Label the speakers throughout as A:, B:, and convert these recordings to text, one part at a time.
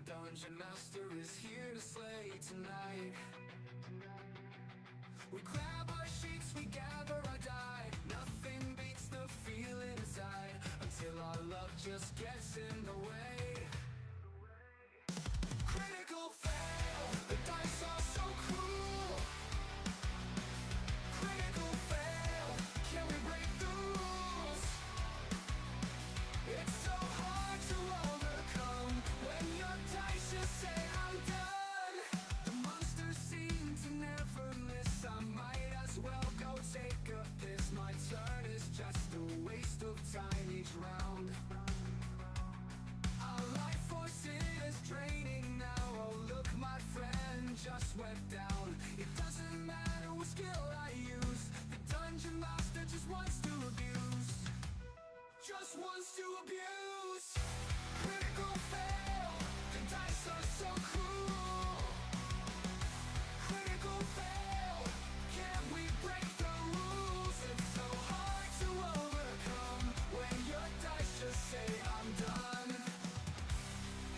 A: Dungeon Master is here to slay tonight. We grab our sheets, we gather our die. Nothing beats the feeling inside until our love just gets in the way. Critical fail, the dice are so cruel. Critical fail, can we break the rules? It's so hard to overcome when your dice just say I'm done. The monsters seem to never miss. I might as well go take a piss. My turn is just a waste of time each round. Our life force is draining now. Oh look, my friend just went down. It doesn't matter what skill I use. The dungeon master just wants to abuse. Just wants to abuse. Critical fail. The dice are so cruel. Critical fail. Can we break the rules? It's so hard to overcome when your dice just say I'm done.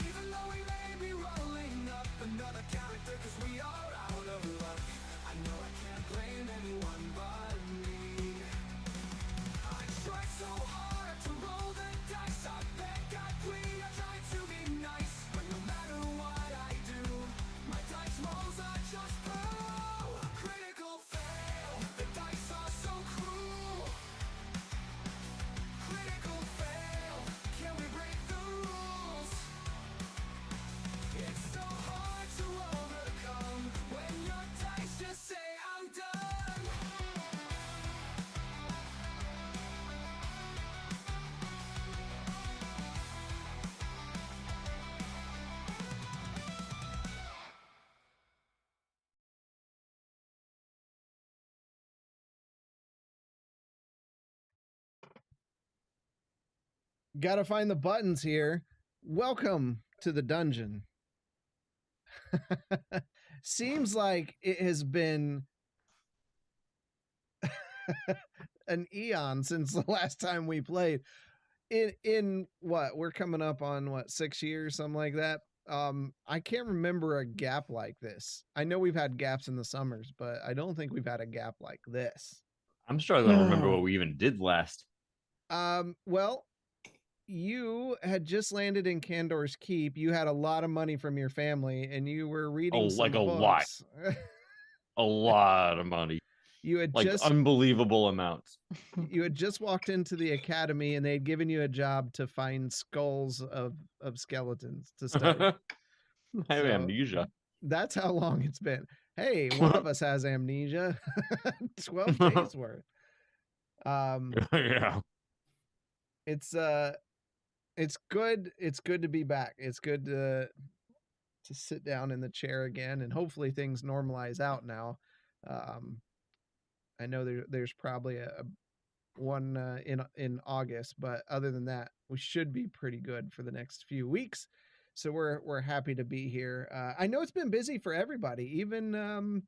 A: Even though we may be rolling up another character, cause we are out of luck. I know I can't blame anyone but me. I tried so hard to roll the dice. I beg, God, please, I try to be nice. But no matter what I do, my dice rolls are just poo. Critical fail, the dice are so cruel. Critical fail, can we break the rules? It's so hard to overcome when your dice just say I'm done.
B: Gotta find the buttons here. Welcome to the dungeon. Seems like it has been an eon since the last time we played. In what, we're coming up on what, 6 years, something like that. I can't remember a gap like this. I know we've had gaps in the summers, but I don't think we've had a gap like this.
C: I'm struggling to remember what we even did last.
B: Well, you had just landed in Candor's Keep. You had a lot of money from your family, and you were reading some
C: like a
B: books.
C: A lot of money.
B: You had
C: Like
B: just
C: unbelievable amounts.
B: you had just walked into the academy, and they'd given you a job to find skulls of skeletons to study.
C: I have
B: So,
C: amnesia.
B: That's how long it's been. Hey, one of us has amnesia. 12 days worth.
C: Yeah.
B: It's good. It's good to be back. It's good to sit down in the chair again, and hopefully things normalize out now. I know there's probably a one in August, but other than that, we should be pretty good for the next few weeks. So we're happy to be here. I know it's been busy for everybody. Even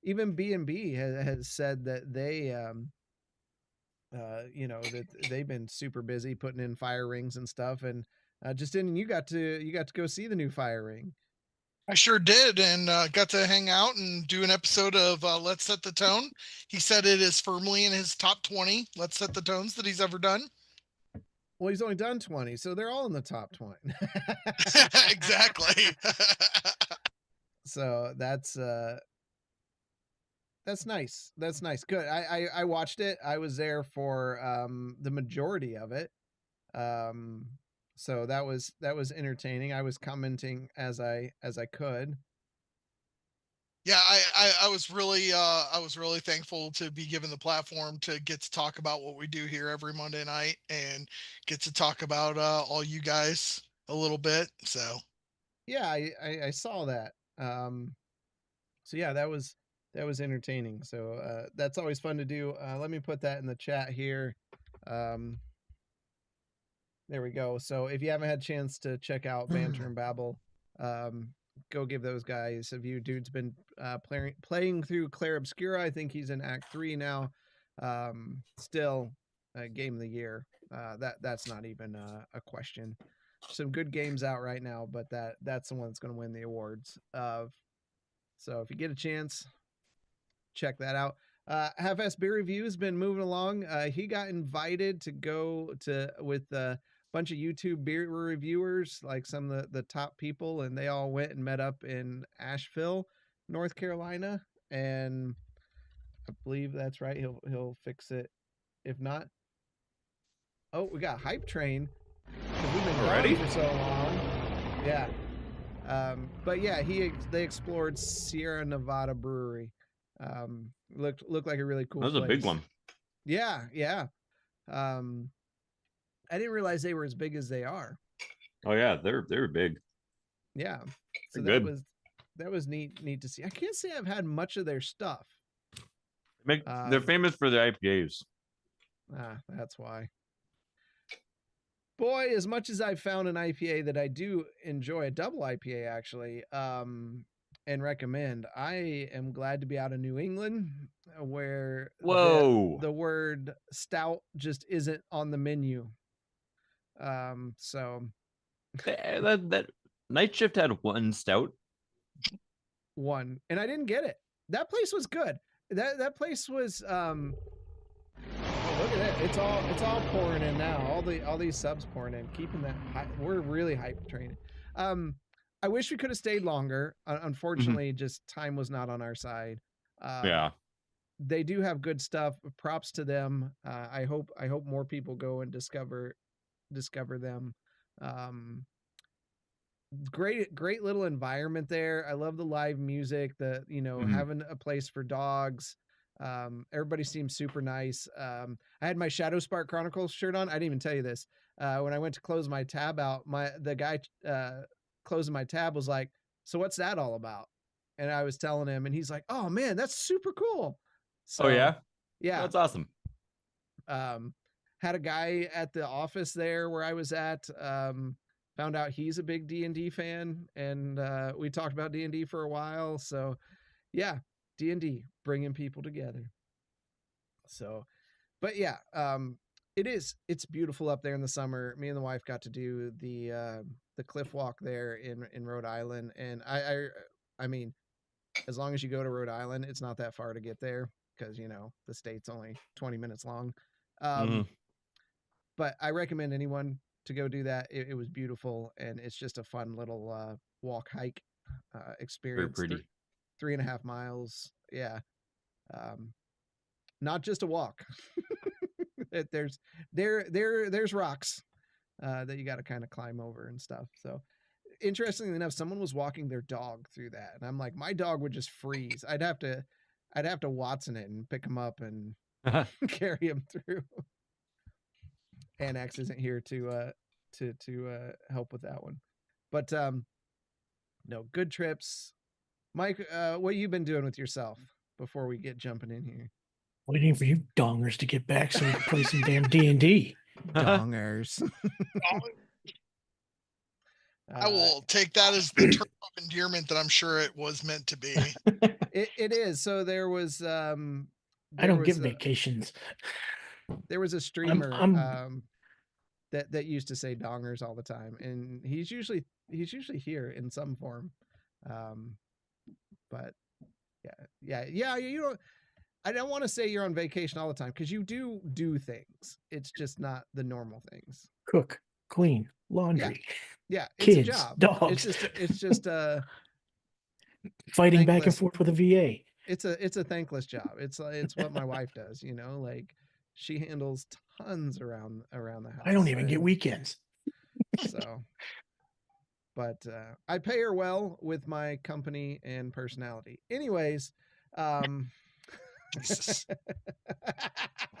B: B&B has said that they that they've been super busy putting in fire rings and stuff. And Justin, you got to go see the new fire ring.
D: I sure did, and got to hang out and do an episode of Let's Set the Tone. He said it is firmly in his top 20 Let's Set the Tones that he's ever done.
B: Well, he's only done 20, so they're all in the top 20.
D: Exactly.
B: So that's nice. That's nice. Good. I watched it. I was there for the majority of it. So that was entertaining. I was commenting as I could.
D: Yeah, I was really thankful to be given the platform to get to talk about what we do here every Monday night and get to talk about all you guys a little bit. So
B: yeah, I saw that. So yeah, that was entertaining. So that's always fun to do. Let me put that in the chat here. There we go. So if you haven't had a chance to check out Banter and Babble, go give those guys a view. Dude's been playing through Clair Obscura. I think he's in Act 3 now. Still game of the year. That's not even a question. some good games out right now, but that's the one that's going to win the awards. So if you get a chance, check that out. Half-Ass Beer Review has been moving along. He got invited to go to with a bunch of YouTube beer reviewers, like some of the top people, and they all went and met up in Asheville, North Carolina, and I believe that's right. He'll fix it. If not, oh, we got Hype Train because we've been
C: Already?
B: gone for so long. Yeah. But yeah, they explored Sierra Nevada Brewery. Looked like a really cool
C: That was a big
B: place.
C: one.
B: Yeah. I didn't realize they were as big as they are.
C: Oh yeah, they're big.
B: Yeah. So
C: They're
B: that
C: good.
B: was neat to see. I can't say I've had much of their stuff.
C: They're famous for their IPAs.
B: That's why. Boy, as much as I've found an IPA that I do enjoy, a double IPA actually, and recommend, I am glad to be out of New England, where
C: Whoa.
B: the word stout just isn't on the menu. So
C: That Night Shift had one stout.
B: one, and I didn't get it. That place was good. That place was oh, look at it. It's all pouring in now. All these subs pouring in, keeping that high. We're really hype training. I wish we could have stayed longer. Unfortunately, just time was not on our side.
C: Yeah.
B: They do have good stuff. Props to them. I hope more people go and discover them. Great little environment there. I love the live music, having a place for dogs. Everybody seems super nice. I had my Shadowspark Chronicles shirt on. I didn't even tell you this. When I went to close my tab out, the guy closing my tab was like, "So what's that all about?" And I was telling him, and he's like, "Oh man, that's super cool." So,
C: oh yeah,
B: that's
C: awesome.
B: Had a guy at the office there where I was at. Found out he's a big D&D fan, and we talked about D&D for a while. So, yeah, D&D bringing people together. So, but yeah, it's beautiful up there in the summer. Me and the wife got to do the cliff walk there in Rhode Island, and I mean, as long as you go to Rhode Island, it's not that far to get there because the state's only 20 minutes long. But I recommend anyone to go do that. It was beautiful, and it's just a fun little walk hike experience.
C: Very pretty.
B: 3.5 miles. Yeah. Not just a walk. There's rocks that you got to kind of climb over and stuff. So interestingly enough, someone was walking their dog through that, and I'm like, my dog would just freeze. I'd have to Watson it and pick him up and carry him through. Annex isn't here to help with that one, but no, good trips. Mike, what have you been doing with yourself before we get jumping in here?
E: Waiting for you dongers to get back so we can play some damn D&D.
B: Dongers.
D: I will take that as the term of endearment that I'm sure it was meant to be.
B: It is. So there was
E: I don't give vacations.
B: There was a streamer that used to say dongers all the time, and he's usually here in some form. But yeah, you don't. I don't want to say you're on vacation all the time because you do things. It's just not the normal things.
E: Cook, clean, laundry.
B: Yeah, it's
E: kids,
B: a job.
E: dogs.
B: It's just
E: fighting back and
B: thankless.
E: forth with a VA.
B: It's a thankless job. It's what my wife does. Like she handles tons around the house.
E: I don't even get weekends.
B: So, but I pay her well with my company and personality. Anyways,
D: Jesus.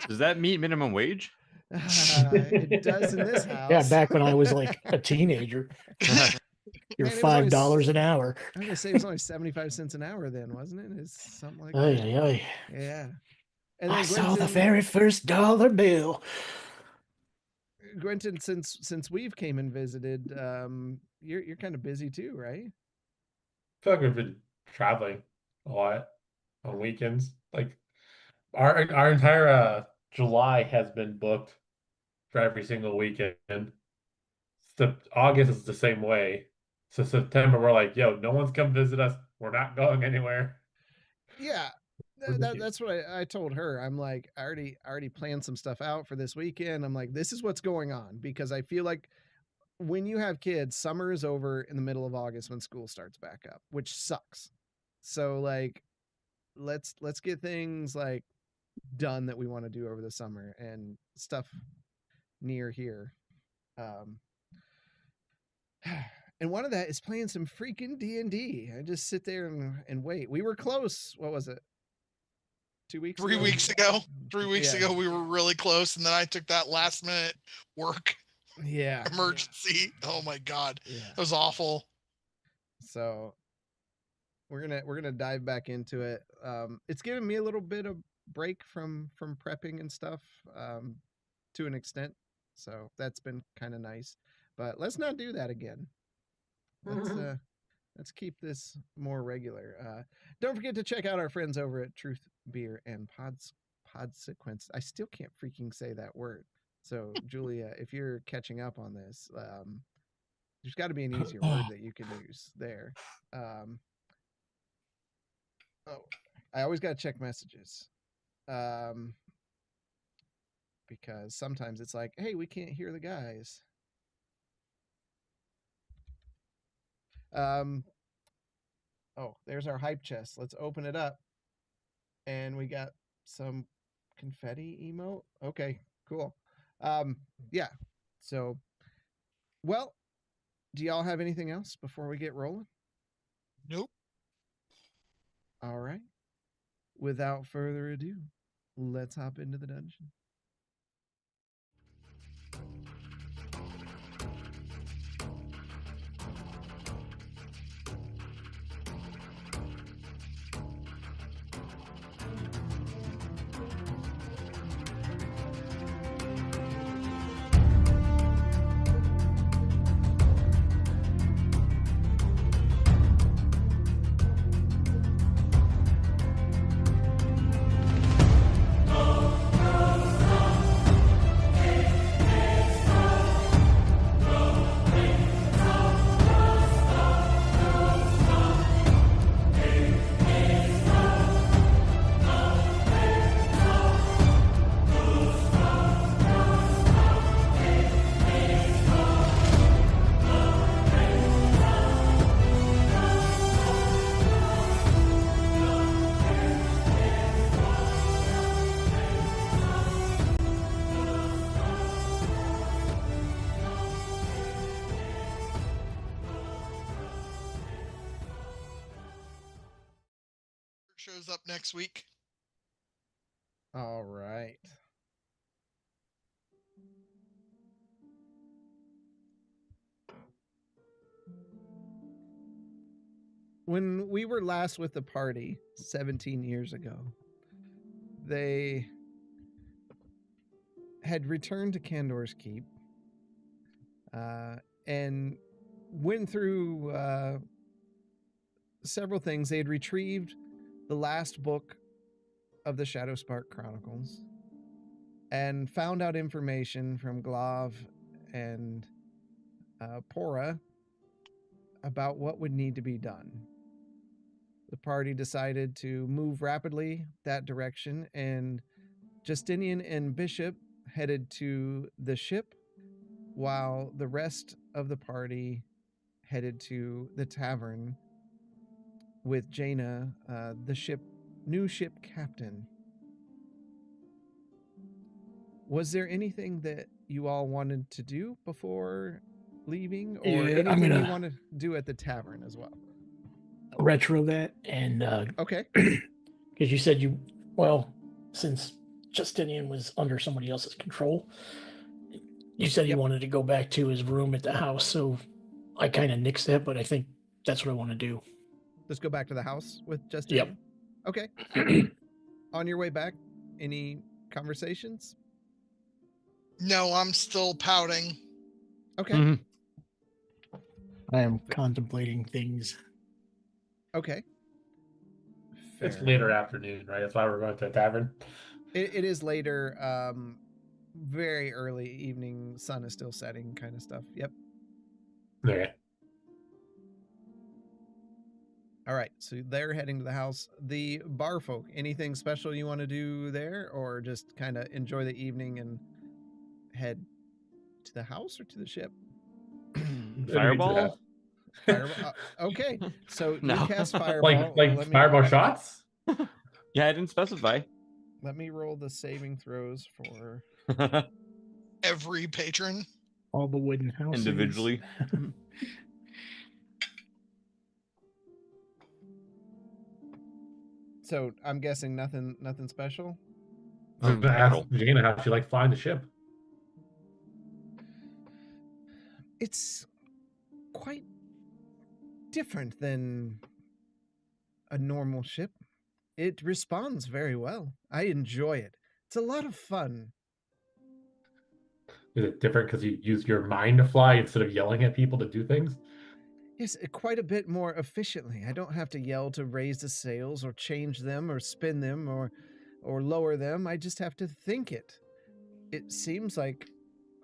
C: Does that meet minimum wage?
B: it does in this house.
E: Yeah, back when I was like a teenager. You're
B: Man, it was
E: $5 an hour.
B: I'm gonna say it was only 75 cents an hour then, wasn't it? It's something like
E: Ay,
B: that.
E: ay, ay.
B: Yeah. And
E: I
B: then
E: saw the very first dollar bill.
B: Gwenton, since we've came and visited, you're kind of busy too, right?
F: I feel like we've been traveling a lot on weekends. Like our entire July has been booked for every single weekend. August is the same way. So September, we're like, yo, no one's come visit us. We're not going anywhere.
B: Yeah. That's what I told her. I'm like, I already planned some stuff out for this weekend. I'm like, this is what's going on, because I feel like when you have kids, summer is over in the middle of August when school starts back up, which sucks. So like, let's get things like done that we want to do over the summer and stuff near here. And one of that is playing some freaking D&D. I just sit there and wait. We were close. What was it? 2 weeks
D: 3
B: ago?
D: weeks ago. 3 weeks
B: Yeah.
D: ago, we were really close, and then I took that last minute work
B: Yeah.
D: emergency. Oh my god,
B: Yeah.
D: it was awful.
B: So we're gonna dive back into it. It's given me a little bit of break from prepping and stuff, to an extent. So that's been kind of nice. But let's not do that again. Let's keep this more regular. Don't forget to check out our friends over at Truth Beer and Podsequence. I still can't freaking say that word. So Julia, if you're catching up on this, there's got to be an easier word that you can use there. I always got to check messages. Because sometimes it's like, hey, we can't hear the guys. Oh, there's our hype chest. Let's open it up. And we got some confetti emote. Okay, cool. Yeah. So, well, do y'all have anything else before we get rolling?
D: Nope.
B: All right. Without further ado, let's hop into the dungeon.
D: Shows up next week.
B: All right. When we were last with the party 17 years ago, they had returned to Kandor's Keep and went through several things. They had retrieved the last book of the Shadowspark Chronicles and found out information from Glav and Pora about what would need to be done. The party decided to move rapidly that direction, and Justinian and Bishop headed to the ship, while the rest of the party headed to the tavern with Jaina, the new ship captain. Was there anything that you all wanted to do before leaving, or anything
E: I'm gonna
B: you want to do at the tavern as well?
E: retro that and
B: Okay.
E: because you said since Justinian was under somebody else's control, you said you wanted to go back to his room at the house, so I kind of nixed that, but I think that's what I want to do.
B: Let's go back to the house with Justinian.
E: Yep.
B: Okay. On your way back, any conversations?
D: No, I'm still pouting.
B: Okay.
C: Mhm.
E: I am contemplating things.
B: Okay.
F: It's
B: Fair.
F: later afternoon, right? That's why we're going to a tavern.
B: It is later, very early evening, sun is still setting kind of stuff. Yep.
F: Okay.
B: All right, so they're heading to the house. The bar folk, anything special you want to do there, or just kind of enjoy the evening and head to the house or to the ship?
C: Fireball?
B: Fireball. Okay, so you
C: No.
B: cast fireball.
F: Like fireball shots?
C: Yeah, I didn't specify.
B: Let me roll the saving throws for.
D: Every patron.
E: All the wooden houses.
C: Individually.
B: So I'm guessing nothing special.
F: I was gonna ask Jaina how she liked flying the ship.
B: It's quite different than a normal ship. It responds very well. I enjoy it. It's a lot of fun.
F: Is it different because you use your mind to fly instead of yelling at people to do things?
B: Yes, quite a bit more efficiently. I don't have to yell to raise the sails or change them or spin them or lower them. I just have to think it. It seems like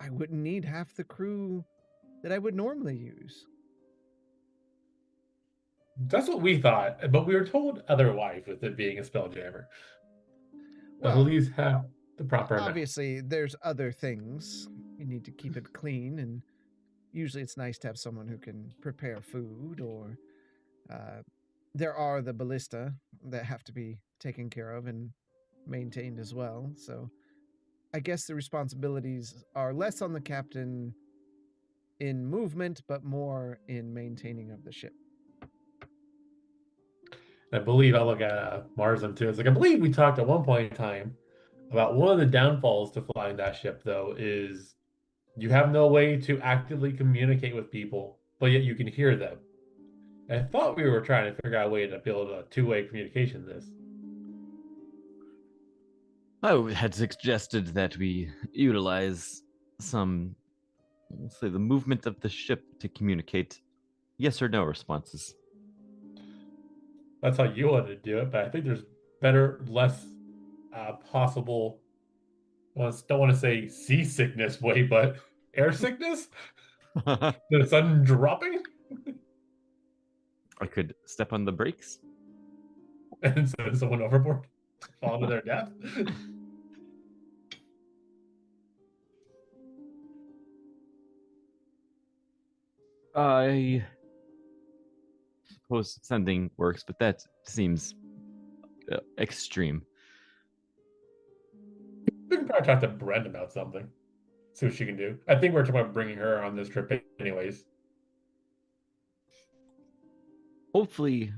B: I wouldn't need half the crew that I would normally use.
F: That's what we thought, but we were told otherwise with it being a spelljammer.
B: Well,
F: Police have the proper amount.
B: Obviously, there's other things. You need to keep it clean, and usually it's nice to have someone who can prepare food, or there are the ballista that have to be taken care of and maintained as well. So I guess the responsibilities are less on the captain in movement, but more in maintaining of the ship.
F: I believe I'll look at Marsden too. It's like I believe we talked at one point in time about one of the downfalls to flying that ship, though, is you have no way to actively communicate with people, but yet you can hear them. I thought we were trying to figure out a way to build a two-way communication. This.
C: I had suggested that we utilize some, let's say, the movement of the ship to communicate yes or no responses.
F: That's how you wanted to do it, but I think there's better, less possible. Don't want to say seasickness way, but air sickness. The sudden dropping,
C: I could step on the brakes.
F: and send someone overboard, fall to their death.
C: I suppose sending works, but that seems extreme.
F: We can probably talk to Brent about something. See what she can do. I think we're talking about bringing her on this trip anyways.
C: Hopefully,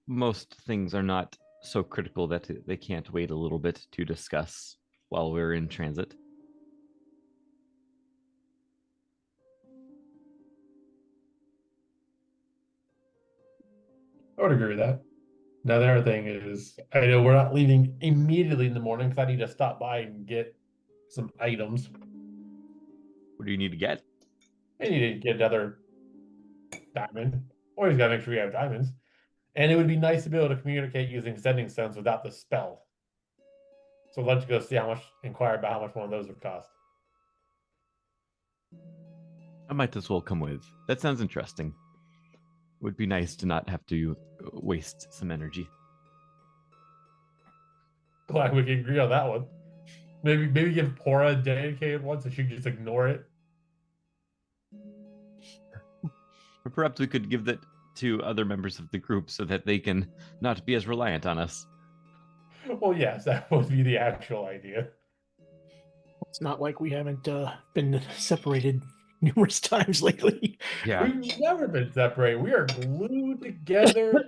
C: most things are not so critical that they can't wait a little bit to discuss while we're in transit.
F: I would agree with that. Now, the other thing is, I know we're not leaving immediately in the morning because I need to stop by and get some items.
C: What do you need to get?
F: I need to get another diamond. Always got to make sure we have diamonds. And it would be nice to be able to communicate using sending stones without the spell. So let's go see inquire about how much one of those would cost.
C: I might as well come with. That sounds interesting. Would be nice to not have to waste some energy.
F: Glad we can agree on that one. Maybe give Pora a dedicated one so she can just ignore it.
C: Or perhaps we could give that to other members of the group so that they can not be as reliant on us.
F: Well, yes, that would be the actual idea.
E: It's not like we haven't been separated numerous times lately.
C: Yeah.
F: We've never been separated. We are glued together.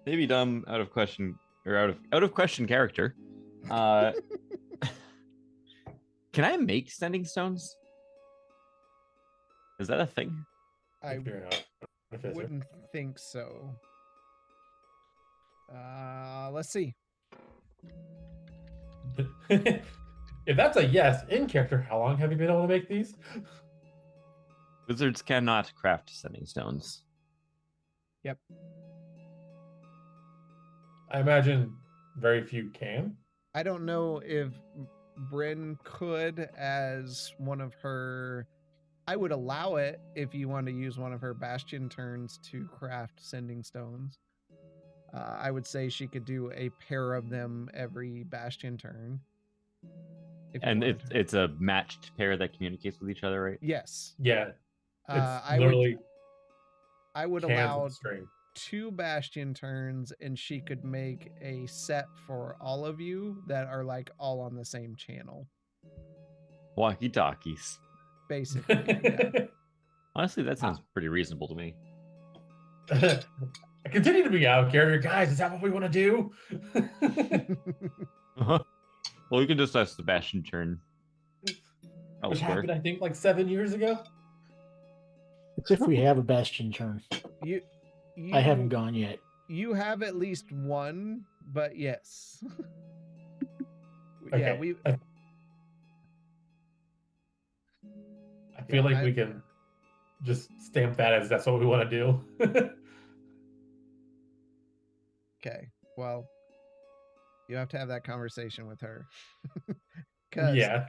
C: Maybe dumb out of question or out of question character. Can I make sending stones? Is that a thing?
B: I
F: If you're not a professor.
B: wouldn't think so. Let's see.
F: If that's a yes, in character, how long have you been able to make these?
C: Wizards cannot craft sending stones.
B: Yep.
F: I imagine very few can.
B: I don't know if Bryn could, as one of her I would allow it if you want to use one of her bastion turns to craft sending stones. I would say she could do a pair of them every bastion turn. If you
C: And
B: wanted her.
C: it's a matched pair that communicates with each other, right?
B: Yes.
F: Yeah, it's
B: I
F: literally
B: would
F: cans
B: allow
F: of string.
B: 2 bastion turns, and she could make a set for all of you that are like all on the same channel.
C: Walkie talkies.
B: Basically. Yeah.
C: Honestly, that sounds pretty reasonable to me.
F: I continue to be out of character, guys. Is that what we want to do?
C: Well, we can discuss the bastion turn
F: Which
C: elsewhere.
F: happened, I think, like 7 years ago.
E: It's if we have a bastion turn.
B: you
E: I haven't gone yet.
B: You have at least one, but yes.
F: Okay.
B: Yeah, we.
F: I feel like
B: I-
F: we can just stamp that as that's what we want to do.
B: Okay. Well, you have to have that conversation with her. Because
F: Yeah.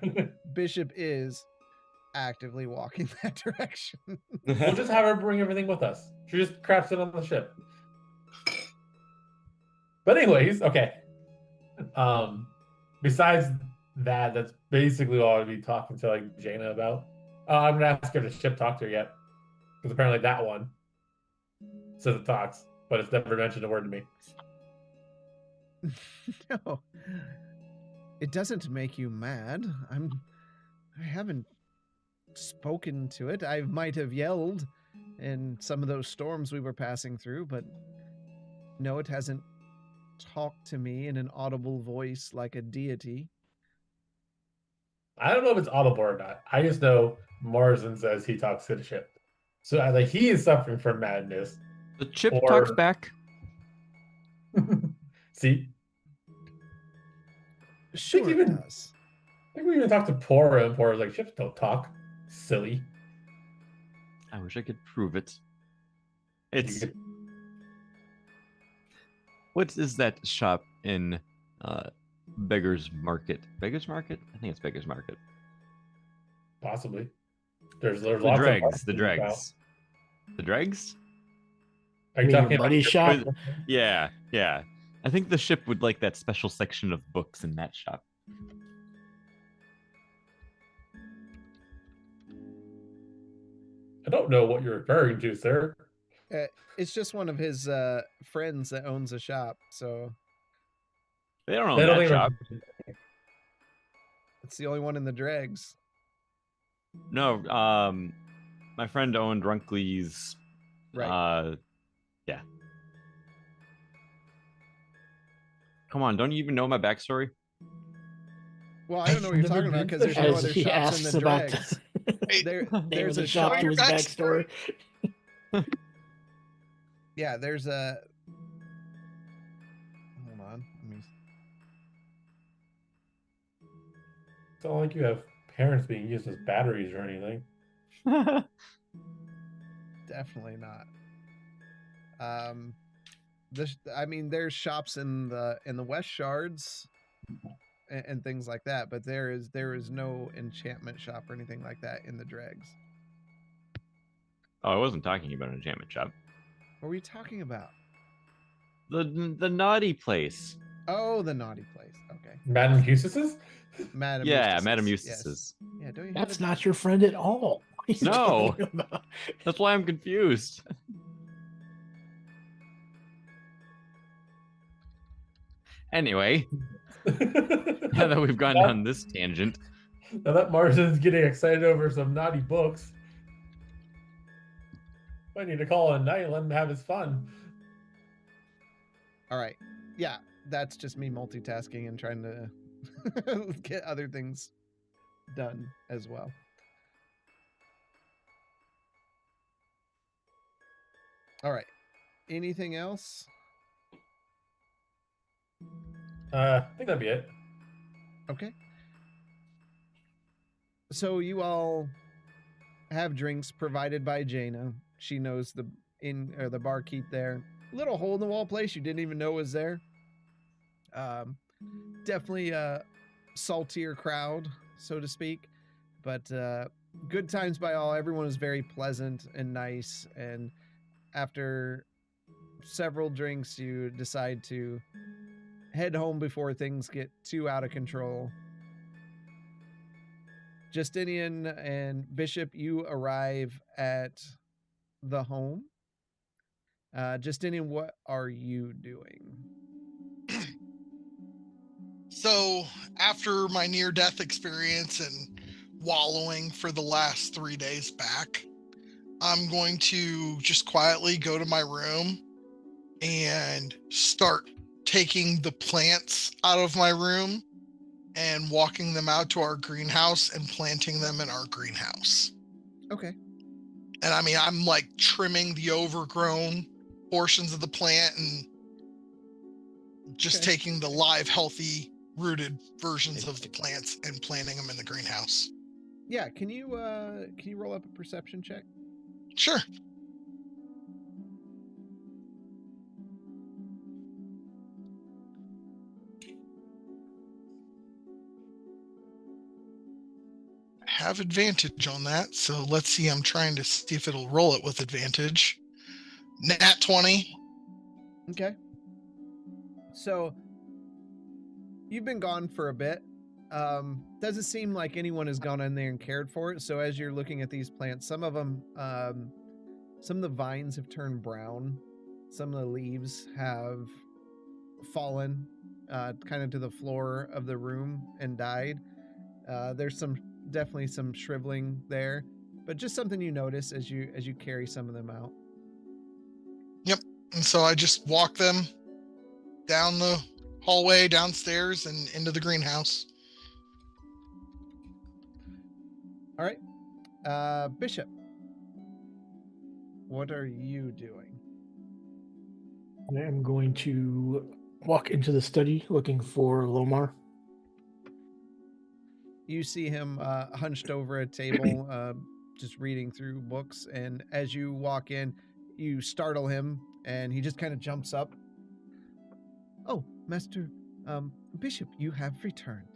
B: Bishop is actively walking that direction.
F: We'll just have her bring everything with us. She just crafts it on the ship. But anyways, okay. Besides that, that's basically all I'd be talking to like Jaina about. I'm gonna ask her to ship talk to her yet, because apparently that one says it talks, but it's never mentioned a word to me.
B: No. It doesn't make you mad. I haven't spoken to it. I might have yelled in some of those storms we were passing through, but no, it hasn't talked to me in an audible voice like a deity.
F: I don't know if it's audible or not. I just know Marsden says he talks to the ship, so like he is suffering from madness.
C: The chip
F: Or-
C: talks back.
F: See,
B: Sure,
F: even-
B: it does.
F: I think we even talked to Pora, and Pora's like, ships don't talk. Silly.
C: I wish I could prove it. It's
F: You could-
C: what is that shop in Beggar's Market? Beggar's Market? I think it's Beggar's Market.
F: Possibly. There's
C: The
F: lots of
C: dregs. The
F: about.
C: dregs. The dregs?
F: Are
E: You
F: you
E: mean
F: talking
E: your
F: about
E: buddy's shop?
C: Yeah, yeah. I think the ship would like that special section of books in that shop.
F: I don't know what you're referring to, sir.
B: It's just one of his friends that owns a shop, so
C: They don't
F: They
C: own
F: don't
C: that
F: even-
C: shop.
B: it's the only one in the dregs.
C: No, my friend owned Runkley's.
B: Right.
C: Yeah. Come on, don't you even know my backstory?
B: Well, I don't know what you're talking about because there's no
E: As
B: other
E: he
B: shops in
E: asks
B: the
E: about
B: dregs.
D: Hey,
B: There,
E: name of
B: there's
E: the
B: a
E: shop
B: shop.
E: to his backstory.
B: Yeah, there's a. Hold on. Let me.
F: It's not like you have parents being used as batteries or anything.
B: Definitely not. I mean, there's shops in the West Shards and things like that, but there is no enchantment shop or anything like that in the dregs.
C: Oh, I wasn't talking about an enchantment shop.
B: What were you talking about?
C: The naughty place.
B: Oh, the naughty place. Okay,
F: Madam Eustace's?
B: Madam.
C: Yeah,
B: Eustace's.
C: Madam
B: Yes.
C: Eustace's.
B: Yeah, don't you? have
E: That's
B: a-
E: not your friend at all. What are you
C: No.
E: talking about?
C: That's why I'm confused. Anyway, now that we've gone down this tangent,
F: Now that Marsden's getting excited over some naughty books, I need to call it a night and let him have his fun.
B: All right. Yeah, that's just me multitasking and trying to get other things done as well. All right. Anything else?
F: I think that'd be it.
B: Okay. So you all have drinks provided by Jaina. She knows the barkeep there. Little hole in the wall place you didn't even know was there. Definitely a saltier crowd, so to speak, but good times by all. Everyone was very pleasant and nice. And after several drinks, you decide to head home before things get too out of control. Justinian and Bishop, you arrive at the home. Justinian, what are you doing?
D: So after my near-death experience and wallowing for the last 3 days back, I'm going to just quietly go to my room and start taking the plants out of my room and walking them out to our greenhouse and planting them in our greenhouse.
B: Okay.
D: And I mean, I'm like trimming the overgrown portions of the plant and just
B: Okay.
D: taking the live, healthy, rooted versions of the plants and planting them in the greenhouse.
B: Yeah, can you roll up a perception check?
D: Sure. Have advantage on that. So let's see. I'm trying to see if it'll roll it with advantage. Nat 20.
B: Okay. So you've been gone for a bit. Doesn't seem like anyone has gone in there and cared for it. So as you're looking at these plants, some of them, some of the vines have turned brown. Some of the leaves have fallen kind of to the floor of the room and died. There's definitely some shriveling there, but just something you notice as you carry some of them out.
D: Yep. And so I just walk them down the hallway, downstairs, and into the greenhouse.
B: All right. Bishop, what are you doing?
E: I am going to walk into the study looking for Lomar.
B: You see him hunched over a table, just reading through books, and as you walk in, you startle him, and he just kind of jumps up. Oh, Master Bishop, you have returned.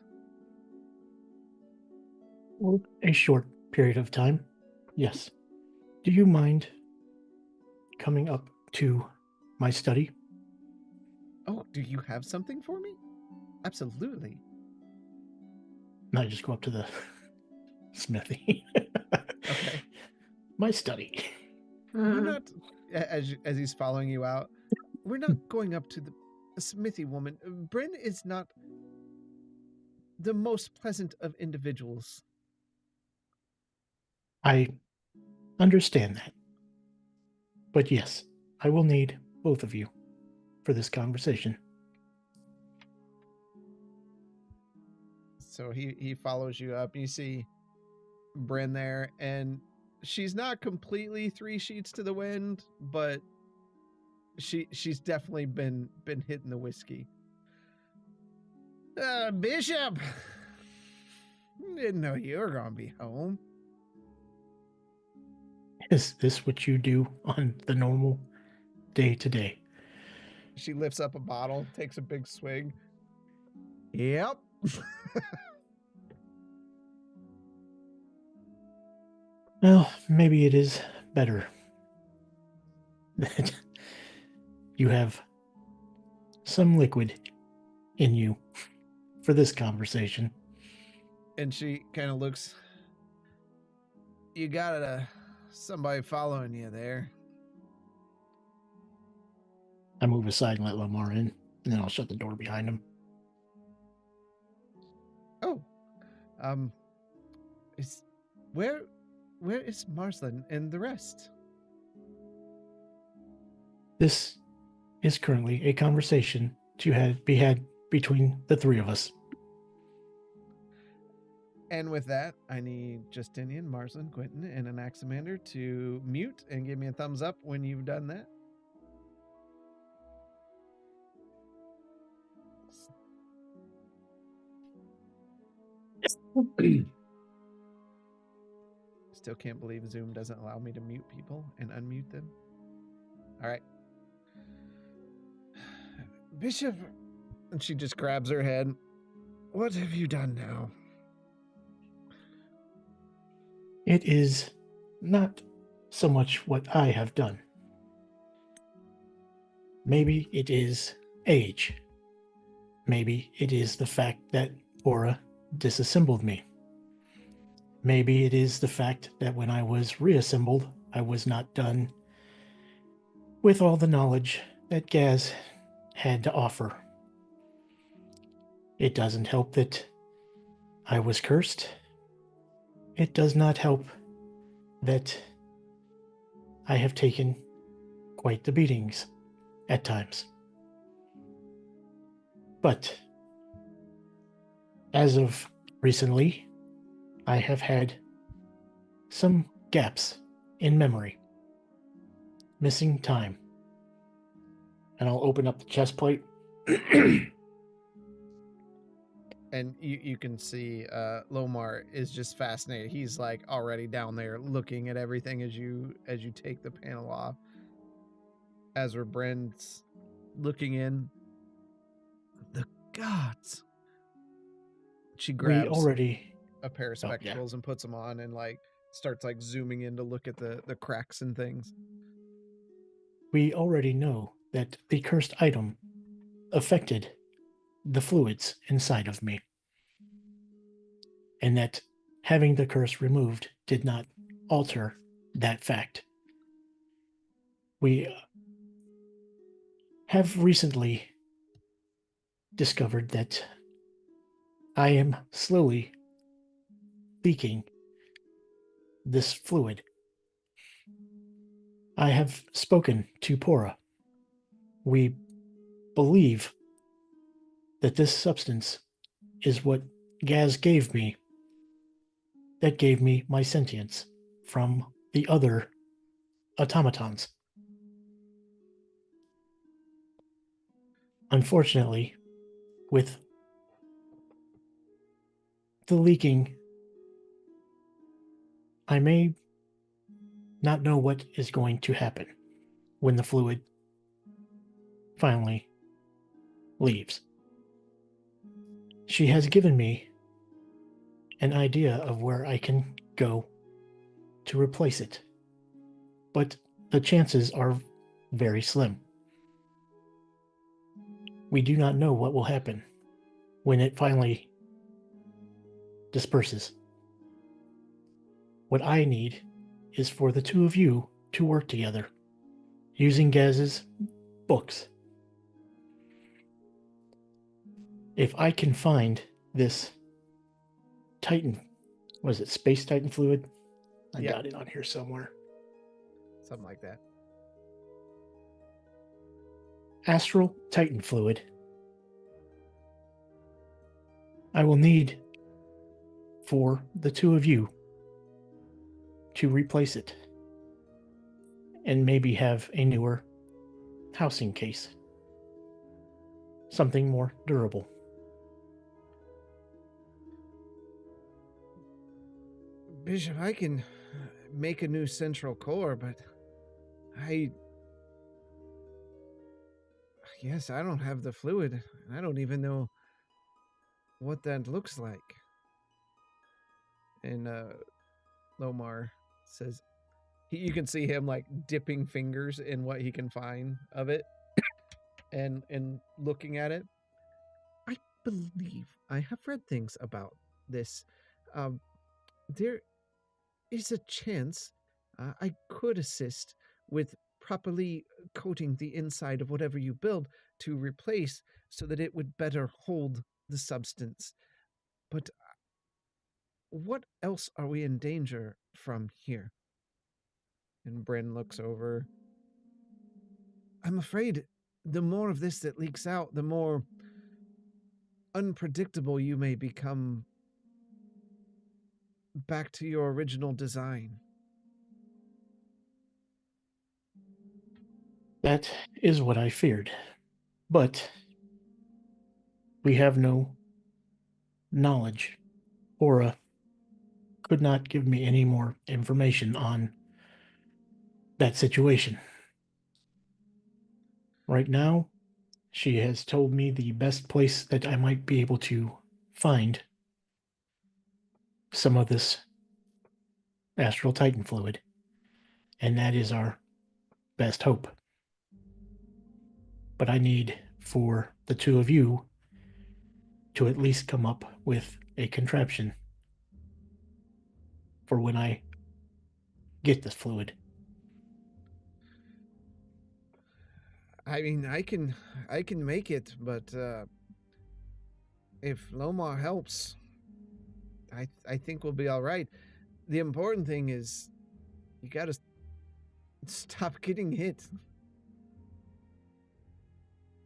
E: Well, a short period of time. Yes. Do you mind coming up to my study?
B: Oh, do you have something for me? Absolutely.
E: And I just go up to the smithy.
B: Okay.
E: My study.
B: We're not, as he's following you out, we're not going up to the smithy woman. Bryn is not the most pleasant of individuals.
E: I understand that. But yes, I will need both of you for this conversation.
B: So he follows you up. You see Bryn there, and she's not completely 3 sheets to the wind, but she's definitely been hitting the whiskey. Bishop, didn't know you were gonna be home.
E: Is this what you do on the normal day to day?
B: She lifts up a bottle, takes a big swig. Yep.
E: Well, maybe it is better that you have some liquid in you for this conversation.
B: And she kind of looks. You got somebody following you there.
E: I move aside and let Lamar in, and then I'll shut the door behind him.
B: Oh, where is Marsland and the rest?
E: This is currently a conversation to be had between the three of us.
B: And with that, I need Justinian, Marsland, Quentin, and Anaximander to mute and give me a thumbs up when you've done that. Still can't believe Zoom doesn't allow me to mute people and unmute them. All right. Bishop, and she just grabs her head. What have you done now?
E: It is not so much what I have done. Maybe it is age. Maybe it is the fact that Aura disassembled me. Maybe it is the fact that when I was reassembled, I was not done with all the knowledge that Gaz had to offer. It doesn't help that I was cursed. It does not help that I have taken quite the beatings at times. But as of recently, I have had some gaps in memory, missing time. And I'll open up the chest plate.
B: And you can see Lomar is just fascinated. He's like already down there looking at everything as you take the panel off. As Brent's looking in, the gods. She grabs
E: We already
B: a pair of
E: Oh, yeah.
B: spectacles and puts them on and like starts like zooming in to look at the cracks and things.
E: we already know that the cursed item affected the fluids inside of me, and that having the curse removed did not alter that fact. We have recently discovered that I am slowly leaking this fluid. I have spoken to Pora. We believe that this substance is what Gaz gave me that gave me my sentience from the other automatons. Unfortunately, with the leaking, I may not know what is going to happen when the fluid finally leaves. She has given me an idea of where I can go to replace it, but the chances are very slim. We do not know what will happen when it finally disperses. What I need is for the two of you to work together using Gaz's books. If I can find this Titan, was it Space Titan fluid? I
B: Yeah.
E: got it on here somewhere.
B: Something like that.
E: Astral Titan fluid. I will need for the two of you to replace it and maybe have a newer housing case. Something more durable.
B: Bishop, I can make a new central core, but I don't have the fluid. I don't even know what that looks like. And Lomar says, you can see him like dipping fingers in what he can find of it and looking at it. I believe I have read things about this. There is a chance I could assist with properly coating the inside of whatever you build to replace so that it would better hold the substance. But what else are we in danger from here? And Bryn looks over. I'm afraid the more of this that leaks out, the more unpredictable you may become back to your original design.
E: That is what I feared. But we have no knowledge. Aura could not give me any more information on that situation. Right now, she has told me the best place that I might be able to find some of this astral titan fluid. And that is our best hope. But I need for the two of you to at least come up with a contraption for when I get this fluid.
B: I mean, I can make it, but if Lomar helps, I think we'll be all right. The important thing is you got to stop getting hit.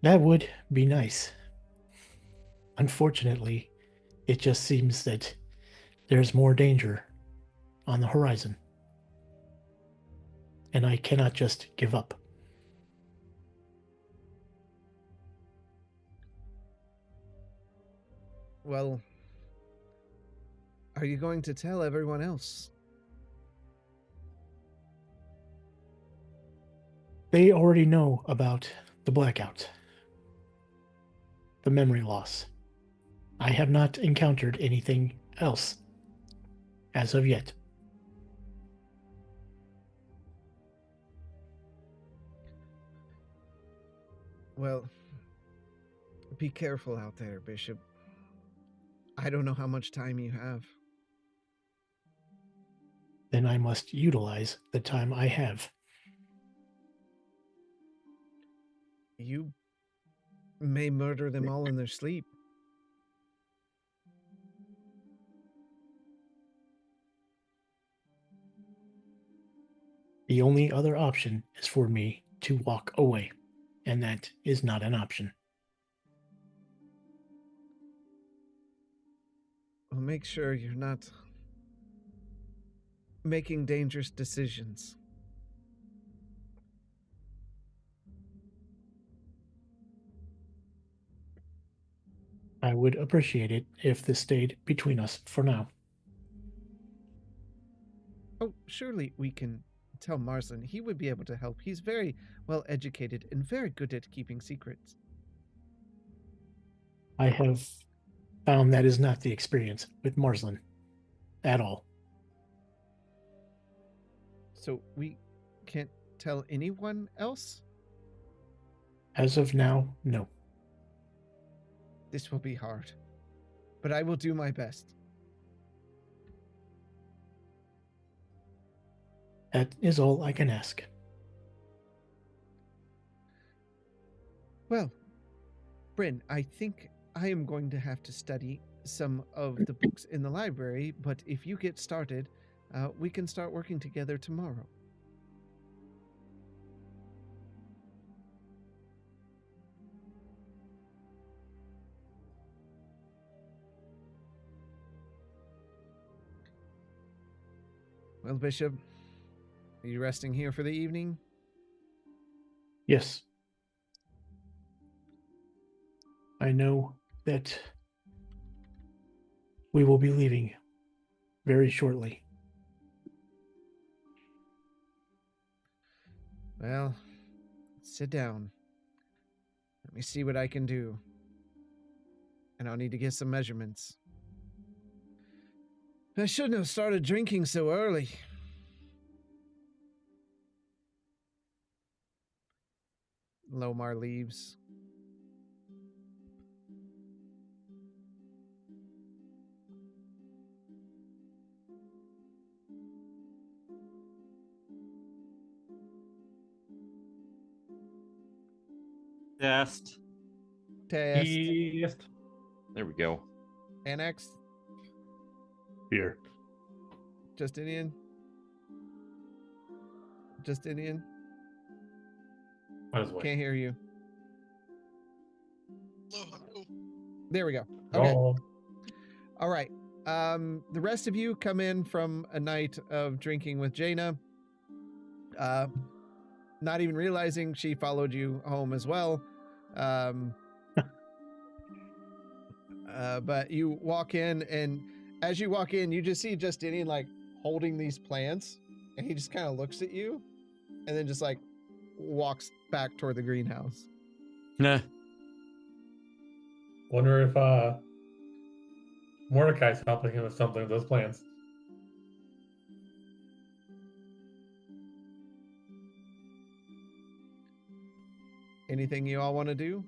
E: That would be nice. Unfortunately, it just seems that there's more danger on the horizon. And I cannot just give up.
B: Well, are you going to tell everyone else?
E: They already know about the blackout, the memory loss. I have not encountered anything else as of yet.
B: Well, be careful out there, Bishop. I don't know how much time you have.
E: Then I must utilize the time I have.
B: You may murder them all in their sleep.
E: The only other option is for me to walk away, and that is not an option.
B: Well, make sure you're not making dangerous decisions.
E: I would appreciate it if this stayed between us for now.
B: Oh, surely we can tell Marsden. He would be able to help. He's very well educated and very good at keeping secrets.
E: I have found that is not the experience with Marsland at all.
B: So we can't tell anyone else?
E: As of now, no.
B: This will be hard, but I will do my best.
E: That is all I can ask.
B: Well, Bryn, I think I am going to have to study some of the books in the library, but if you get started, we can start working together tomorrow. Well, Bishop, are you resting here for the evening?
E: Yes. I know that we will be leaving very shortly.
B: Well, sit down. Let me see what I can do. And I'll need to get some measurements. I shouldn't have started drinking so early. Lomar leaves.
C: Test.
B: Test.
F: Yes.
C: There we go.
B: Annex.
E: Here.
B: Justinian. Justinian.
F: Might as well.
B: Can't hear you.
D: Hello.
B: There we go. Okay.
F: Oh,
B: All right. The rest of you come in from a night of drinking with Jaina. Not even realizing she followed you home as well. But you walk in, and as you walk in, you just see Justinian like holding these plants, and he just kind of looks at you, and then just like walks back toward the greenhouse.
C: Nah.
F: wonder if Mordecai's helping him with something with those plans.
B: Anything you all want to do?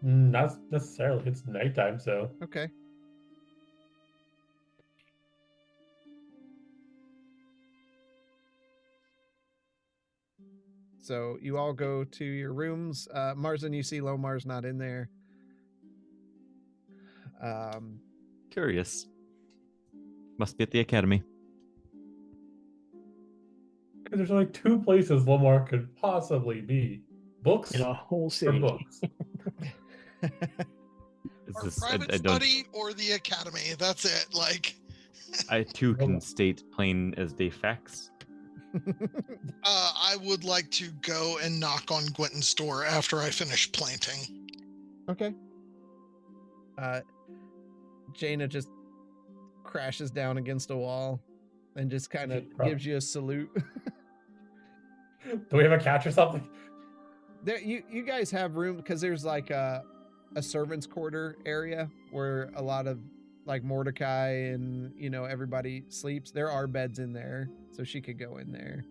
F: Not necessarily. It's nighttime, so
B: Okay. So you all go to your rooms. Marzin, you see Lomar's not in there.
C: Curious. Must be at the academy.
F: because there's only two places Lomar could possibly be: books
E: In a whole
F: or
E: city.
F: books.
C: Is
D: Our
C: this,
D: private
C: I don't.
D: study or the academy. That's it. Like,
C: I too can state plain as day facts.
D: I would like to go and knock on Gwenton's door after I finish planting.
B: Okay. Jaina just crashes down against a wall and just kind of gives you a salute.
F: Do we have a catch or something?
B: There, you guys have room because there's like a servants' quarter area where a lot of like Mordecai and everybody sleeps. There are beds in there, so she could go in there.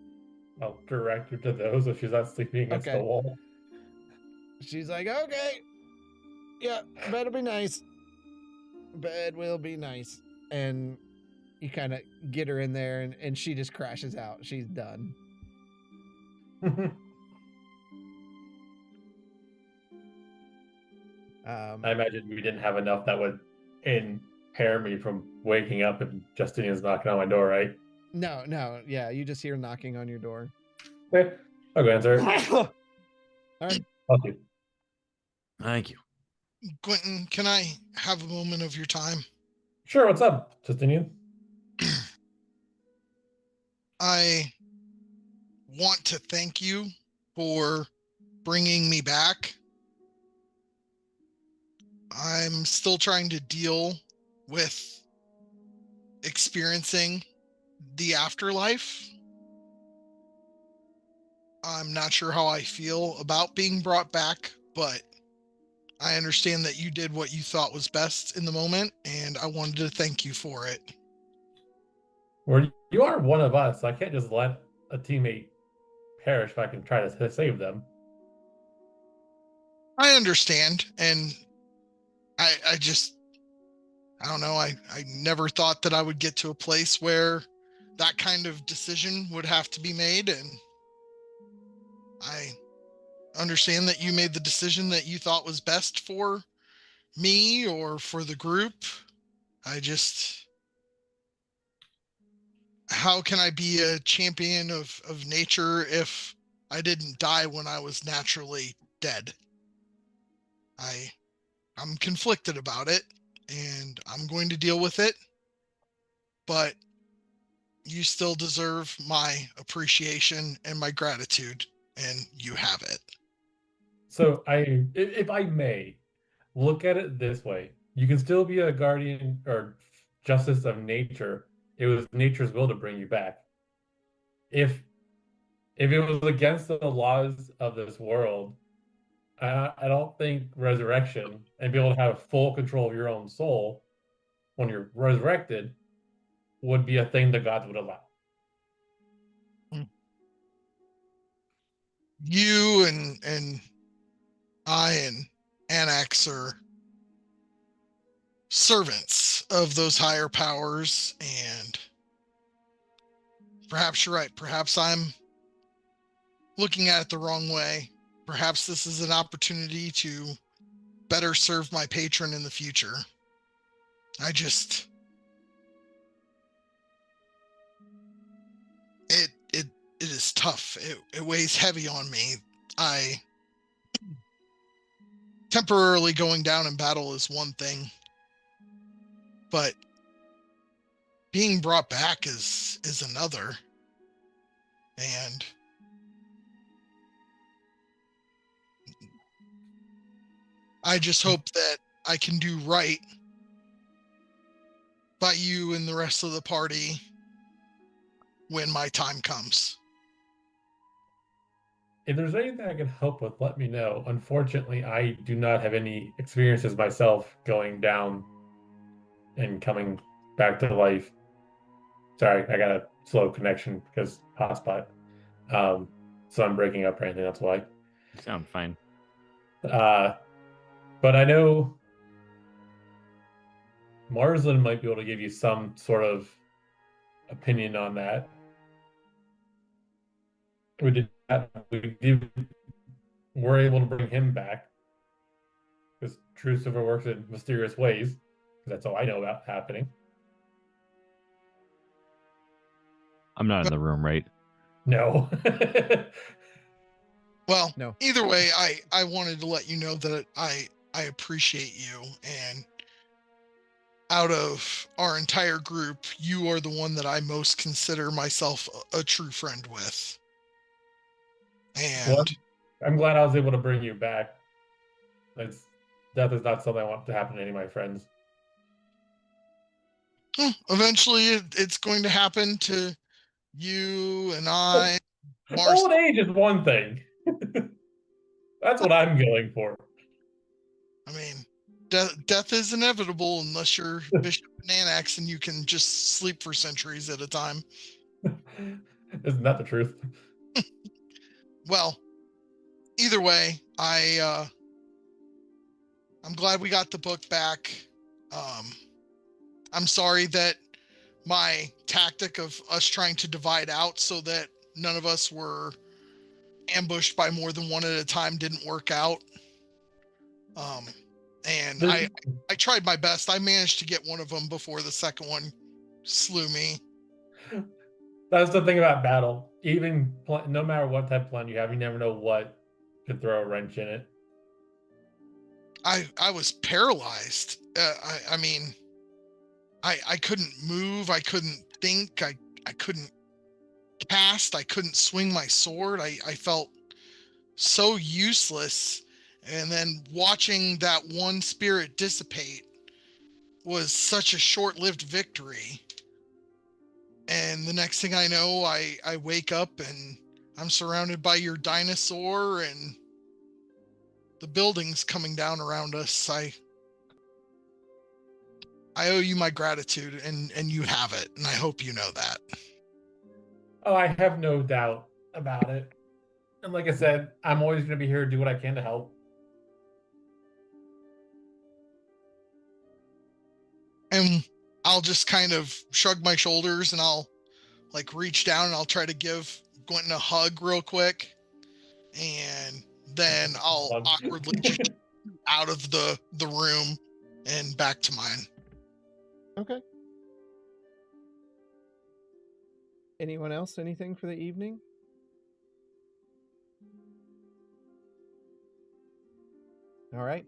F: I'll direct her to those if she's not sleeping against
B: Okay.
F: the wall.
B: She's like, okay, yeah, bed'll be nice. Bed will be nice. And you kind of get her in there, and she just crashes out. She's done.
F: I imagine we didn't have enough that would impair me from waking up if Justinian's knocking on my door, right?
B: No, yeah, you just hear knocking on your door.
F: Okay, I'll go answer.
B: All right.
F: Thank you.
C: Thank you.
D: Gwenton, can I have a moment of your time?
F: Sure, what's up, Justinian?
D: I want to thank you for bringing me back. I'm still trying to deal with experiencing the afterlife. I'm not sure how I feel about being brought back, but I understand that you did what you thought was best in the moment, and I wanted to thank you for it.
F: Well, you are one of us. I can't just let a teammate perish if I can try to save them.
D: I understand, and I don't know, I never thought that I would get to a place where that kind of decision would have to be made, and I understand that you made the decision that you thought was best for me or for the group. How can I be a champion of nature if I didn't die when I was naturally dead? I'm conflicted about it, and I'm going to deal with it, but you still deserve my appreciation and my gratitude, and you have it.
F: So if I may, look at it this way: you can still be a guardian or justice of nature. It was nature's will to bring you back. If it was against the laws of this world, I don't think resurrection and be able to have full control of your own soul when you're resurrected would be a thing the gods would allow.
D: You and I and Annex are servants of those higher powers, and perhaps you're right. Perhaps I'm looking at it the wrong way. Perhaps this is an opportunity to better serve my patron in the future. It is tough. It weighs heavy on me. Temporarily going down in battle is one thing, but being brought back is another. And I just hope that I can do right by you and the rest of the party when my time comes.
F: If there's anything I can help with, let me know. Unfortunately, I do not have any experiences myself going down and coming back to life. Sorry, I got a slow connection because hotspot. So I'm breaking up or anything. That's why.
C: You sound fine.
F: But I know Marsland might be able to give you some sort of opinion on that. We're able to bring him back because Trucifer works in mysterious ways. That's all I know about happening.
C: I'm not in the room, right?
F: No.
D: Well,
B: No.
D: either way, I wanted to let you know that I appreciate you, and out of our entire group, you are the one that I most consider myself a true friend with. And
F: Well, I'm glad I was able to bring you back. Death is not something I want to happen to any of my friends.
D: eventually it's going to happen to you and I.
F: Old age is one thing. That's what I'm going for.
D: I mean, death is inevitable unless you're Bishop Nanax and you can just sleep for centuries at a time.
F: Isn't that the truth?
D: Well, either way, I'm glad we got the book back. I'm sorry that my tactic of us trying to divide out so that none of us were ambushed by more than one at a time didn't work out. And I tried my best. I managed to get one of them before the second one slew me.
F: That's the thing about battle. Even no matter what type of plan you have, you never know what could throw a wrench in it.
D: I was paralyzed. I mean, I couldn't move. I couldn't think. I couldn't cast. I couldn't swing my sword. I felt so useless. And then watching that one spirit dissipate was such a short-lived victory. And the next thing I know, I wake up and I'm surrounded by your dinosaur and the buildings coming down around us. I owe you my gratitude, and you have it, and I hope you know that.
F: Oh, I have no doubt about it. And like I said, I'm always going to be here to do what I can to help.
D: And I'll just kind of shrug my shoulders and I'll like reach down and I'll try to give Gwenton a hug real quick. And then I'll awkwardly just out of the room and back to mine.
B: Okay. Anyone else? Anything for the evening? All right.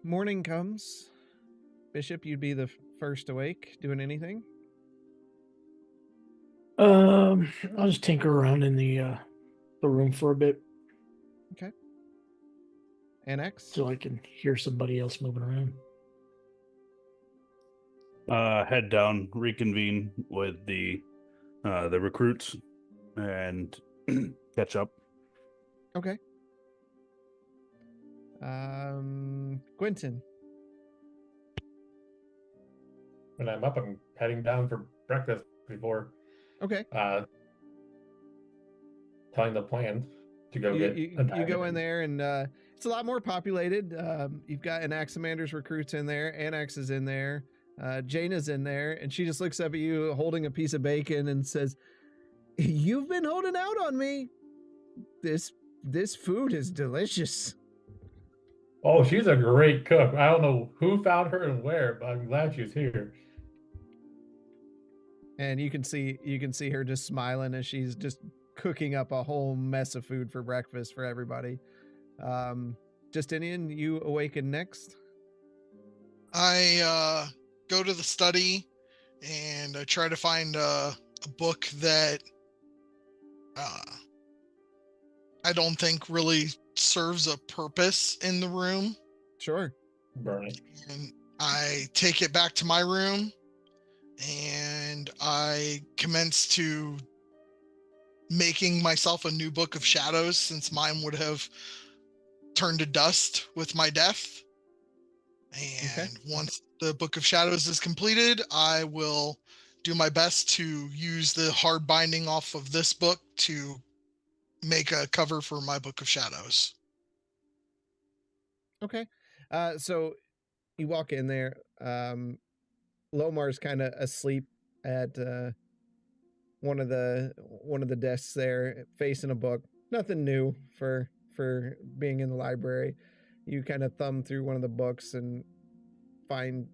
B: Morning comes. Bishop, you'd be the first awake. Doing anything?
E: I'll just tinker around in the room for a bit
B: Annex?
E: so I can hear somebody else moving around.
G: Head down, reconvene with the recruits, and catch up.
B: Okay. Quentin.
F: When I'm up, I'm heading down for breakfast before
B: Okay.
F: telling the plan to go get.
B: You go in there, and it's a lot more populated. You've got Anaximander's recruits in there. Annex is in there. Jaina's in there, and she just looks up at you holding a piece of bacon and says, "You've been holding out on me. This food is delicious."
F: Oh, she's a great cook. I don't know who found her and where, but I'm glad she's here.
B: And you can see her just smiling as she's just cooking up a whole mess of food for breakfast for everybody. Justinian, you awaken next.
D: I go to the study and I try to find a book that I don't think really serves a purpose in the room.
B: Sure.
F: Burn it.
D: And I take it back to my room and I commence to making myself a new book of shadows, since mine would have turned to dust with my death. And once the Book of Shadows is completed, I will do my best to use the hard binding off of this book to make a cover for my Book of Shadows.
B: Okay. So you walk in there. Lomar's kind of asleep at one of the desks there, facing a book. Nothing new for being in the library. You kind of thumb through one of the books and find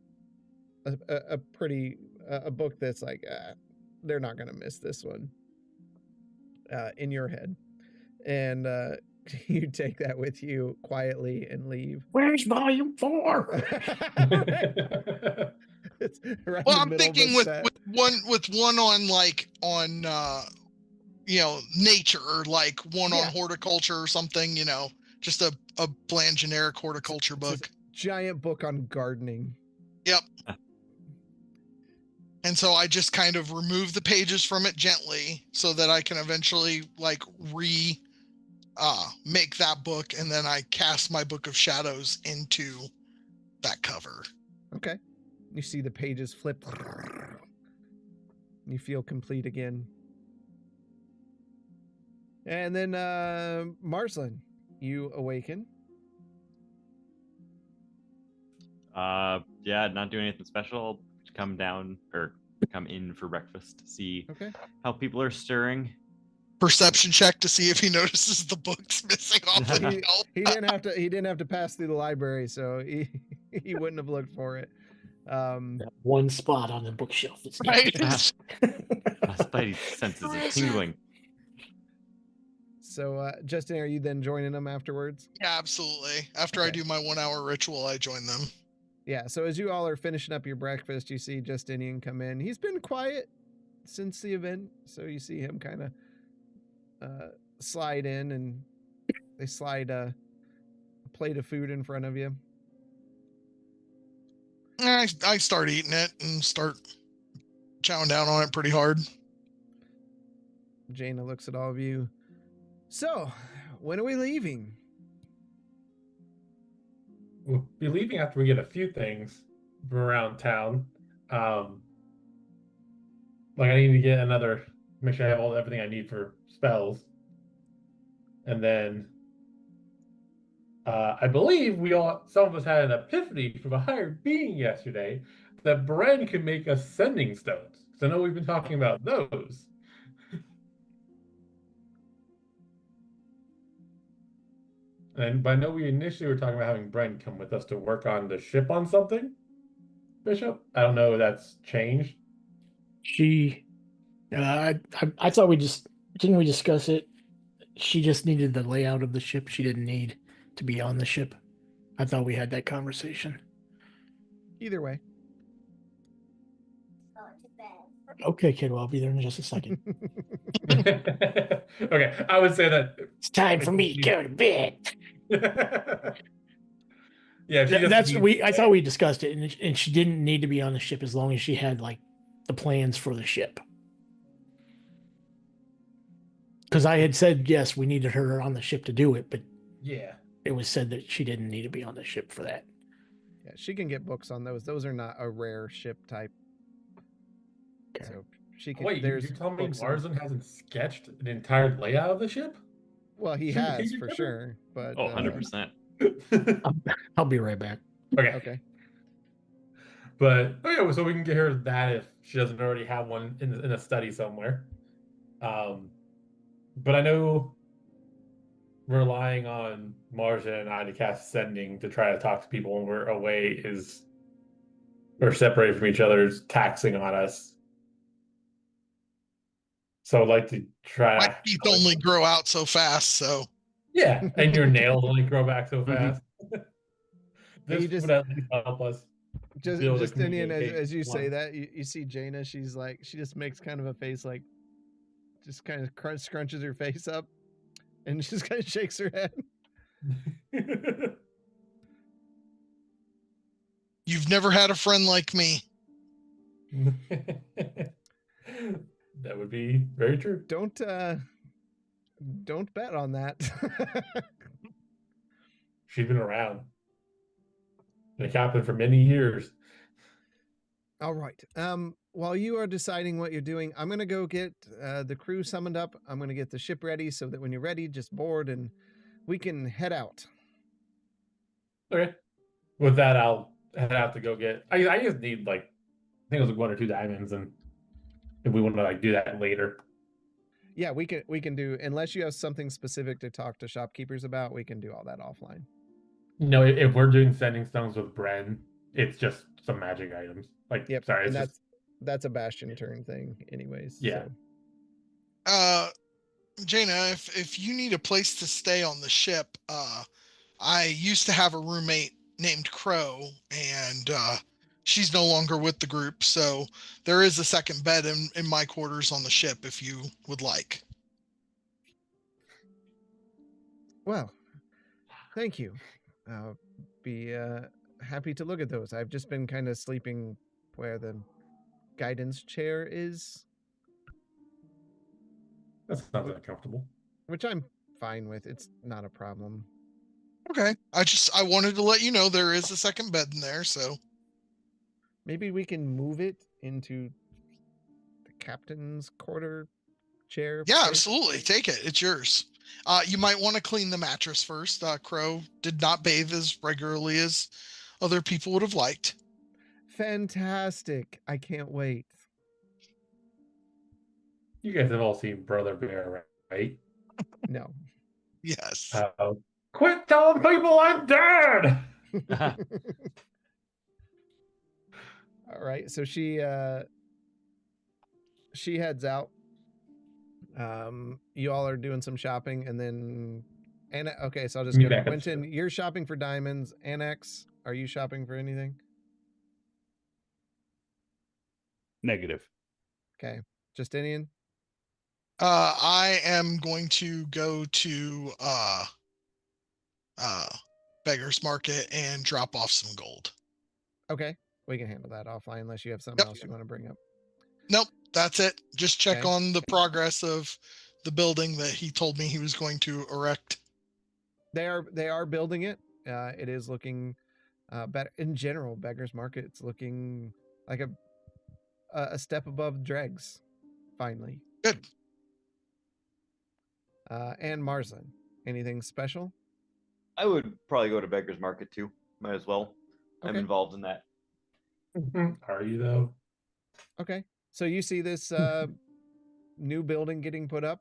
B: a pretty a book that's like they're not gonna miss this one in your head, and you take that with you quietly and leave.
E: Where's volume 4?
B: It's right
D: Well,
B: in the
D: I'm
B: middle
D: thinking
B: of a
D: with
B: set.
D: one on like on nature, or like one on
B: Yeah.
D: horticulture or something, just a bland generic horticulture
B: It's this
D: book.
B: giant book on gardening.
D: Yep. And so I just kind of remove the pages from it gently so that I can eventually like make that book, and then I cast my Book of Shadows into that cover.
B: Okay. You see the pages flip. You feel complete again. And then Marslin, you awaken.
C: Yeah, not doing anything special. Come down or come in for breakfast to see
B: Okay.
C: how people are stirring.
D: Perception check to see if he notices the book's missing off the
B: He,
D: shelf.
B: he didn't have to pass through the library, so he wouldn't have looked for it.
E: That one spot on the bookshelf is
D: Right.
C: My spidey senses are tingling.
B: So Justin, are you then joining them afterwards?
D: Yeah, absolutely. After I
B: Okay.
D: do my 1 hour ritual, I join them.
B: Yeah, so as you all are finishing up your breakfast, you see Justinian come in. He's been quiet since the event, so you see him kind of slide in, and they slide a plate of food in front of you.
D: I start eating it and start chowing down on it pretty hard.
B: Jaina looks at all of you. So, when are we leaving?
F: We'll be leaving after we get a few things from around town. Like I need to get make sure I have everything I need for spells. And then I believe some of us had an epiphany from a higher being yesterday that Bren could make us sending stones. Because I know we've been talking about those. But I know we initially were talking about having Bren come with us to work on the ship on something. Bishop, I don't know if that's changed.
E: She, I thought didn't we discuss it? She just needed the layout of the ship. She didn't need to be on the ship. I thought we had that conversation.
B: Either way.
E: Okay, kid, well, I'll be there in just a second.
F: Okay, I would say that
E: It's time for me to go to bed.
F: Yeah,
E: I thought we discussed it, and she didn't need to be on the ship as long as she had like the plans for the ship. Because I had said yes, we needed her on the ship to do it, but
F: yeah,
E: it was said that she didn't need to be on the ship for that.
B: Yeah, she can get books on those. Those are not a rare ship type.
E: Okay.
B: So she can.
F: Wait,
B: there's
F: you tell me
B: books in-
F: Marsden hasn't sketched an entire layout of the ship?
B: Well, he
F: Shoot,
B: has
F: he
B: for
F: did.
B: sure, but
C: Oh, 100%.
E: I'll be right back.
F: Okay.
B: Okay.
F: But okay, so we can get her that if she doesn't already have one in a study somewhere. But I know relying on Marja and I to cast sending to try to talk to people when we're away or separated from each other is taxing on us. So I'd like to try.
D: My teeth only grow out so fast, so
F: Yeah, and your nails only grow back so fast. This
B: You just-
F: would at least help us.
B: Just
F: be able to
B: Justinian,
F: communicate
B: as you say
F: once.
B: that, you see Jaina. She's like, she just makes kind of a face, like, just kind of scrunches her face up, and just kind of shakes her head.
D: you've never had a friend like me.
F: That would be very true.
B: Don't bet on that.
F: She's been around. Been a captain for many years.
B: All right. While you are deciding what you're doing, I'm gonna go get the crew summoned up. I'm gonna get the ship ready so that when you're ready, just board and we can head out.
F: Okay. With that, I'll head out to go get. I just need like I think it was like 1 or 2 diamonds, and if we want to like do that later.
B: Yeah, we can do, unless you have something specific to talk to shopkeepers about, we can do all that offline.
F: No, if we're doing sending stones with Bren, it's just some magic items. Like,
B: Yep.
F: sorry,
B: And
F: it's just
B: that's a bastion turn thing anyways.
F: Yeah.
B: So.
D: Jaina, if you need a place to stay on the ship, I used to have a roommate named Crow, and she's no longer with the group, so there is a second bed in my quarters on the ship if you would like.
B: Well, thank you. I'll be happy to look at those. I've just been kind of sleeping where the guidance chair is,
F: that's not that comfortable.
B: which I'm fine with. It's not a problem.
D: Okay. I wanted to let you know there is a second bed in there, so
B: Maybe we can move it into the captain's quarter chair.
D: yeah,
B: place?
D: absolutely. Take it. It's yours. You might want to clean the mattress first. Crow did not bathe as regularly as other people would have liked.
B: Fantastic. I can't wait.
F: You guys have all seen Brother Bear, right?
B: No.
D: Yes.
F: Quit telling people I'm dead.
B: All right. So she heads out. You all are doing some shopping, and then okay, so I'll just
F: Me
B: go to
F: back up,
B: Quentin.
F: sure.
B: You're shopping for diamonds. Annex, are you shopping for anything?
G: Negative.
B: Okay. Justinian?
D: I am going to go to Beggar's Market and drop off some gold.
B: Okay. We can handle that offline unless you have something
D: Yep.
B: else you want to bring up.
D: Nope, that's it. Just check
B: Okay.
D: on the progress of the building that he told me he was going to erect.
B: They are building it. It is looking better in general. Beggar's Market, it's looking like a step above dregs. Finally.
D: Good.
B: And Marsland, anything special?
C: I would probably go to Beggar's Market too. Might as well. I'm
B: Okay.
C: involved in that.
F: Are you though?
B: Okay. So you see this new building getting put up.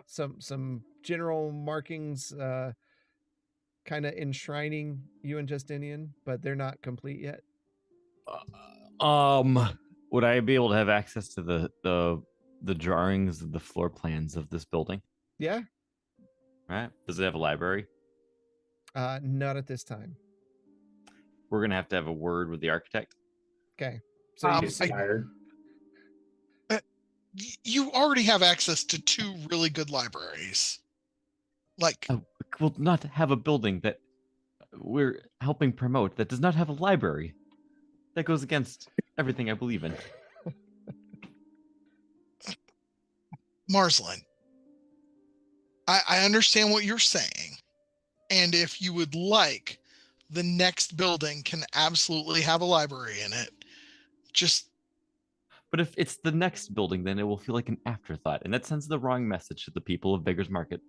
B: Some general markings kind of enshrining you and Justinian, but they're not complete yet.
C: Would I be able to have access to the drawings of the floor plans of this building?
B: Yeah.
C: Right? Does it have a library?
B: Not at this time.
C: We're gonna have to have a word with the architect.
B: Okay. So you see,
F: Tired.
D: You already have access to 2 really good libraries. Like,
C: We'll not have a building that we're helping promote that does not have a library. That goes against everything I believe in.
D: Marsland, I understand what you're saying. And if you would like, the next building can absolutely have a library in it. Just
C: But if it's the next building, then it will feel like an afterthought, and that sends the wrong message to the people of Beggar's Market.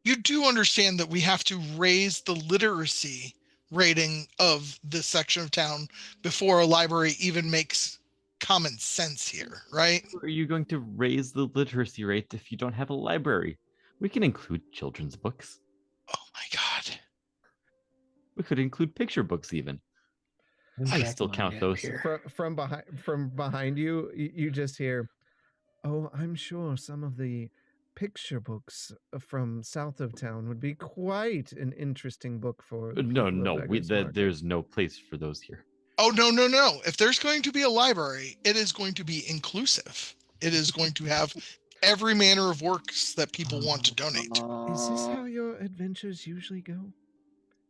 D: you do understand that we have to raise the literacy rating of this section of town before a library even makes common sense here, right?
C: Are you going to raise the literacy rate if you don't have a library? We can include children's books.
D: Oh my God.
C: We could include picture books even. I still count those.
B: from behind you, you just hear, "Oh, I'm sure some of the picture books from south of town would be quite an interesting book for the
C: No,
B: people of
C: no,
B: Beggar's Market."
C: there's no place for those here.
D: Oh, no, no, no. If there's going to be a library, it is going to be inclusive. It is going to have every manner of works that people want to donate.
B: Is this how your adventures usually go?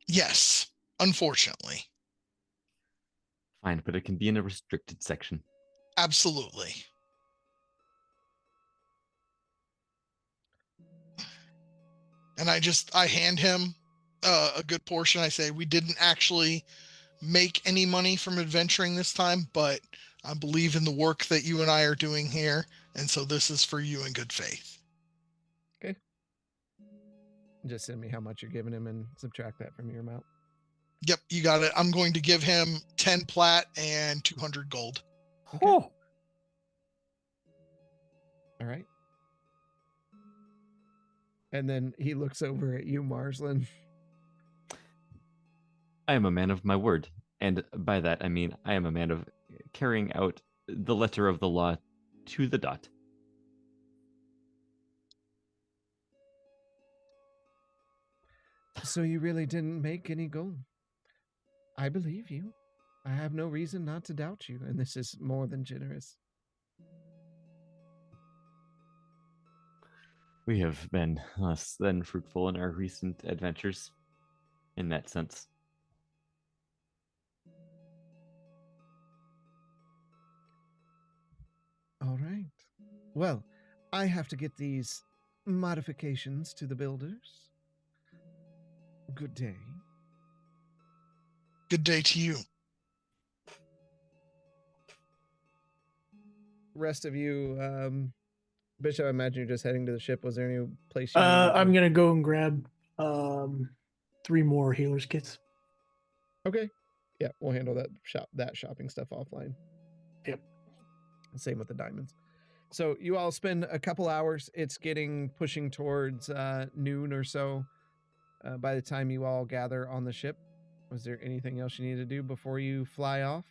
D: Yes, unfortunately.
C: Fine, but it can be in a restricted section.
D: Absolutely. And I hand him a good portion. I say, we didn't actually make any money from adventuring this time, but I believe in the work that you and I are doing here, and so this is for you in good faith.
B: Just send me how much you're giving him and subtract that from your amount.
D: Yep, you got it. I'm going to give him 10 plat and 200 gold.
B: Okay.
G: Oh,
B: All right. And then he looks over at you, Marsland.
C: I am a man of my word. And by that, I mean I am a man of carrying out the letter of the law to the dot.
B: So you really didn't make any gold. I believe you. I have no reason not to doubt you, and this is more than generous.
C: We have been less than fruitful in our recent adventures, in that sense.
B: All right. Well, I have to get these modifications to the builders. Good day.
D: Good day to you.
B: Rest of you, Bishop, I imagine you're just heading to the ship. Was there any place you needed to
E: I'm
B: go?
E: gonna go and grab 3 more healers kits.
B: Okay. Yeah, we'll handle that shopping stuff offline.
E: Yep.
B: Same with the diamonds. So you all spend a couple hours. It's pushing towards noon or so. By the time you all gather on the ship, was there anything else you need to do before you fly off?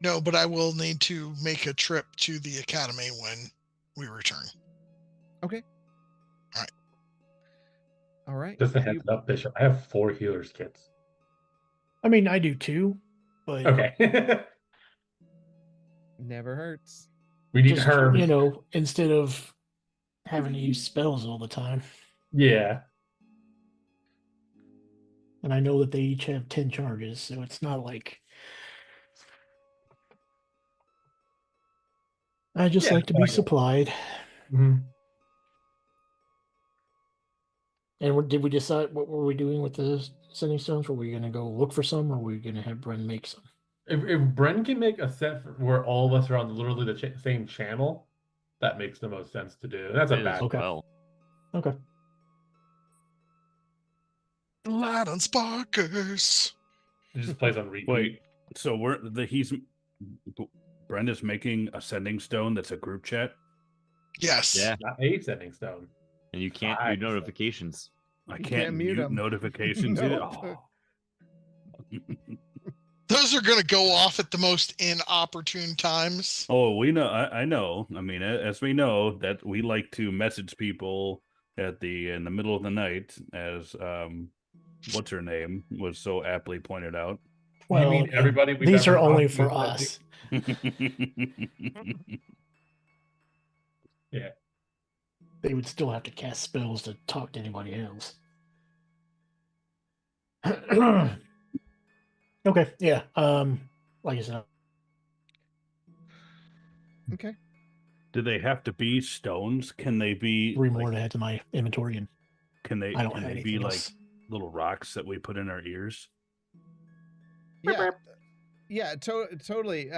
D: No, but I will need to make a trip to the academy when we return.
B: Okay.
D: All right.
B: All right.
F: Just a heads up, Bishop. I have 4 healers kits.
E: I mean, I do too, but
F: Okay.
B: Never hurts.
F: We need
E: just,
F: her.
E: you know, instead of having to use spells all the time.
F: Yeah.
E: And I know that they each have 10 charges, so it's not like I just
F: Yeah,
E: like to be supplied.
F: Mhm.
E: And did we decide what were we doing with the sending stones? Were we going to go look for some, or were we going to have Bren make some?
F: If Bren can make a set where all of us are on literally the same channel, that makes the most sense to do. That's a
C: As
F: bad.
E: Okay.
C: well.
E: Okay.
D: Light on sparkers.
F: It just plays on repeat.
G: wait. So Brenda's making a sending stone that's a group chat.
D: Yes.
C: Yeah.
F: Not a sending stone.
C: And you can't do
F: 5
C: notifications.
G: I
B: You
G: can't
B: can't mute
G: mute
B: 'em.
G: notifications.
B: Nope.
G: Oh.
D: Those are going to go off at the most inopportune times.
G: Oh, we know. I know. I mean, as we know that we like to message people in the middle of the night, as what's her name was so aptly pointed out.
E: Well,
F: you mean everybody we've
E: these
F: ever
E: are only
F: talked
E: for
F: to
E: us.
F: Yeah.
E: They would still have to cast spells to talk to anybody else. Okay, yeah. Like I said,
B: Okay.
G: Do they have to be stones? Can they be
E: 3 more to add to my inventory, and
G: Can they?
E: I don't
G: Can
E: have
G: they be
E: anything
G: like
E: else.
G: little rocks that we put in our ears?
B: Yeah. Yeah, totally.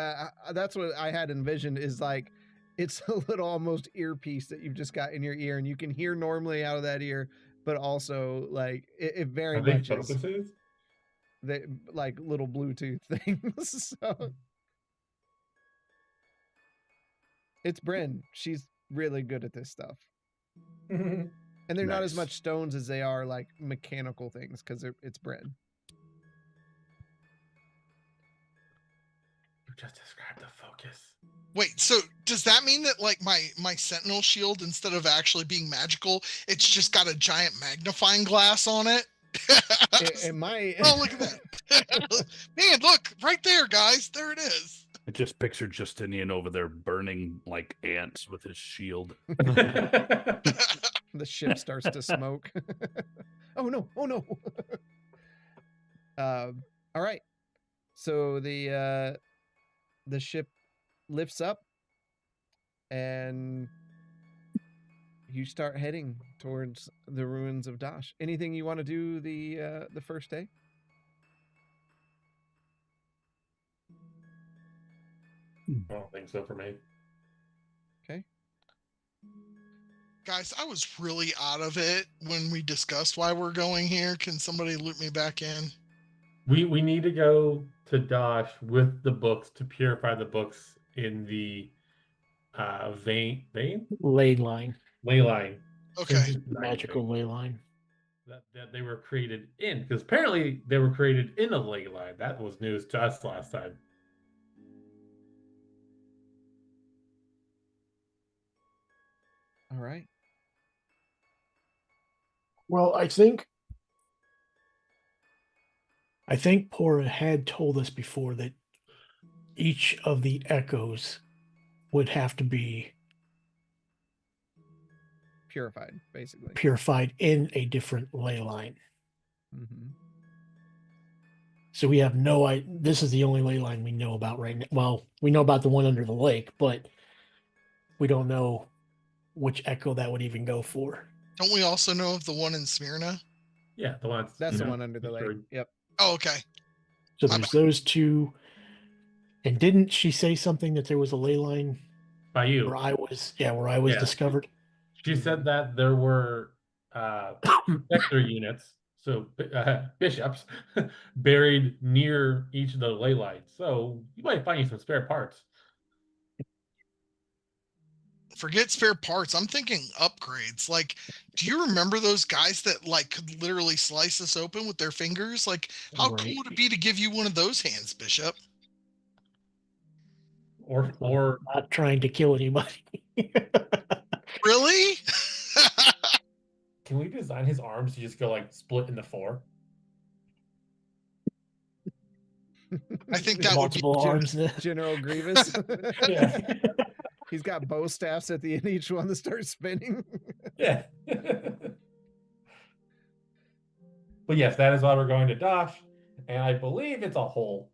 B: That's what I had envisioned is like it's a little almost earpiece that you've just got in your ear and you can hear normally out of that ear, but also like it very
F: Are they
B: much is
F: focuses?
B: like little Bluetooth things. So it's Bryn. She's really good at this stuff. And they're not as
G: Nice.
B: much stones as they are like mechanical things because it's Bryn.
F: You just described the focus.
D: Wait, so does that mean that like my sentinel shield, instead of actually being magical, it's just got a giant magnifying glass on it?
B: It might.
D: Oh, look at that. Man, look, right there, guys. There it is.
G: I just pictured Justinian over there burning like ants with his shield.
B: The ship starts to smoke. Oh no! Oh no! All right. So the ship lifts up, and you start heading towards the ruins of Dash. Anything you want to do the first day?
F: I don't think so for me.
B: Okay.
D: Guys, I was really out of it when we discussed why we're going here. Can somebody loop me back in?
F: We need to go to Dosh with the books to purify the books in the ley line
E: Ley line.
D: Okay.
E: Magical ley line.
F: that they were created in, because apparently they were created in a ley line. That was news to us last time.
B: All right.
E: Well, I think Pora had told us before that each of the echoes would have to be
B: Purified, basically.
E: purified in a different ley line.
B: Mm-hmm.
E: So we have no idea. This is the only ley line we know about right now. Well, we know about the one under the lake, but we don't know which echo that would even go for.
D: Don't we also know of the one in Smyrna?
F: Yeah, the one
B: That's the one under the lake. Yep.
D: Oh, okay.
E: So
D: My
E: there's those two. And didn't she say something that there was a ley line
F: by you.
E: where I was? Yeah, where I was
F: Yeah.
E: discovered.
F: She said that there were sector units, so bishops, buried near each of the ley lines. So you might find you some spare parts.
D: Forget spare parts. I'm thinking upgrades. Like, do you remember those guys that like could literally slice us open with their fingers? Like, how
E: Right.
D: cool would it be to give you one of those hands, Bishop?
F: Or
E: Not trying to kill anybody.
D: Really?
F: can we design his arms to just go like split into four?
D: I think that would be
E: multiple arms.
B: General Grievous.
F: Yeah.
B: He's got bow staffs at the end of each one that starts spinning.
F: Yeah. But yes, that is why we're going to Dosh, and I believe it's a hole.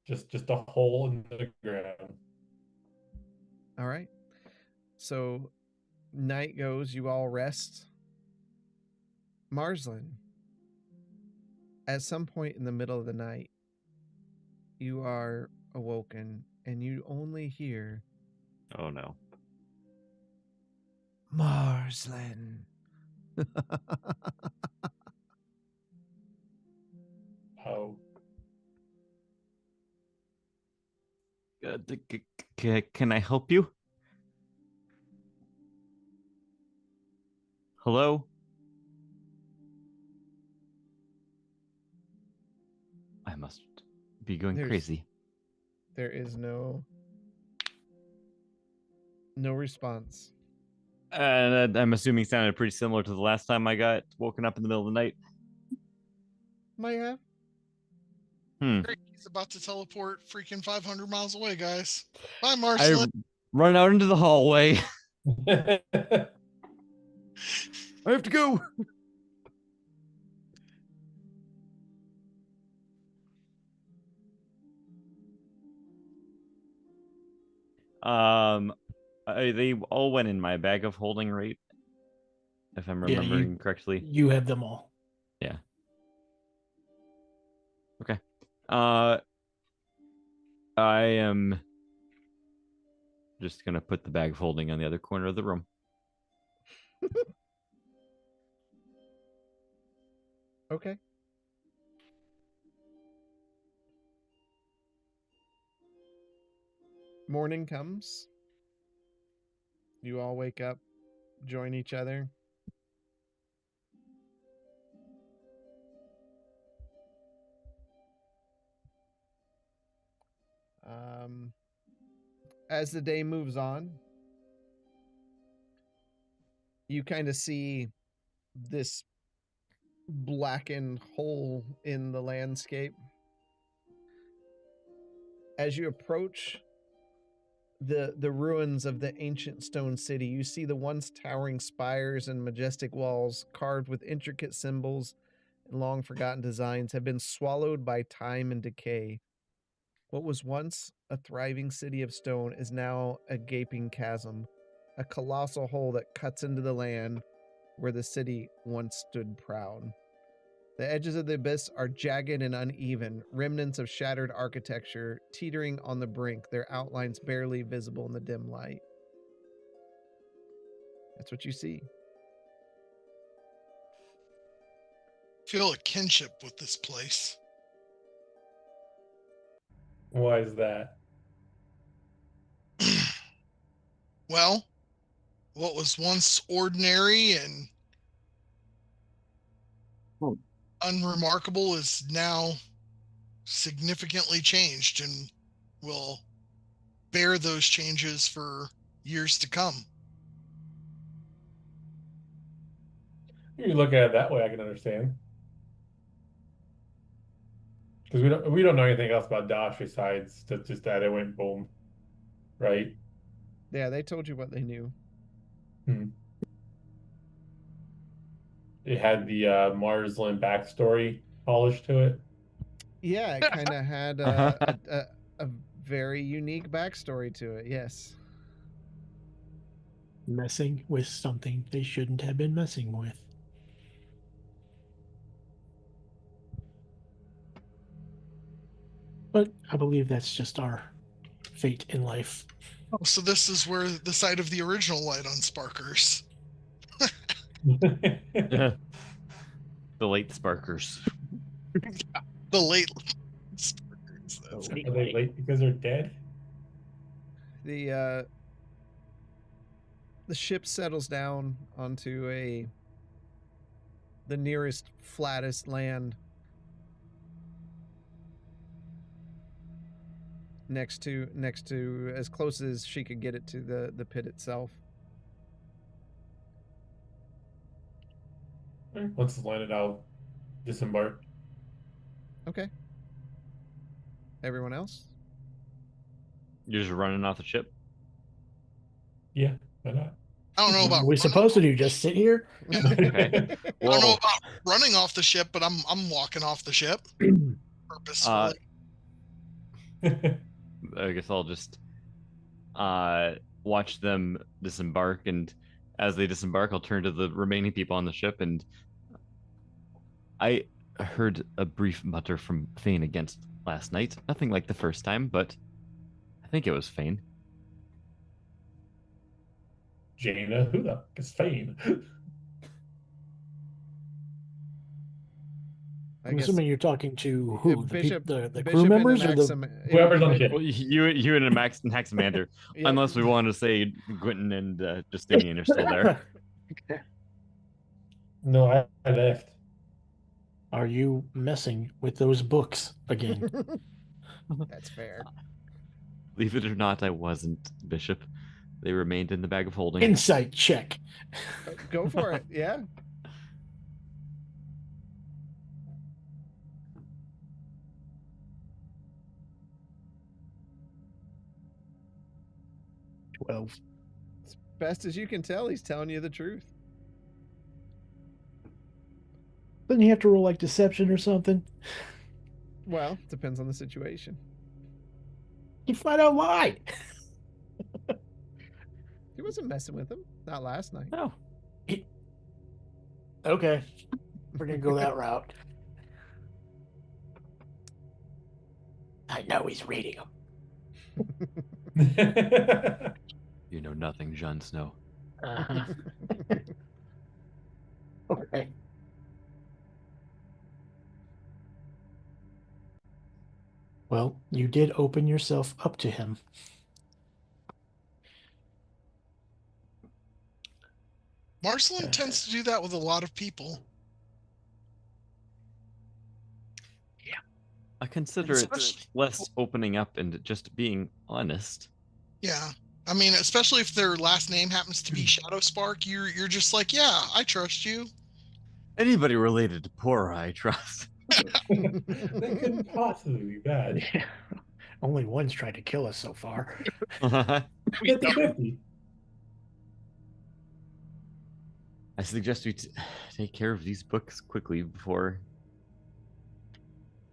F: Just a hole in the ground.
B: All right. So night goes, you all rest. Marsland, at some point in the middle of the night, you are awoken and you only hear,
C: Oh no.
B: Marsland.
F: Oh.
C: Can I help you? Hello? I must be going crazy.
B: There is no response.
C: I'm assuming sounded pretty similar to the last time I got woken up in the middle of the night.
B: Might have.
D: He's about to teleport freaking 500 miles away, guys. Bye,
C: I
D: Marceline.
C: run out into the hallway. I have to go. They all went in my bag of holding, right? If I'm
E: Yeah,
C: remembering correctly.
E: You have them all.
C: Yeah. Okay. I am just gonna put the bag of holding on the other corner of the room.
B: Okay. Morning comes. You all wake up, join each other. As the day moves on, you kind of see this blackened hole in the landscape. As you approach the ruins of the ancient stone city, you see the once towering spires and majestic walls carved with intricate symbols and long forgotten designs have been swallowed by time and decay. What was once a thriving city of stone is now a gaping chasm, a colossal hole that cuts into the land where the city once stood proud. The edges of the abyss are jagged and uneven, remnants of shattered architecture teetering on the brink, their outlines barely visible in the dim light. That's what you see.
D: Feel a kinship with this place.
F: Why is that?
D: Well, what was once ordinary and unremarkable is now significantly changed and will bear those changes for years to come.
F: You look at it that way, I can understand. Because we don't know anything else about Dash besides just that it went boom, right?
B: Yeah, they told you what they knew.
F: It had the Marsland backstory polish to it.
B: Yeah, it kind of had a very unique backstory to it. Yes.
E: Messing with something they shouldn't have been messing with. But I believe that's just our fate in life.
D: Oh, so this is where the site of the original light on Sparkers.
C: The late Sparkers.
D: The late Sparkers. That's
F: Are they late because they're dead?
B: The ship settles down onto the nearest flattest land next to as close as she could get it to the pit itself.
F: Once it's landed, I'll disembark.
B: Okay. Everyone else?
C: You're just running off the ship.
F: Yeah, why not?
D: I don't know about
E: What are we supposed to do? Just sit here?
C: Okay.
D: I don't know
C: Well,
D: about running off the ship, but I'm walking off the ship purposefully.
C: I guess I'll just watch them disembark, and as they disembark, I'll turn to the remaining people on the ship, and I heard a brief mutter from Fane against last night. Nothing like the first time, but I think it was Fane.
F: Jaina, who the fuck is Fane?
E: I'm assuming you're talking to who? The,
B: Bishop,
E: the
B: Bishop
E: crew
B: and
E: members or the...
F: Whoever's on the ship.
C: Well, you and Anaximander,
B: Yeah.
C: unless we want to say Quentin and Justinian are still there.
F: No, I left.
E: Are you messing with those books again?
B: That's fair.
C: Believe it or not, I wasn't, Bishop. They remained in the bag of holding.
E: Insight check.
B: Go for it. Yeah.
E: Well,
B: As best as you can tell, he's telling you the truth.
E: doesn't he have to roll like deception or something?
B: Well, depends on the situation.
E: He flat out lied.
B: He wasn't messing with him. Not last night.
C: No.
E: Okay. We're going to go that route. I know he's reading them.
C: You know nothing, Jon Snow.
E: Uh-huh. Okay. Well, you did open yourself up to him.
D: Marsland tends to do that with a lot of people.
C: I consider it less opening up and just being honest.
D: Yeah. I mean, especially if their last name happens to be Shadowspark, you're just like, yeah, I trust you.
C: Anybody related to Pora, I trust.
F: That couldn't possibly be bad.
E: Only one's tried to kill us so far.
F: 50-50.
C: I suggest we take care of these books quickly before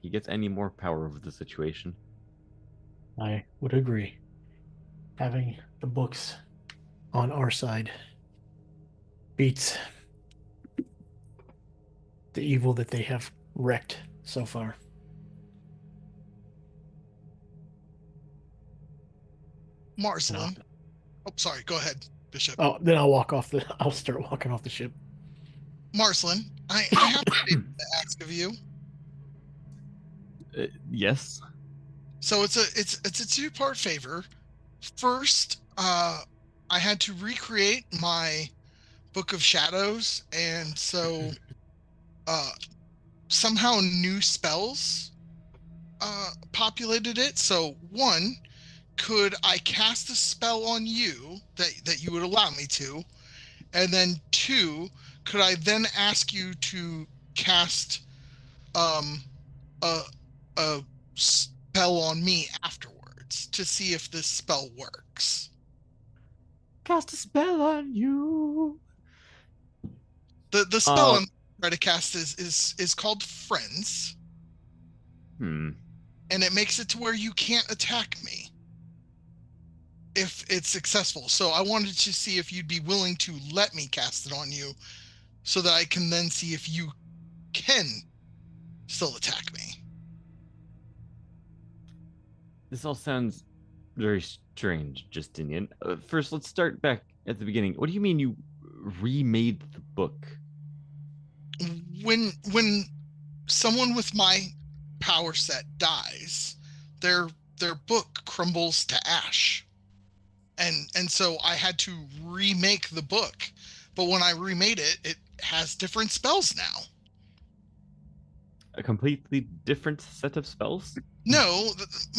C: he gets any more power over the situation.
E: I would agree. Having the books on our side beats the evil that they have wrecked so far.
D: Marsland. Oh, sorry. Go ahead, Bishop.
E: Oh, then I'll start walking off the ship.
D: Marsland, I have a favor to ask of you.
C: Yes.
D: So it's a two-part favor. First, I had to recreate my Book of Shadows, and so somehow new spells populated it. So one, could I cast a spell on you that you would allow me to? And then two, could I then ask you to cast a spell on me afterwards to see if this spell works?
C: Cast a spell on you.
D: The spell I'm trying to cast is called Friends, and it makes it to where you can't attack me if it's successful. So I wanted to see if you'd be willing to let me cast it on you so that I can then see if you can still attack me.
C: This all sounds very strange, Justinian. First, let's start back at the beginning. What do you mean you remade the book?
D: When someone with my power set dies, their book crumbles to ash. And so I had to remake the book. But when I remade it, it has different spells now.
C: A completely different set of spells?
D: No,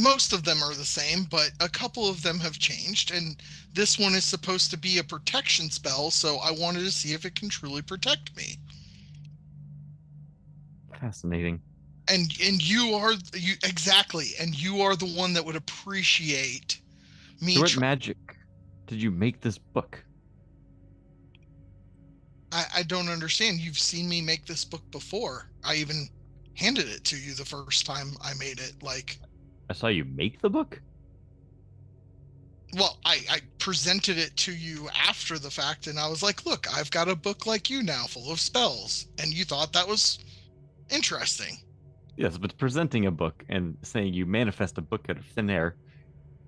D: most of them are the same, but a couple of them have changed, and this one is supposed to be a protection spell, so I wanted to see if it can truly protect me.
C: Fascinating.
D: And you are exactly, and you are the one that would appreciate me.
C: So what magic did you make this book?
D: I don't understand. You've seen me make this book before. I even handed it to you the first time I made it. Like,
C: I saw you make the book?
D: well, I presented it to you after the fact, and I was like, look, I've got a book like you now full of spells. And you thought that was interesting.
C: Yes, but presenting a book and saying you manifest a book out of thin air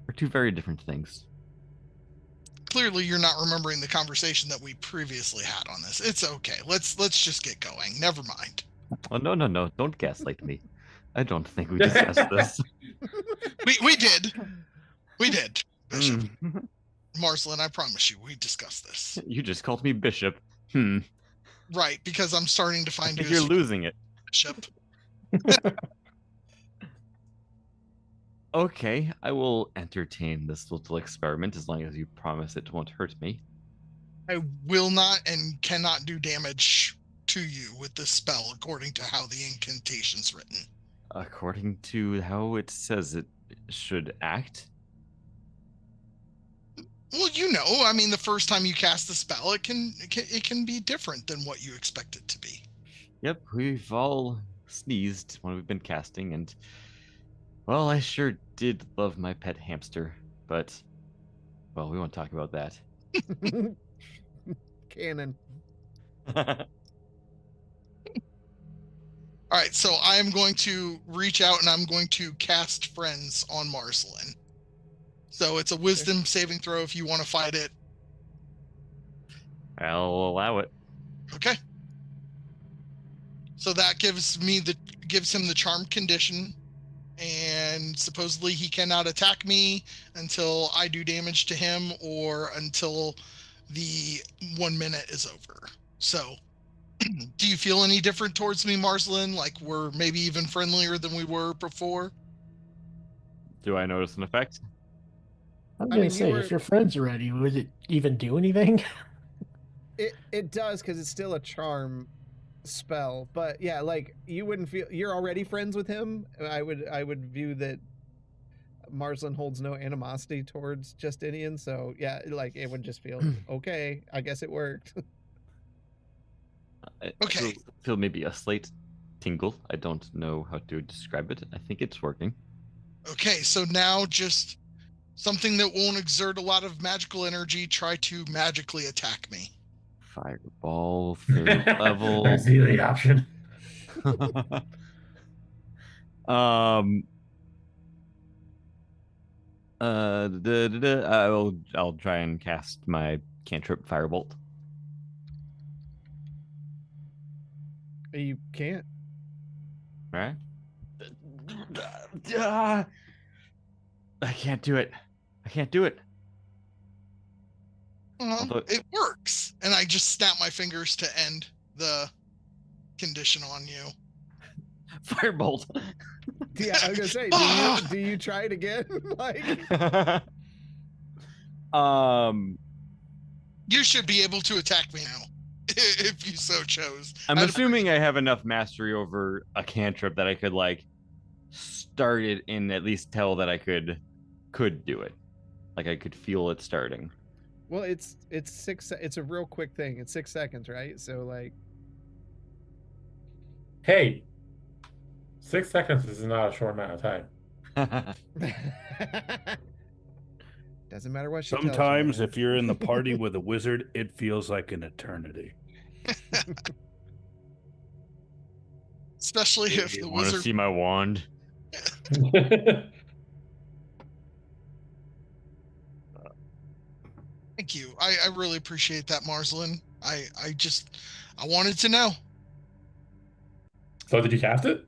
C: are two very different things.
D: Clearly, you're not remembering the conversation that we previously had on this. It's okay. Let's just get going. Never mind.
C: Oh, no. Don't gaslight me. I don't think we discussed this.
D: We did. We did, Bishop.
C: Mm.
D: Marsland, I promise you, we discussed this.
C: You just called me Bishop.
D: Right, because I'm starting to
C: I
D: find
C: think
D: you
C: you're
D: as
C: losing it.
D: Bishop.
C: Okay, I will entertain this little experiment as long as you promise it won't hurt me.
D: I will not and cannot do damage to you with this spell according to how the incantation's written.
C: According to how it says it should act?
D: Well, you know, I mean, the first time you cast the spell, it can be different than what you expect it to be.
C: Yep, we've all sneezed when we've been casting, and well, I sure did love my pet hamster, but well, we won't talk about that.
B: Canon.
D: All right, so I am going to reach out and I'm going to cast Friends on Marsland. So it's a wisdom saving throw if you want to fight it.
C: I'll allow it.
D: Okay. So that gives him the charm condition, and supposedly he cannot attack me until I do damage to him or until the 1 minute is over. So do you feel any different towards me, Marsland? Like we're maybe even friendlier than we were before?
C: Do I notice an effect?
E: I'm
B: I
E: gonna
B: mean,
E: say, if you're friends already, would it even do anything?
B: It does, because it's still a charm spell. But yeah, like you wouldn't feel you're already friends with him. I would view that Marsland holds no animosity towards Justinian. So yeah, like it would just feel okay. I guess it worked.
C: I
D: Okay.
C: feel maybe a slight tingle. I don't know how to describe it. I think it's working.
D: Okay, so now just something that won't exert a lot of magical energy, try to magically attack me.
C: Fireball, third level.
F: That's the only option.
C: um. I'll try and cast my cantrip firebolt.
B: You can't.
C: All right. I can't do it. I can't do it. Although-
D: It works, and I just snap my fingers to end the condition on you.
C: Firebolt.
B: Yeah, I was gonna say, do you try it again? Like,
D: You should be able to attack me now, if you so chose.
C: I'm
D: I'd
C: assuming I have enough mastery over a cantrip that I could like start it and at least tell that I could do it. Like I could feel it starting.
B: well, it's a real quick thing. It's 6 seconds, right? So like,
F: Hey, 6 seconds is not a short amount of time.
B: doesn't matter what she tells you,
G: Sometimes,
B: man.
G: if you're in the party with a wizard, it feels like an eternity.
D: Especially if the
C: You want to
D: wizard.
C: see my wand?
D: Thank you. I really appreciate that, Marslin. I wanted to know.
F: So did you cast it?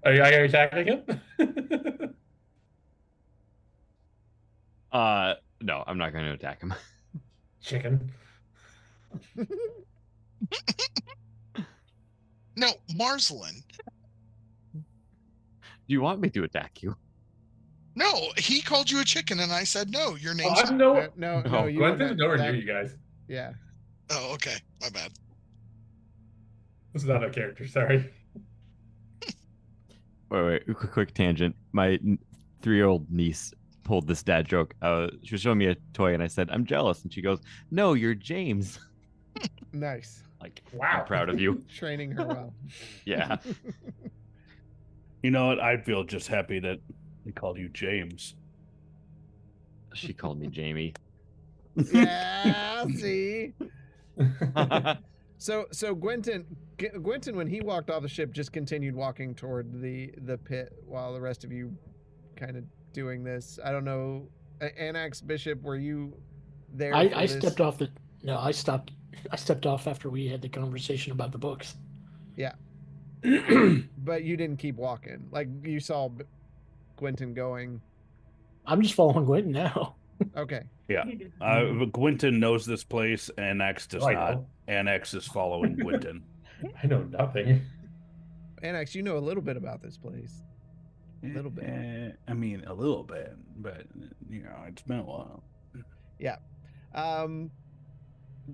F: Are you attacking him?
C: No, I'm not going to attack him.
F: Chicken.
D: No, Marslin.
C: Do you want me to attack you?
D: No, he called you a chicken, and I said no. Your
F: Oh,
D: name's
F: I'm no.
B: No, you
F: Quentin's
B: wouldn't-
F: nowhere
B: that-
F: near you guys.
B: Yeah.
D: Oh, okay. My bad.
F: This is not a character. Sorry.
C: Wait, quick tangent. My 3-year-old niece pulled this dad joke. She was showing me a toy, and I said, "I'm jealous," and she goes, "No, you're James."
B: Nice.
C: Like,
F: Wow.
C: I'm proud of you.
B: Training her well.
C: Yeah.
G: You know what? I feel just happy that they called you James.
C: She called me Jamie.
B: Yeah, see. So Gwenton, when he walked off the ship, just continued walking toward the pit while the rest of you kind of doing this. I don't know, Anax, Bishop, were you there?
E: I stepped off the. No, I stopped. I stepped off after we had the conversation about the books.
B: Yeah. But you didn't keep walking. Like you saw Gwenton going.
E: I'm just following Gwenton now.
B: Okay.
G: Yeah. Gwynton knows this place, Annex does
F: Oh, I
G: not.
F: know.
G: Annex is following Gwynton.
F: I know nothing.
B: Anax, you know a little bit about this place. A little bit.
G: I mean, a little bit, but you know, it's been a while.
B: Yeah.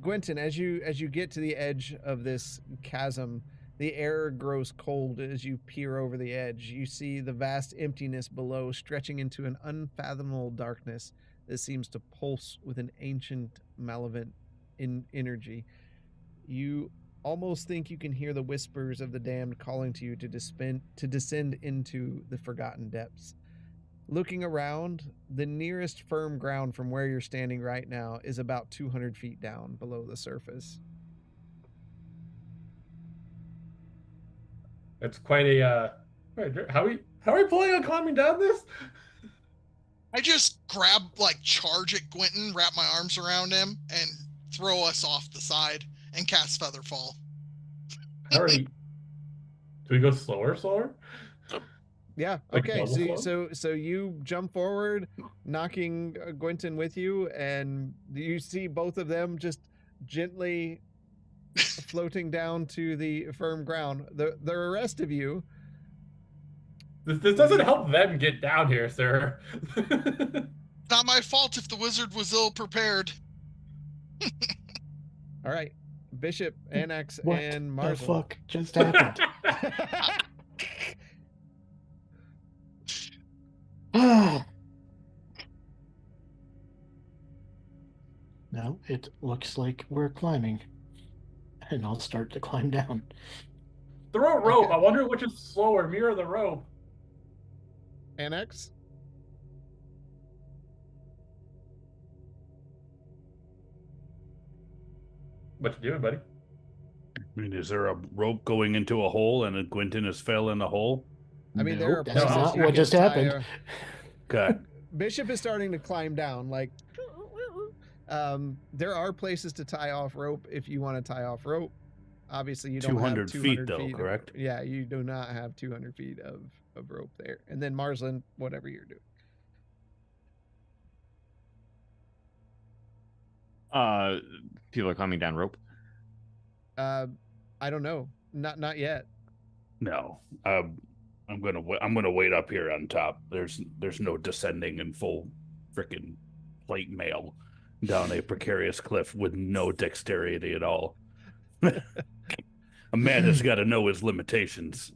B: Gwenton, as you get to the edge of this chasm, the air grows cold as you peer over the edge. You see the vast emptiness below, stretching into an unfathomable darkness that seems to pulse with an ancient, malevolent energy. You almost think you can hear the whispers of the damned calling to you to descend into the forgotten depths. Looking around, the nearest firm ground from where you're standing right now is about 200 feet down below the surface.
F: It's quite a. How are we planning on climbing down this?
D: I just grab, like, charge at Gwynton, wrap my arms around him, and throw us off the side and cast Featherfall.
F: Already. Do we go slower?
B: Yeah.
F: Like
B: Okay.
F: double
B: So you jump forward, knocking Gwynton with you, and you see both of them just gently floating down to the firm ground. The rest of you.
F: This doesn't help them get down here, sir.
D: Not my fault if the wizard was ill prepared.
B: All right, Bishop, Anax,
E: What
B: and
E: the
B: Marzal.
E: fuck just happened? No, it looks like we're climbing. And I'll start to climb down.
F: Throw a rope.
B: Okay.
F: I wonder which is slower, me or the rope.
B: Anax.
F: What you doing, buddy?
G: I mean, is there a rope going into a hole and a Quentin has fell in the hole?
B: I mean, there are
E: That's
B: places
E: not
B: you
E: what
B: can
E: just
B: tie
E: happened.
G: Okay.
B: Bishop is starting to climb down. Like, there are places to tie off rope if you want to tie off rope. Obviously, you don't have
G: 200
B: 200
G: feet, though, correct?
B: Yeah, you do not have 200 feet of rope there. And then Marsland, whatever you're doing.
C: People are climbing down rope.
B: I don't know. Not yet.
G: No. I'm gonna wait up here on top. There's no descending in full freaking plate mail down a precarious cliff with no dexterity at all. A man has got to know his limitations.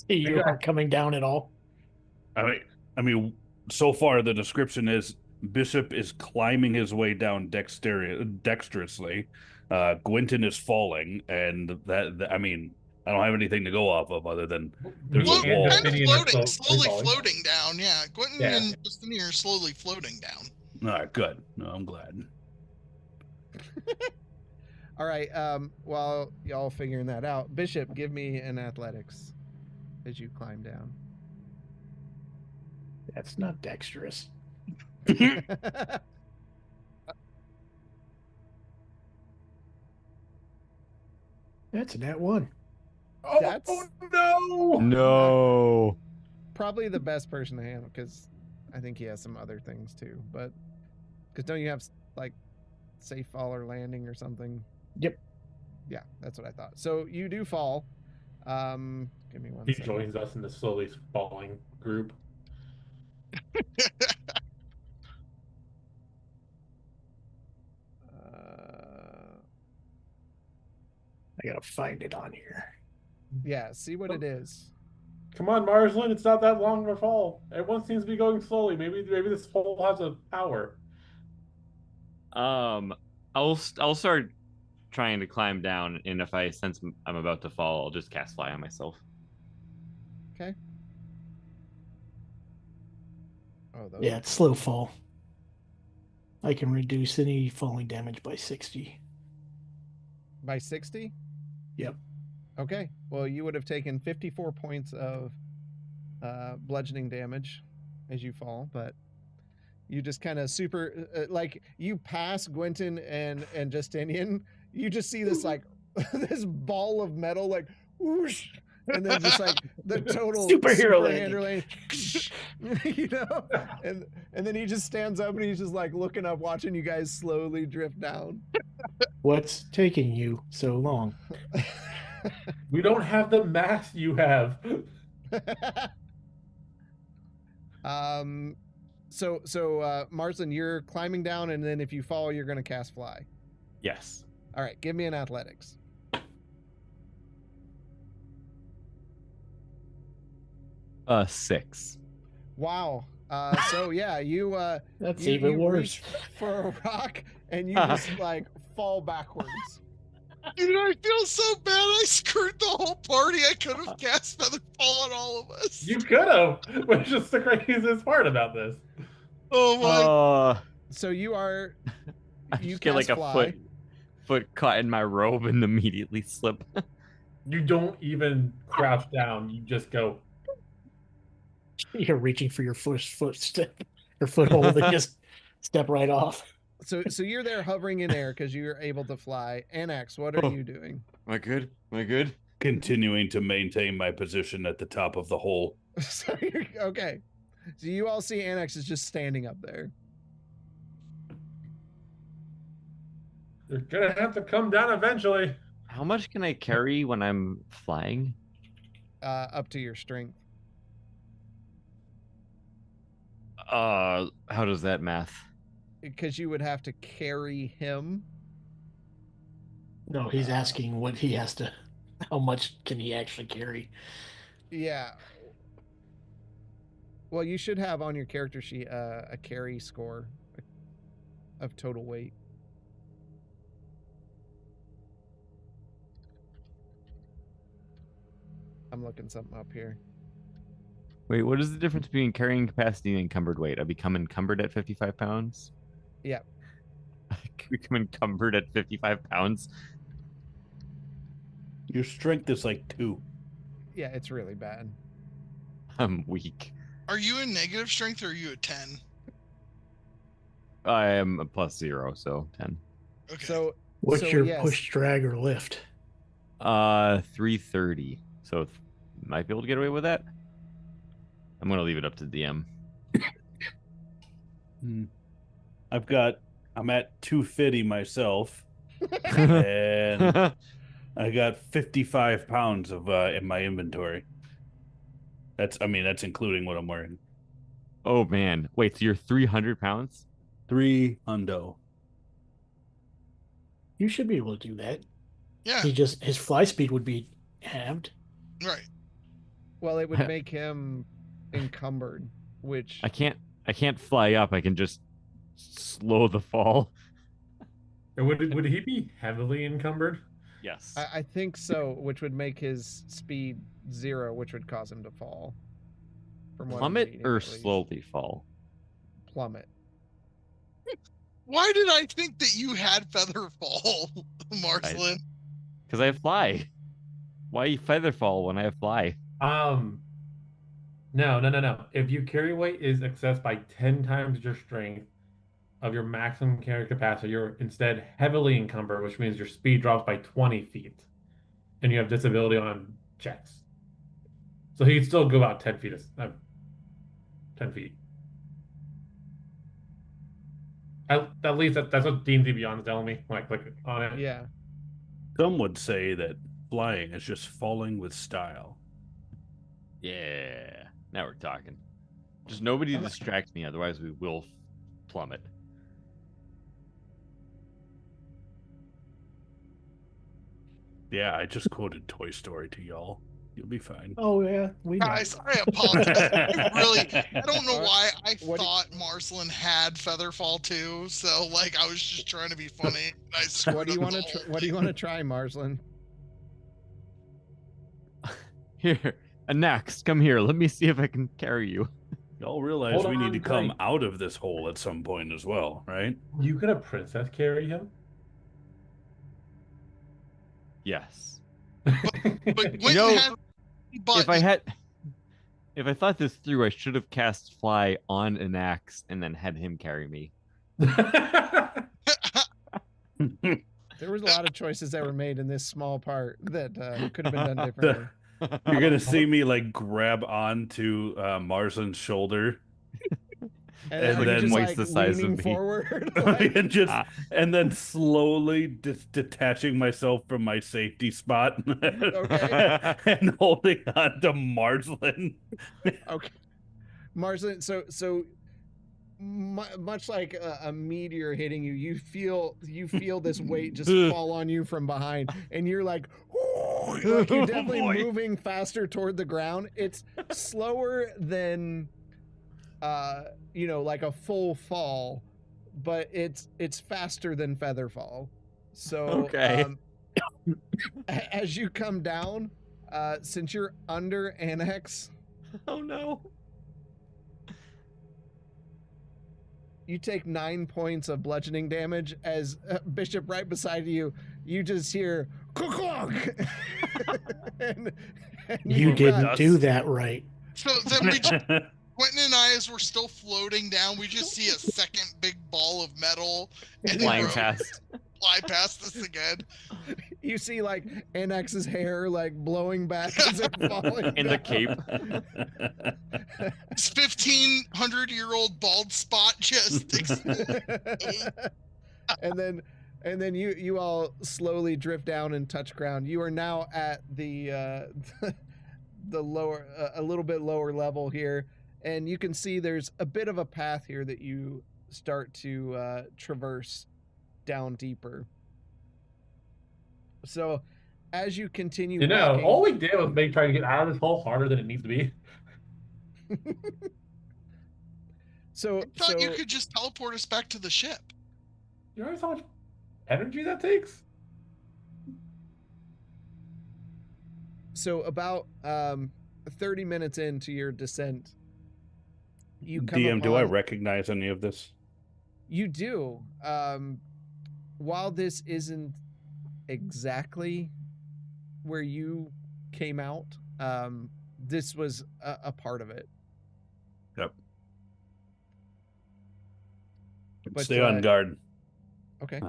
E: You aren't coming down at all.
G: I mean, so far the description is Bishop is climbing his way down dexterously. Gwynton is falling, and I mean, I don't have anything to go off of other than there's
D: Well,
G: a wall.
D: kind of
F: Justinian is
D: floating,
F: slowly
D: slowly
F: falling.
D: floating down. Yeah, Quentin
F: Yeah.
D: and Justinian are slowly floating down.
G: All right, good. No, I'm glad.
B: All right. While y'all figuring that out, Bishop, give me an athletics as you climb down.
E: That's not dexterous. That's a nat 1.
F: Oh,
B: That's-
F: no!
C: No.
B: Probably the best person to handle because I think he has some other things too. But because don't you have like safe fall or landing or something?
E: Yep.
B: Yeah, that's what I thought. So you do fall. Give me one
F: He
B: second.
F: joins us in the slowly falling group.
E: I gotta find it on here.
B: Yeah, see what it is.
F: Come on, Marsland, it's not that long of a fall. Everyone seems to be going slowly. Maybe this hole has a power.
C: I'll start trying to climb down, and if I sense I'm about to fall, I'll just cast fly on myself.
B: Okay. Oh, those.
E: Yeah, it's slow fall. I can reduce any falling damage by 60.
B: By 60?
E: Yep.
B: Okay. Well, you would have taken 54 points of bludgeoning damage as you fall, but you just kind of like you pass Gwynton and Justinian, you just see this like this ball of metal like whoosh, and then just like the total
E: Superhero
B: landing. You know, and then he just stands up and he's just like looking up, watching you guys slowly drift down.
E: What's taking you so long?
F: We don't have the math you have.
B: So Marsland, you're climbing down, and then if you fall, you're going to cast fly.
C: Yes.
B: All right, give me an athletics.
C: Six.
B: Wow. So yeah, you
E: That's
B: you
E: even worse.
B: reach for a rock and you just like fall backwards.
D: Dude, I feel so bad. I screwed the whole party. I could have cast Feather Fall on all of us.
F: You could have, which is the craziest part about this.
D: Oh my!
B: So you are.
C: I
B: You
C: just get like
B: cast
C: a
B: fly.
C: foot caught in my robe and immediately slip.
F: You don't even crouch down. You just go.
E: You're reaching for your first footstep or foothold and just step right off.
B: So you're there hovering in air because you're able to fly. Annex, what are
C: Oh.
B: you doing?
C: Am I good? Am I good?
G: Continuing to maintain my position at the top of the hole.
B: So okay. So you all see Annex is just standing up there.
F: You're gonna have to come down eventually.
C: How much can I carry when I'm flying?
B: Up to your strength.
C: How does that math?
B: Because you would have to carry him.
E: No, he's asking what he has to. How much can he actually carry?
B: Yeah. Well, you should have on your character sheet a carry score of total weight. I'm looking something up here.
C: Wait, what is the difference between carrying capacity and encumbered weight? I become encumbered at 55 pounds?
B: Yeah.
C: I become encumbered at 55 pounds?
G: Your strength is like 2.
B: Yeah, it's really bad.
C: I'm weak.
D: Are you in negative strength or are you a 10?
C: I am a +0, so 10.
D: Okay.
B: So
E: What's your
B: yes,
E: push, drag, or lift?
C: 330. So might be able to get away with that. I'm gonna leave it up to DM.
G: I'm at 250 myself, and I got 55 pounds of in my inventory. That's including what I'm wearing.
C: Oh man. Wait, so you're 300 pounds?
G: 3 hundo.
E: You should be able to do that.
D: Yeah.
E: His fly speed would be halved.
D: Right.
B: well, it would make him encumbered, which
C: I can't fly up. I can just slow the fall.
F: And would he be heavily encumbered?
C: Yes.
B: I think so, which would make his speed 0, which would cause him to fall. From what I'm
C: Plummet
B: reading,
C: or
B: at least.
C: slowly fall?
B: Plummet.
D: Why did I think that you had feather fall, Marcelin?
C: Because I have fly. Why you feather fall when I have fly?
F: No. If your carry weight is excess by 10 times your strength of your maximum carry capacity, you're instead heavily encumbered, which means your speed drops by 20 feet, and you have disability on checks. So he'd still go about 10 feet. 10 feet. At least that's what D&D Beyond is telling me. Like, click on it.
B: Yeah.
G: Some would say that flying is just falling with style.
C: Yeah. Now we're talking. Just nobody distract me, otherwise we will plummet.
G: Yeah, I just quoted Toy Story to y'all. You'll be fine.
E: Oh yeah, we know.
D: Guys, I apologize. I don't know why I
B: What do you-
D: thought Marcelin had Featherfall too. So like I was just trying to be funny. I
B: What do you
D: want
B: want to What do you want to try, Marslin?
C: Here, next, come here. Let me see if I can carry you.
G: Y'all realize
F: Hold
G: we need
F: on
G: to come
F: tight.
G: out of this hole at some point as well, right?
F: You could have princess carry him.
C: Yes.
D: But Quentin
C: know,
D: has
C: If I thought this through, I should have cast fly on an axe and then had him carry me.
B: There was a lot of choices that were made in this small part that could have been done differently.
G: You're gonna see me like grab onto Marslin's shoulder, and
B: are you
G: then
B: just
C: twice
B: like
C: the size of
B: leaning
C: me.
B: forward. Like,
G: and then slowly detaching myself from my safety spot,
B: Okay.
G: and holding on to Marslin.
B: okay, Marslin. So much like a meteor hitting you, you feel this weight just fall on you from behind, and you're like you're definitely moving faster toward the ground. It's slower than like a full fall, but it's faster than feather fall. So
C: Okay.
B: as you come down, since you're under annex,
C: Oh no.
B: you take 9 points of bludgeoning damage. As Bishop, right beside you, you just hear "Clunk!" and
E: You
B: you've
E: didn't
B: got-
E: do that right.
D: so then Quentin and I, as we're still floating down, we just see a second big ball of metal and
C: Flying
D: arrow
C: past.
D: fly past us again.
B: You see like Annex's hair like blowing back as it falling
C: In the
B: down.
C: cape.
D: This 1,500-year-old bald spot just
B: and then you all slowly drift down and touch ground. You are now at the the lower a little bit lower level here, and you can see there's a bit of a path here that you start to traverse down deeper. So as you continue walking,
F: all we did was try to get out of this hole harder than it needs to be.
B: so
D: I thought you could just teleport us back to the ship.
F: You realize how much energy that takes?
B: so about 30 minutes into your descent, you come
G: DM, do I
B: upon-
G: recognize any of this?
B: You do. While this isn't exactly where you came out, this was a part of it.
G: Yep.
B: But,
G: Stay on guard.
B: Okay.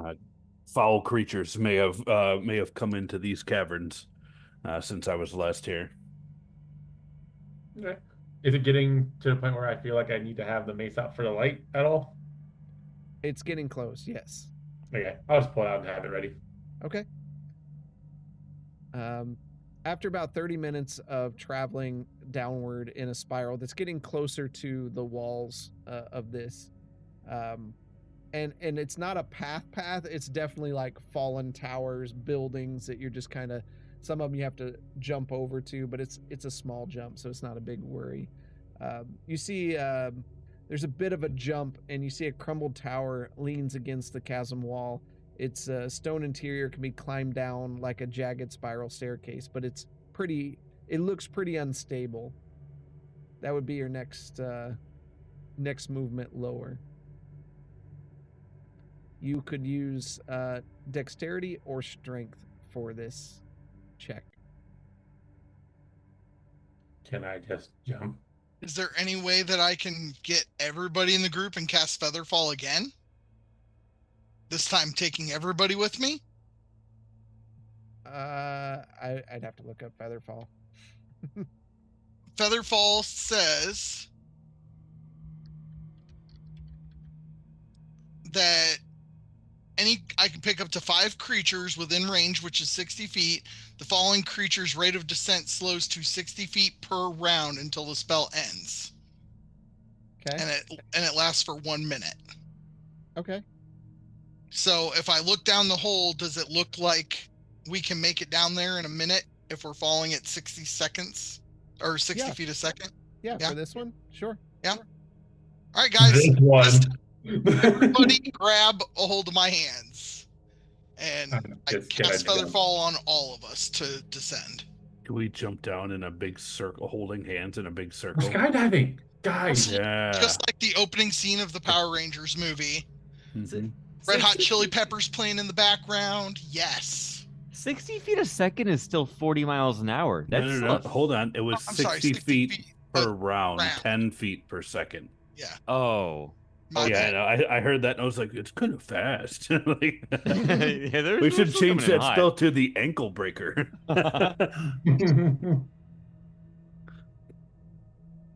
G: Foul creatures may have come into these caverns since I was last here.
F: Okay. Is it getting to the point where I feel like I need to have the mace out for the light at all?
B: It's getting close, yes.
F: Okay, I'll just pull it out and have it ready.
B: Okay. After about 30 minutes of traveling downward in a spiral that's getting closer to the walls of this, and it's not a path, it's definitely like fallen towers, buildings that you're just kind of, some of them you have to jump over to, but it's a small jump, so it's not a big worry. You see there's a bit of a jump, and you see a crumbled tower leans against the chasm wall. Its stone interior can be climbed down like a jagged spiral staircase, but it looks pretty unstable. That would be your next movement lower. You could use dexterity or strength for this check.
F: Can I just jump?
D: Is there any way that I can get everybody in the group and cast Featherfall again? This time taking everybody with me?
B: I'd have to look up Featherfall.
D: Featherfall says that I can pick up to 5 creatures within range, which is 60 feet. The following creature's rate of descent slows to 60 feet per round until the spell ends.
B: Okay.
D: And it lasts for 1 minute.
B: Okay.
D: So if I look down the hole, does it look like we can make it down there in a minute if we're falling at 60 seconds or 60 feet a second?
B: Yeah, for this one, sure.
D: Yeah. All right, guys.
F: This one.
D: Everybody grab a hold of my hands. And I
F: Just
D: cast
F: gonna jump.
D: Featherfall on all of us to descend.
G: Can we jump down in a big circle, holding hands in a big circle?
F: Skydiving, guys.
G: Yeah.
D: Just like the opening scene of the Power Rangers movie.
G: Mhm.
D: Red Hot Chili Peppers playing in the background. Yes.
C: 60 feet a second is still 40 miles an hour.
G: No,
C: That's
G: no, no. Hold on. It was
D: I'm
G: 60,
D: sorry, 60
G: feet,
D: feet
G: per round,
D: round.
G: 10 feet per second.
D: Yeah.
C: Oh.
D: My
G: Yeah,
D: bad.
G: no, I heard that and I was like, it's kind of fast. Like,
C: Yeah,
G: we
C: we're
G: should
C: still
G: change
C: coming in
G: that
C: hot.
G: spell to the ankle breaker.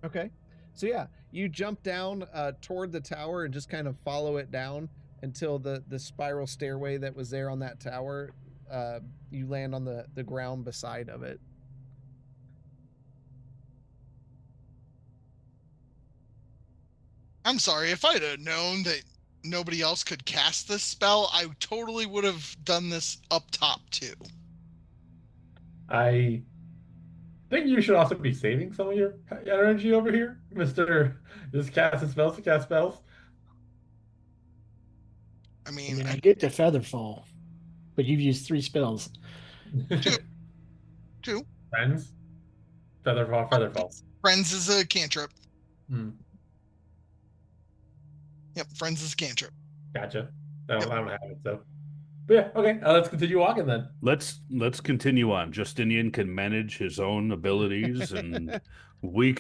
B: Okay. So yeah, you jump down toward the tower and just kind of follow it down until the spiral stairway that was there on that tower, you land on the ground beside of it.
D: I'm sorry. If I'd have known that nobody else could cast this spell, I totally would have done this up top too.
F: I think you should also be saving some of your energy over here, Mr. Just casting spells to cast spells.
D: I
E: I
D: mean,
E: mean, I get the Featherfall, but you've used 3 spells.
D: two.
F: Friends. Featherfall, Featherfall.
D: Friends is a cantrip.
F: Hmm.
D: Yep, Friends is a cantrip.
F: Gotcha. I don't have it, so. But yeah, okay. Let's continue walking then.
G: Let's continue on. Justinian can manage his own abilities, and we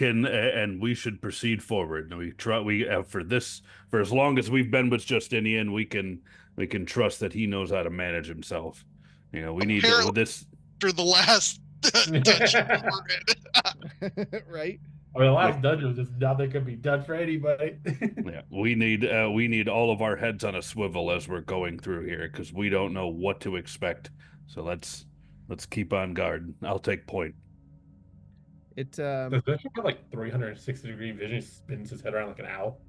G: should proceed forward. And we for as long as we've been with Justinian, we can trust that he knows how to manage himself. You know, we need this.
D: After the last dungeon we're in.
B: Right?
F: I mean, the last dungeon was just nothing could be done for anybody.
G: Yeah, we need all of our heads on a swivel as we're going through here because we don't know what to expect. So let's keep on guard. I'll take point.
B: It
F: Does Bishop have like 360-degree vision? He spins his head around like an owl.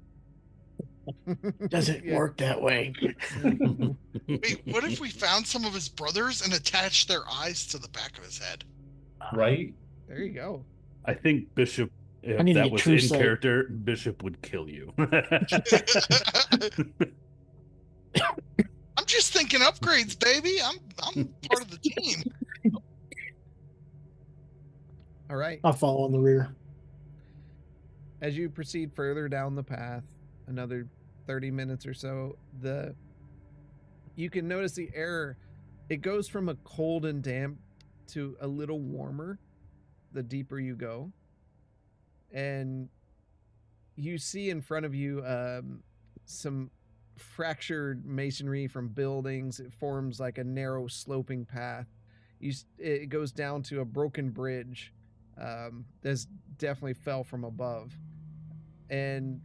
E: Doesn't
B: Yeah.
E: work that way.
D: Wait, what if we found some of his brothers and attached their eyes to the back of his head?
F: Right?
B: There you go.
G: I think Bishop, if
E: need to
G: that
E: get
G: was
E: true
G: in
E: sight.
G: character, Bishop would kill you.
D: I'm just thinking upgrades, baby. I'm part of the team.
B: All right.
E: I'll follow in the rear.
B: As you proceed further down the path, another 30 minutes or so, you can notice the air, it goes from a cold and damp to a little warmer the deeper you go. And you see in front of you some fractured masonry from buildings. It forms like a narrow sloping path. It goes down to a broken bridge that's definitely fell from above. And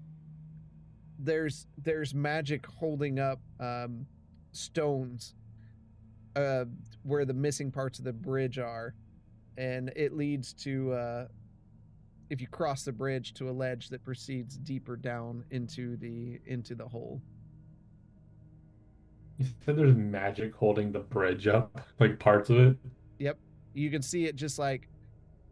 B: there's magic holding up stones where the missing parts of the bridge are, and it leads to if you cross the bridge, to a ledge that proceeds deeper down into the hole.
F: You said there's magic holding the bridge up, like parts of it.
B: Yep, you can see it. Just like,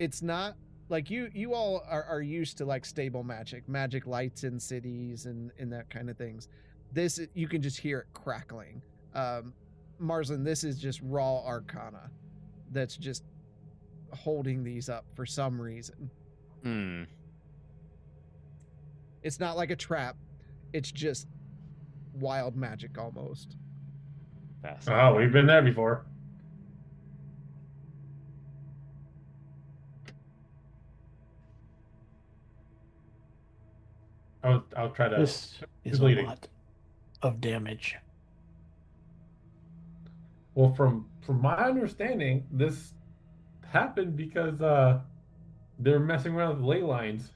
B: it's not like you all are used to like stable magic lights in cities and that kind of things. This, you can just hear it crackling. Marsland, this is just raw arcana that's just holding these up for some reason. It's not like a trap, it's just wild magic almost.
F: Oh, we've been there before. I'll try to.
E: This is a
F: bleeding?
E: lot of damage.
F: Well, from my understanding, this happened because they're messing around with ley lines.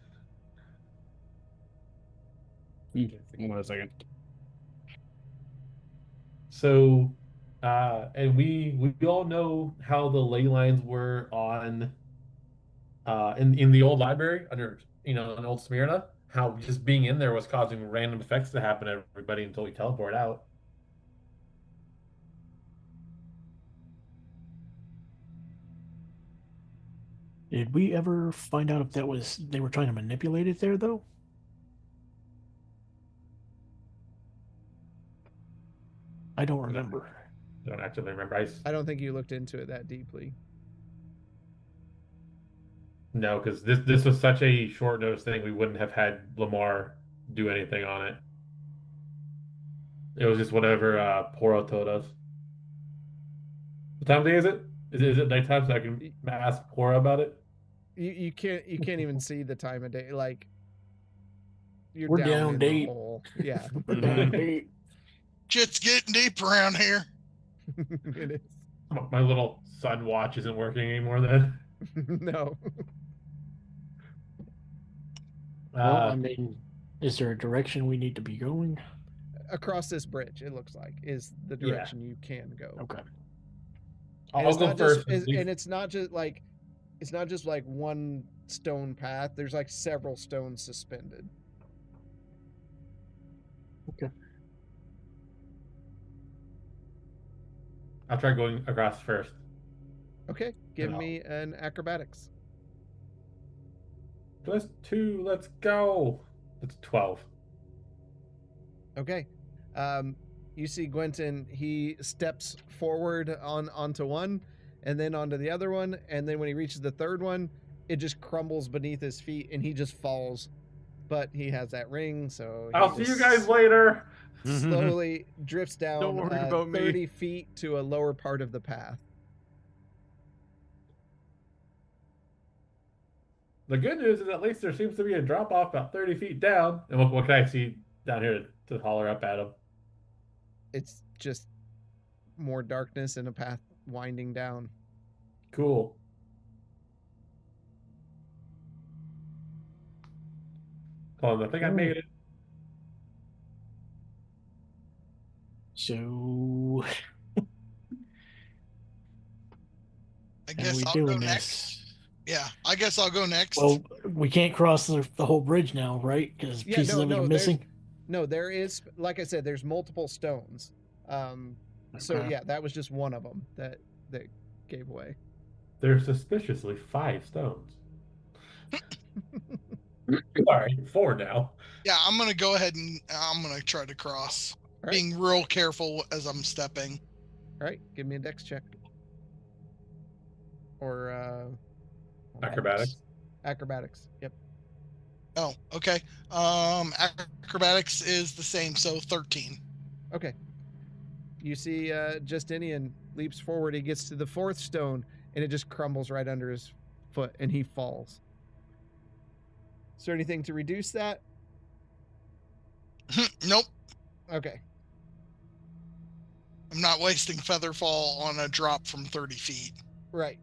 G: One second.
F: So, and we all know how the ley lines were on in the old library under in old Smyrna. How just being in there was causing random effects to happen to everybody until we teleport out.
E: Did we ever find out if they were trying to manipulate it there though? I don't remember.
F: I don't actually remember.
B: I don't think you looked into it that deeply.
F: No, because this was such a short notice thing. We wouldn't have had Lamar do anything on it. It was just whatever Poro told us. What time of day is it? Is it nighttime so I can ask Poro about it?
B: You can't even see the time of day. Like,
E: We're down
B: in the
E: deep.
B: hole. Yeah.
E: We're down deep.
D: Shit's getting deep around here.
B: It is.
F: My little sun watch isn't working anymore then.
B: No.
E: Well, I mean, is there a direction we need to be going?
B: Across this bridge, it looks like, is the direction you can go.
E: Okay.
F: I'll go first.
B: And it's not just like one stone path. There's like several stones suspended.
E: Okay.
F: I'll try going across first.
B: Okay, give me an acrobatics.
F: +2, let's go. That's 12.
B: Okay. You see Gwenton, he steps forward onto one, and then onto the other one, and then when he reaches the third one, it just crumbles beneath his feet, and he just falls. But he has that ring, so
F: I'll see you guys later.
B: Slowly drifts down
C: Don't worry about
B: 30
C: me.
B: feet to a lower part of the path.
F: The good news is at least there seems to be a drop off about 30 feet down. And what can I see down here to holler up at him?
B: It's just more darkness and a path winding down.
F: Cool. Hold on, I think I made it.
E: So,
D: I
E: how are
D: guess
E: we
D: I'll go
E: doing
D: next.
E: this?
D: Yeah, I guess I'll go next.
E: Well, we can't cross the whole bridge now, right? Because pieces of it are missing.
B: No, there is, like I said, there's multiple stones. So
E: Okay.
B: yeah, that was just one of them that gave away.
F: There's suspiciously 5 stones. Sorry, 4 now.
D: Yeah, I'm gonna go ahead and I'm gonna try to cross,
B: Right.
D: being real careful as I'm stepping.
B: All right, give me a dex check. Or
F: Acrobatics.
B: Acrobatics. Yep.
D: Oh, okay. Acrobatics is the same, so 13.
B: Okay. You see Justinian leaps forward. He gets to the fourth stone, and it just crumbles right under his foot, and he falls. Is there anything to reduce that?
D: Nope.
B: Okay.
D: I'm not wasting Featherfall on a drop from 30 feet.
B: Right.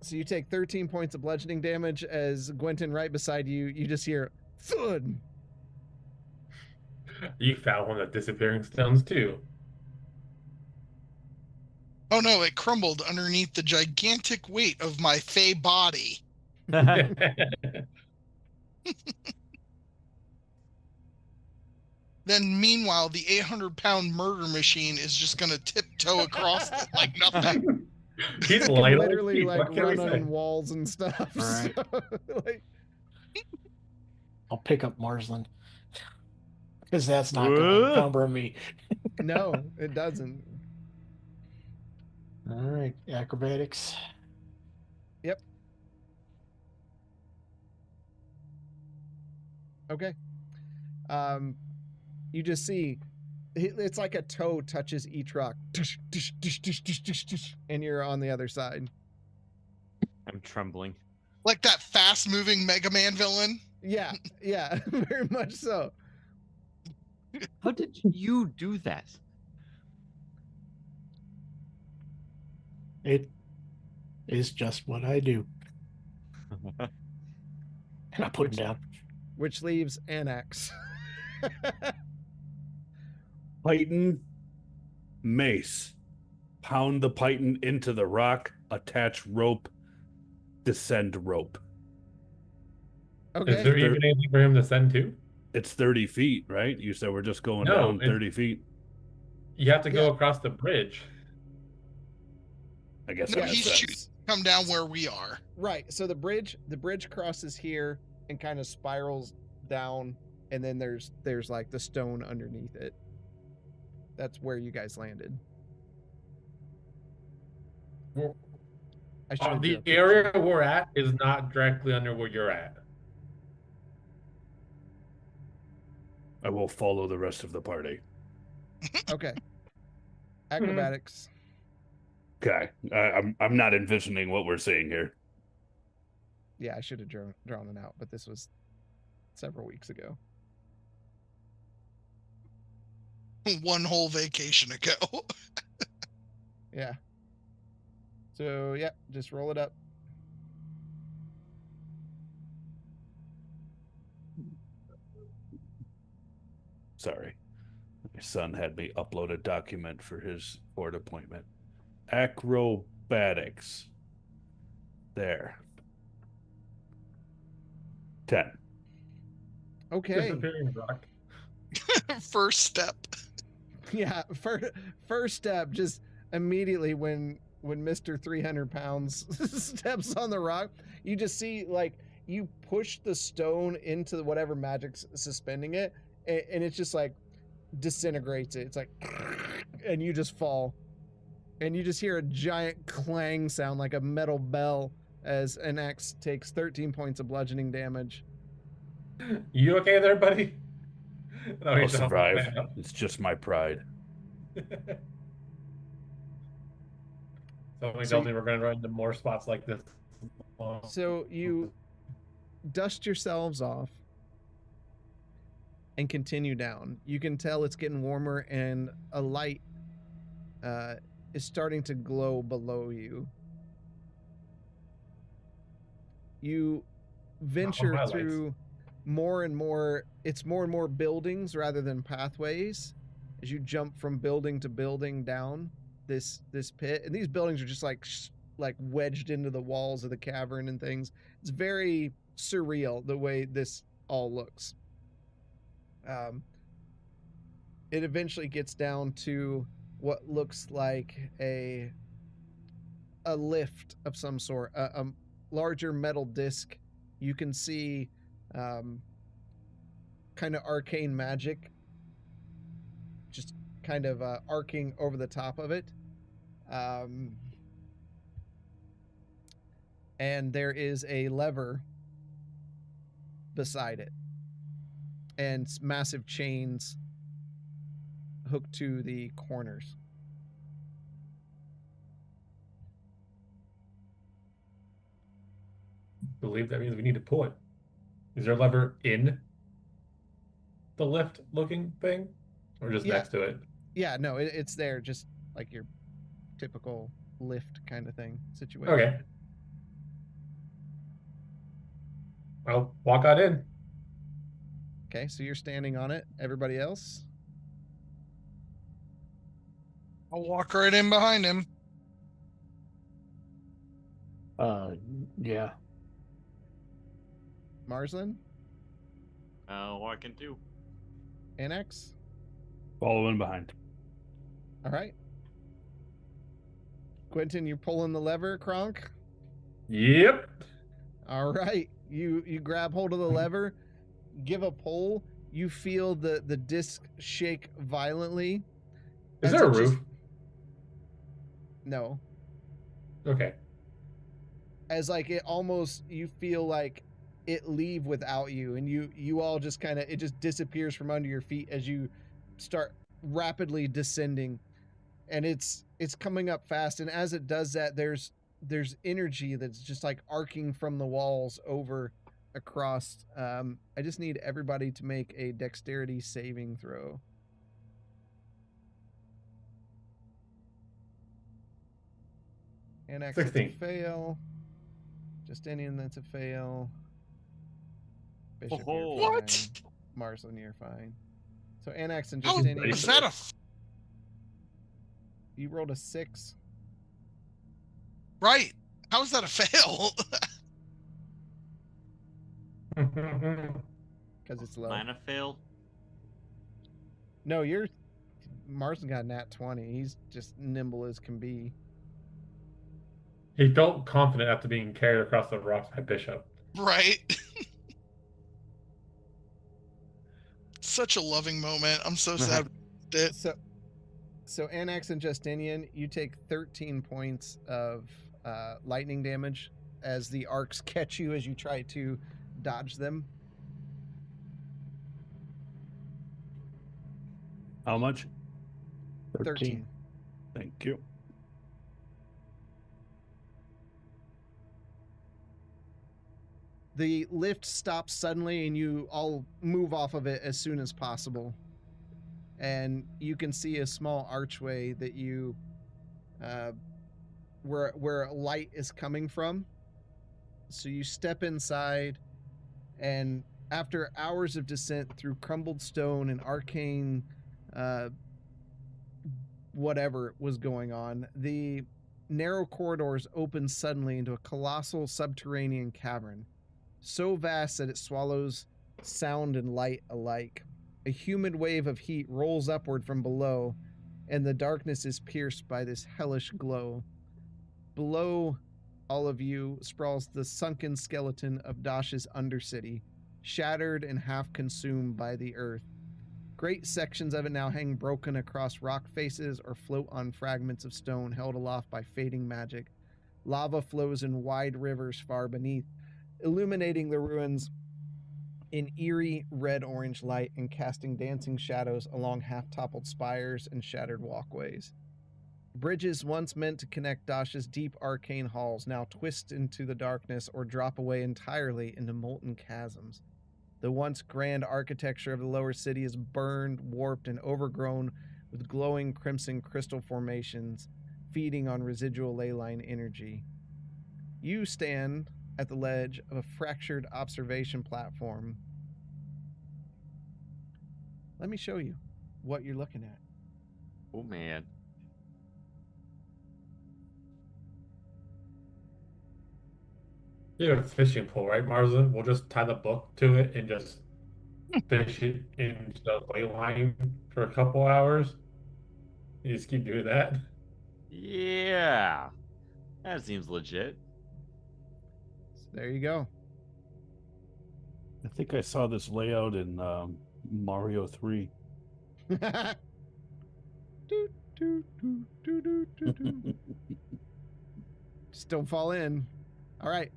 B: So you take 13 points of bludgeoning damage as Gwenton right beside you, you just hear thud.
F: You found one of the disappearing stones too.
D: Oh no, it crumbled underneath the gigantic weight of my fey body. Then meanwhile, the 800-pound murder machine is just going to tiptoe across it like nothing.
F: He's
B: It can
F: light on
B: literally
F: feet,
B: like
F: what can we
B: run
F: say?
B: on walls and stuff.
C: Right.
B: So, like,
E: I'll pick up Marsland. Because that's not going to
C: Whoa.
E: encumber me.
B: no, it doesn't.
E: All right, acrobatics.
B: Yep. Okay. You just see it's like a toe touches each rock, and you're on the other side.
C: I'm trembling.
D: Like that fast-moving Mega Man villain.
B: Yeah, yeah, very much so.
C: How did you do that?
E: It is just what I do. And I put him down.
B: Which leaves Annex.
G: Python, mace. Pound the python into the rock, attach rope, descend rope.
F: Is
B: Okay.
F: there even anything for him to send to?
G: It's 30 feet, right? You said we're just going
F: No,
G: down
F: it's-
G: 30 feet.
F: You have to go
B: Yeah.
F: across the bridge.
G: I guess
D: No,
G: that
B: Yeah,
G: makes
D: he's
B: so-
G: sense.
D: Come down where we are.
B: Right. So the bridge crosses here and kind of spirals down, and then there's like the stone underneath it. That's where you guys landed.
F: Well,
B: I should have
F: the
B: drew a picture.
F: area we're at is not directly under where you're at.
G: I will follow the rest of the party.
B: Okay. Acrobatics.
G: Okay. I'm not envisioning what we're seeing here.
B: Yeah, I should have drawn it out, but this was several weeks ago.
D: One whole vacation ago.
B: Yeah. So yeah, just roll it up.
G: Sorry. My son had me upload a document for his board appointment. Acrobatics. There. 10.
B: Okay.
F: Disappearing rock.
D: First step.
B: Yeah. First step, just immediately when Mr. 300 pounds steps on the rock, you just see like you push the stone into whatever magic's suspending it, and it's just like disintegrates it. It's like, and you just fall, and you just hear a giant clang sound like a metal bell as an axe takes 13 points of bludgeoning damage.
F: You okay there, buddy? No,
G: I'll
F: he's not.
G: survive. It's just my pride.
F: Somebody
B: So
F: tells me we're going to run into more spots like this.
B: So you dust yourselves off and continue down. You can tell it's getting warmer, and a light is starting to glow below you. You venture
F: my lights.
B: through more and more, it's more and more buildings rather than pathways as you jump from building to building down this pit. And these buildings are just like wedged into the walls of the cavern and things. It's very surreal the way this all looks. It eventually gets down to what looks like a lift of some sort, a larger metal disc. You can see kind of arcane magic just kind of arcing over the top of it. and there is a lever beside it, and massive chains hooked to the corners.
F: Believe that means we need to pull it. Is there a lever in the lift looking thing? Or just
B: Yeah.
F: next to it?
B: Yeah, no, it's there, just like your typical lift kind of thing situation.
F: Okay. I'll walk on in.
B: Okay, so you're standing on it. Everybody else?
D: I'll walk right in behind him.
E: Yeah.
B: Marsland?
C: Walking too.
B: Annex?
G: Following behind.
B: All right. Quentin, you're pulling the lever, Kronk?
F: Yep.
B: All right. You grab hold of the lever, give a pull. You feel the disc shake violently.
F: Is
B: as
F: there a
B: it just-
F: roof?
B: No.
F: Okay.
B: As like it almost, you feel like it leave without you, and you all just kind of, it just disappears from under your feet as you start rapidly descending, and it's coming up fast, and as it does that, there's energy that's just like arcing from the walls over across. I just need everybody to make a dexterity saving throw. Annex, that's a
F: 16.
B: fail. Justinian, that's a fail. Bishop,
C: Oh,
B: you're
D: what?
B: fine. Marsland, you're fine. So Annex and
D: How
B: Justinian,
D: is that a
B: you rolled a 6.
D: right? How is that a fail?
B: Because it's low.
C: Mine a fail.
B: No, Marsland got nat 20. He's just nimble as can be.
F: He felt confident after being carried across the rocks by Bishop.
D: Right. Such a loving moment. I'm so sad. That
B: So Annex and Justinian, you take 13 points of lightning damage as the arcs catch you as you try to dodge them.
G: How much?
B: 13.
G: Thank you.
B: The lift stops suddenly and you all move off of it as soon as possible. And you can see a small archway that you where light is coming from. So you step inside, and after hours of descent through crumbled stone and arcane whatever was going on, the narrow corridors open suddenly into a colossal subterranean cavern, so vast that it swallows sound and light alike. A humid wave of heat rolls upward from below, and the darkness is pierced by this hellish glow. Below all of you sprawls the sunken skeleton of Dash's Undercity, shattered and half consumed by the earth. Great sections of it now hang broken across rock faces or float on fragments of stone held aloft by fading magic. Lava flows in wide rivers far beneath, illuminating the ruins in eerie red-orange light and casting dancing shadows along half-toppled spires and shattered walkways. Bridges once meant to connect Dash's deep arcane halls now twist into the darkness or drop away entirely into molten chasms. The once grand architecture of the lower city is burned, warped, and overgrown with glowing crimson crystal formations, feeding on residual ley line energy. You stand at the ledge of a fractured observation platform. Let me show you what you're looking at.
C: Oh man.
F: You have a fishing pole, right, Marza? We'll just tie the book to it and just fish it into the ley line for a couple hours. You just keep doing that.
C: Yeah. That seems legit.
B: So there you go.
G: I think I saw this layout in Mario 3.
B: Do, do, do, do, do, do, do. Just don't fall in. All right.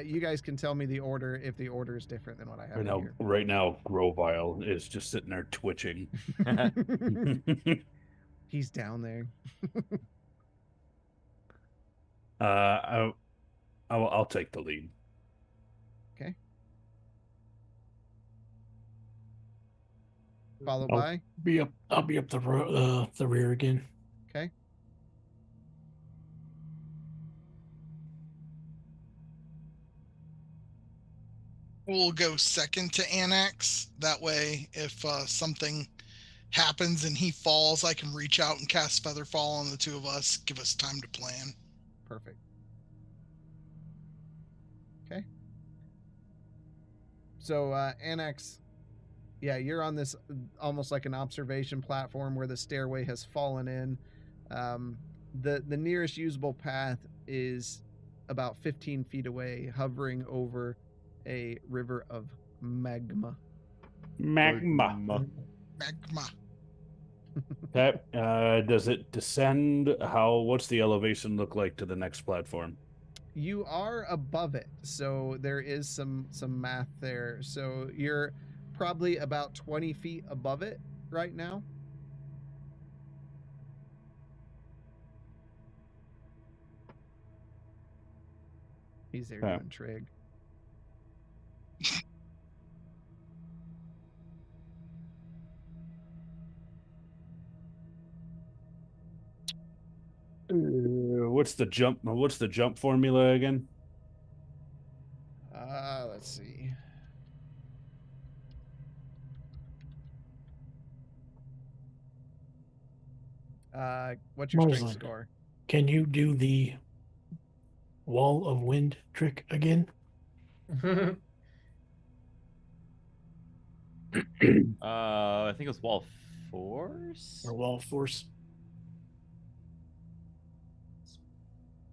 B: You guys can tell me the order if the order is different than what I have
G: Right now, Grovile is just sitting there twitching.
B: here. He's down there.
G: I'll take the lead.
B: Okay. Followed
E: I'll
B: by.
E: I'll be up the rear again.
B: Okay.
D: We'll go second to Annex. That way, if something happens and he falls, I can reach out and cast Featherfall on the two of us. Give us time to plan.
B: Perfect. Okay. So Annex, yeah, you're on this almost like an observation platform where the stairway has fallen in. The nearest usable path is about 15 feet away, hovering over a river of magma.
G: Magma.
D: Magma.
G: Okay. Does it descend? What's the elevation look like to the next platform?
B: You are above it, so there is some math there. So you're probably about 20 feet above it right now. He's there
G: Okay.
B: doing trig.
G: What's the jump formula again?
B: Let's see. What's your strength
E: Marsland,
B: score?
E: can you do the wall of wind trick again?
C: I think it was wall force.
E: Or wall force?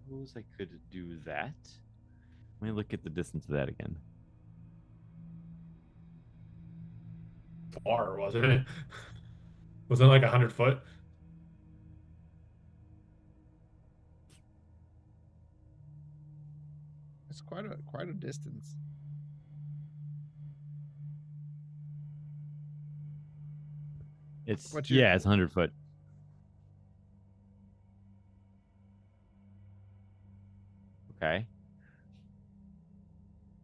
C: Suppose I could do that. Let me look at the distance of that again.
F: Far, wasn't it? Was it like 100 foot?
B: It's quite a distance.
C: It's
B: What's your-
C: it's 100 foot. Okay.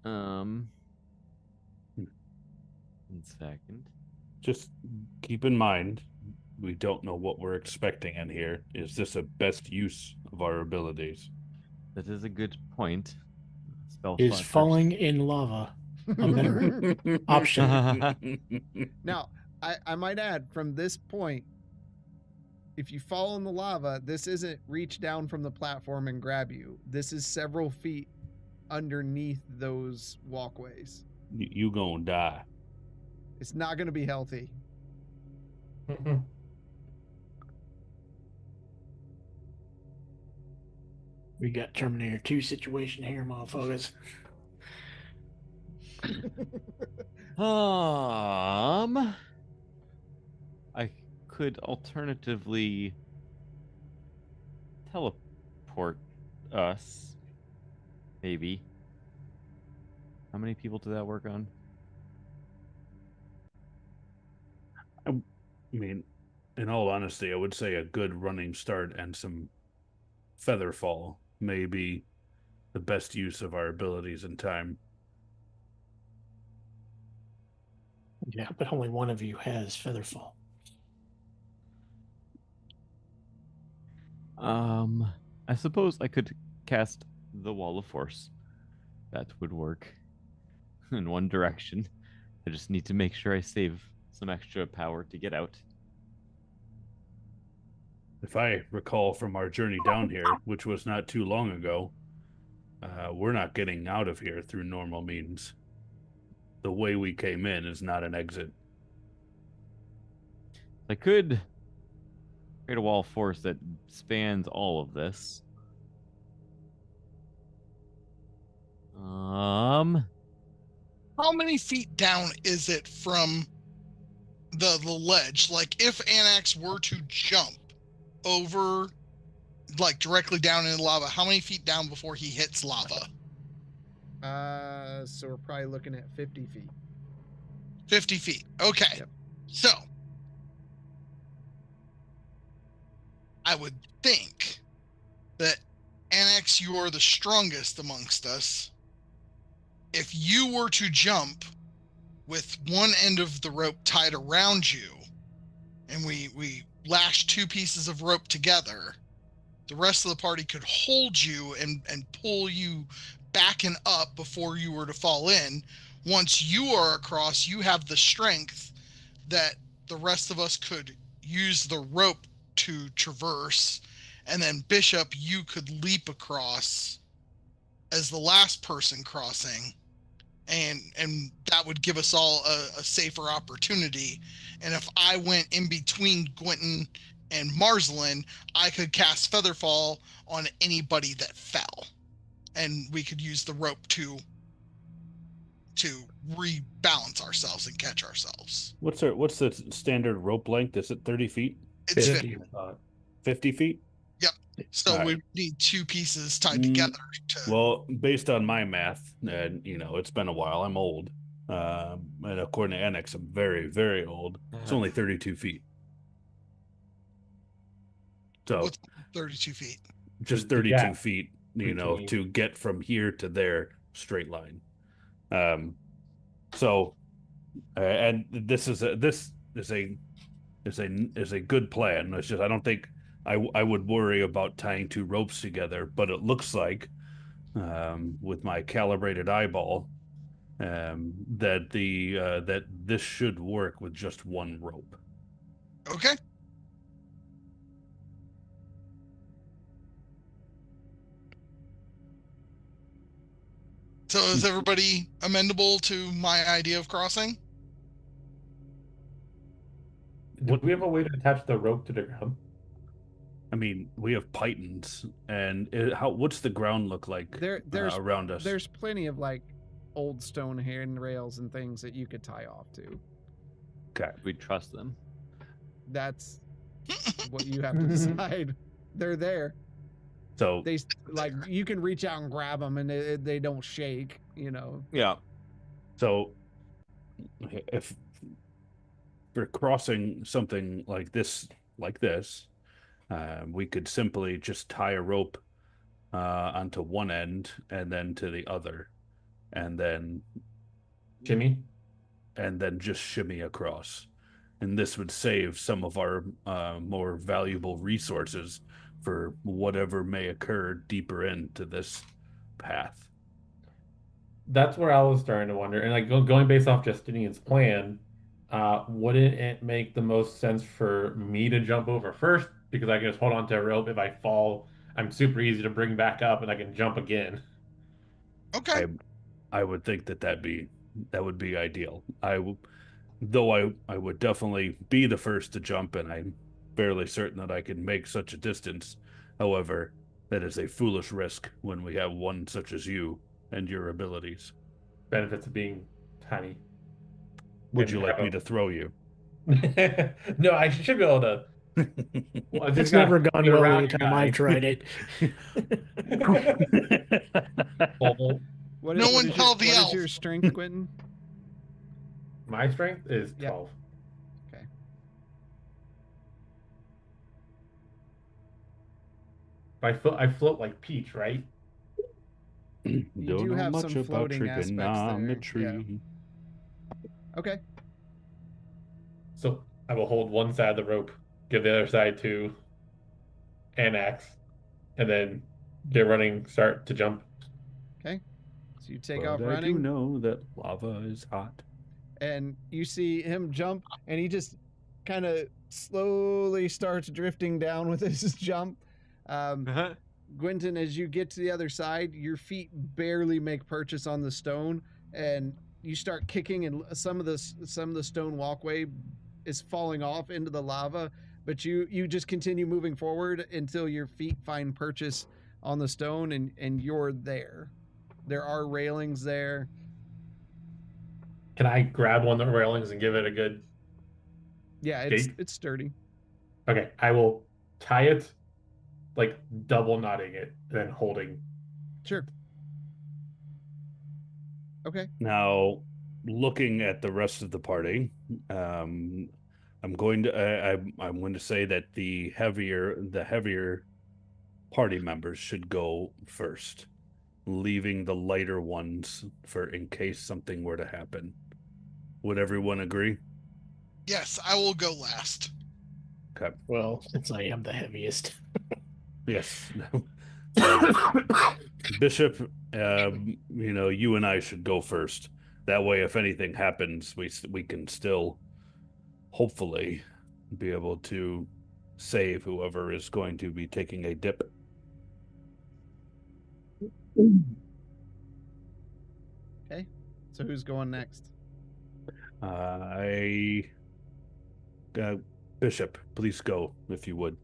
C: One second.
G: Just keep in mind, we don't know what we're expecting in here. Is this a best use of our abilities?
C: That is a good point. Spell
E: Is
C: slot
E: falling in lava a better option?
B: Now, I might add, from this point, if you fall in the lava, this isn't reach down from the platform and grab you. This is several feet underneath those walkways.
G: You gonna die.
B: It's not going to be healthy.
E: We got Terminator 2 situation here, motherfuckers.
C: I could alternatively teleport us. Maybe. How many people did that work on?
G: I mean, in all honesty, I would say a good running start and some feather fall may be the best use of our abilities in time.
E: Yeah, but only one of you has Featherfall.
C: I suppose I could cast the Wall of Force. That would work in one direction. I just need to make sure I save some extra power to get out.
G: If I recall from our journey down here, which was not too long ago, we're not getting out of here through normal means. The way we came in is not an exit.
C: I could create a wall of force that spans all of this.
D: How many feet down is it from the ledge? Like, if Annex were to jump over, like directly down into lava, how many feet down before he hits lava?
B: So we're probably looking at 50 feet.
D: 50 feet. Okay.
B: Yep.
D: So I would think that Annex, you are the strongest amongst us. If you were to jump with one end of the rope tied around you, and we lash two pieces of rope together, the rest of the party could hold you and pull you back and up before you were to fall in. Once you are across, you have the strength that the rest of us could use the rope to traverse, and then Bishop, you could leap across as the last person crossing, and that would give us all a safer opportunity. And if I went in between Gwynton and Marzelin, I could cast Featherfall on anybody that fell, and we could use the rope to rebalance ourselves and catch ourselves.
G: What's the standard rope length? Is it 30 feet?
D: It's
E: 50.
D: 50.
G: 50 feet?
D: So
G: All
D: we
G: right.
D: need two pieces tied
G: Mm,
D: together to.
G: Well, based on my math, and it's been a while. I'm old, and according to Annex, I'm very, very old. It's only 32 feet. So
D: What's 32 feet?
G: just
F: The
G: 32
F: gap
G: feet,
F: between-
G: to get from here to there, straight line. So, and this is a good plan. It's just I don't think I would worry about tying two ropes together, but it looks like, with my calibrated eyeball, that that this should work with just one rope.
D: Okay. So is everybody amendable to my idea of crossing?
F: Do we have a way to attach the rope to the ground?
G: I mean, we have pythons, and what's the ground look like
B: There's
G: around us?
B: There's plenty of like old stone handrails and things that you could tie off to.
G: Okay.
C: We trust them.
B: That's what you have to decide. They're there.
G: So
B: They like you can reach out and grab them, and they don't shake.
C: Yeah.
G: So, if we're crossing something like this, we could simply just tie a rope onto one end and then to the other, and then
F: Jimmy?
G: just shimmy across. And this would save some of our more valuable resources for whatever may occur deeper into this path.
F: That's where I was starting to wonder. And like going based off Justinian's plan, wouldn't it make the most sense for me to jump over first? Because I can just hold on to a rope. If I fall, I'm super easy to bring back up and I can jump again.
D: Okay.
G: I would think that would be ideal. I would definitely be the first to jump, and I'm fairly certain that I can make such a distance. However, that is a foolish risk when we have one such as you and your abilities.
F: Benefits of being tiny.
G: Would you like me to throw you?
F: No, I should be able to. Well, I just
E: It's
F: gotta
E: never gone
F: be
E: well
F: around
E: anytime
F: you
E: I've
F: guys.
E: tried it.
F: Oh,
B: What
D: No
B: is,
D: one
B: what is
D: tell
B: your,
D: the
B: what
D: elf.
B: is your strength, Quentin?
F: my strength is
B: Yep.
F: 12.
B: Okay.
F: I float like Peach, right?
B: You
G: Don't
B: do
G: know
B: have
G: much
B: some
G: about
B: floating aspects there.
G: trigonometry.
B: Okay.
F: So I will hold one side of the rope, give the other side to Anax, and then get running, start to jump.
B: Okay. So you take
G: But
B: off
G: I
B: running.
G: do know that lava is hot.
B: And you see him jump, and he just kind of slowly starts drifting down with his jump. Gwynton, as you get to the other side, your feet barely make purchase on the stone, and you start kicking, and some of the stone walkway is falling off into the lava. But you just continue moving forward until your feet find purchase on the stone, and you're there. There are railings there.
F: Can I grab one of the railings and give it a good?
B: Yeah, it's sturdy.
F: Okay, I will tie it, like double knotting it, then holding.
B: Sure. Okay.
G: Now, looking at the rest of the party, I'm going to I'm going to say that the heavier party members should go first, leaving the lighter ones for in case something were to happen. Would everyone agree?
D: Yes, I will go last.
G: Okay.
E: Well, since I am the heaviest.
G: Yes. Bishop, you and I should go first. That way, if anything happens, we can still hopefully be able to save whoever is going to be taking a dip.
B: Okay. So who's going next?
G: I Bishop, please go if you would.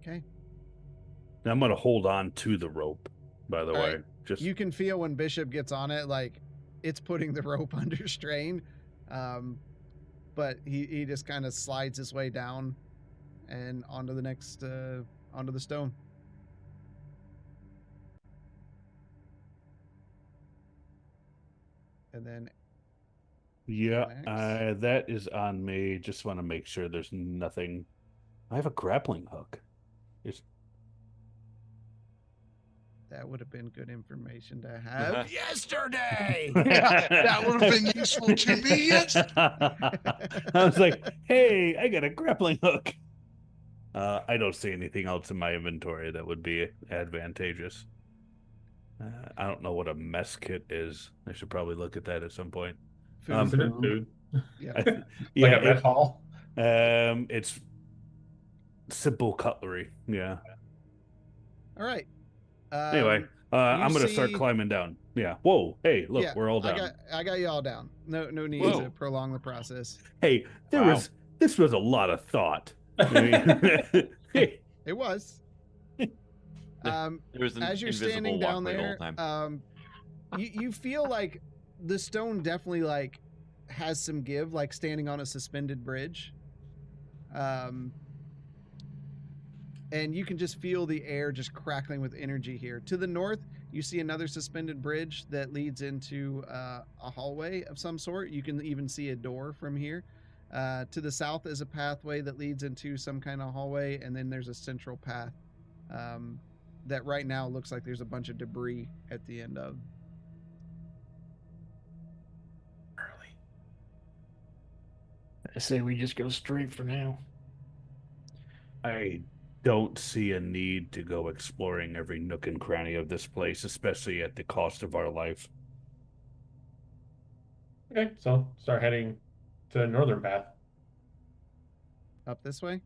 B: Okay.
G: Now, I'm going to hold on to the rope, by the
B: All
G: way.
B: right.
G: Just
B: You can feel when Bishop gets on it, like it's putting the rope under strain. But he just kind of slides his way down and onto the next onto the stone. And then
G: yeah,
B: Next.
G: that is on me. Just want to make sure there's nothing. I have a grappling hook. Is
B: that would have been good information to have yesterday.
D: Yeah, that would have been useful to me. Yes.
G: I was like, hey, I got a grappling hook. I don't see anything else in my inventory that would be advantageous. I don't know what a mess kit is. I should probably look at that at some point.
B: Food.
F: Isn't it food?
B: Yeah.
G: Yeah,
F: Like a mess hall?
G: it's simple cutlery. Yeah.
B: All right.
G: Anyway, I'm gonna start
B: see-
G: climbing down. Yeah. Whoa. Hey, look,
B: yeah,
G: we're all down.
B: I got you all down. No need
G: Whoa.
B: to prolong the process.
G: Hey,
F: Wow.
G: this was a lot of thought. I mean, hey,
B: It was.
C: There was an
B: As you're
C: invisible
B: standing down
C: walkway the
B: there,
C: whole time.
B: you feel like the stone definitely like has some give, like standing on a suspended bridge. And you can just feel the air just crackling with energy here. To the north, you see another suspended bridge that leads into a hallway of some sort. You can even see a door from here. To the south is a pathway that leads into some kind of hallway, and then there's a central path that right now looks like there's a bunch of debris at the end of.
E: I say we just go straight for now.
G: I don't see a need to go exploring every nook and cranny of this place, especially at the cost of our life.
F: Okay, so start heading to the northern path.
B: Up this way?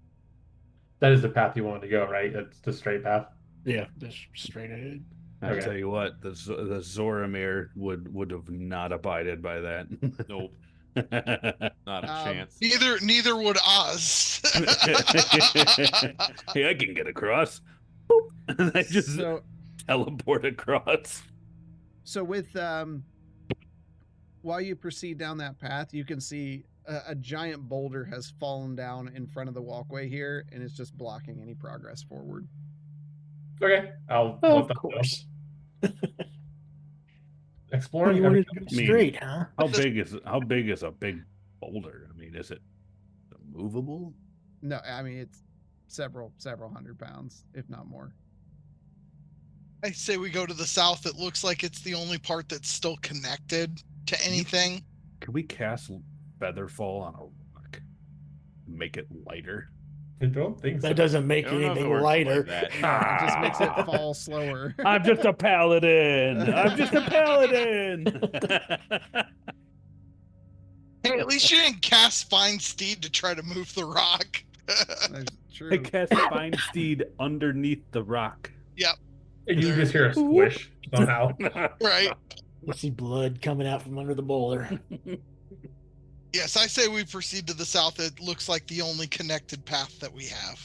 F: That is the path you wanted to go, right? That's the straight path.
E: Yeah, just straight ahead.
G: I
F: Okay.
G: tell you what, the Zoramir would have not abided by that.
C: Nope, not a chance.
D: Neither would Oz.
G: Hey, I can get across. Boop. And I just
B: So
G: teleport across.
B: So with while you proceed down that path, you can see a giant boulder has fallen down in front of the walkway here, and it's just blocking any progress forward.
F: Okay, I'll
E: Oh,
F: let
E: of
F: them know.
E: course.
F: Exploring
E: You wanted
F: every-
E: to go straight, huh?
G: How big is a big boulder? I mean, is it movable?
B: No, I mean it's several hundred pounds, if not more.
D: I say we go to the south. It looks like it's the only part that's still connected to anything.
G: Can we cast Featherfall on a rock? Make it lighter?
F: I don't think so.
E: That doesn't make
C: I don't know if it
E: anything
C: works
E: lighter.
C: like that.
B: No, it just makes it fall slower.
G: I'm just a paladin. I'm just a paladin.
D: Hey, at least you didn't cast Find Steed to try to move the rock.
B: That's
G: I
B: true.
G: cast Find Steed underneath the rock.
F: And you just hear a squish somehow.
D: Right.
E: You see blood coming out from under the boulder.
D: Yes, I say we proceed to the south. It looks like the only connected path that we have.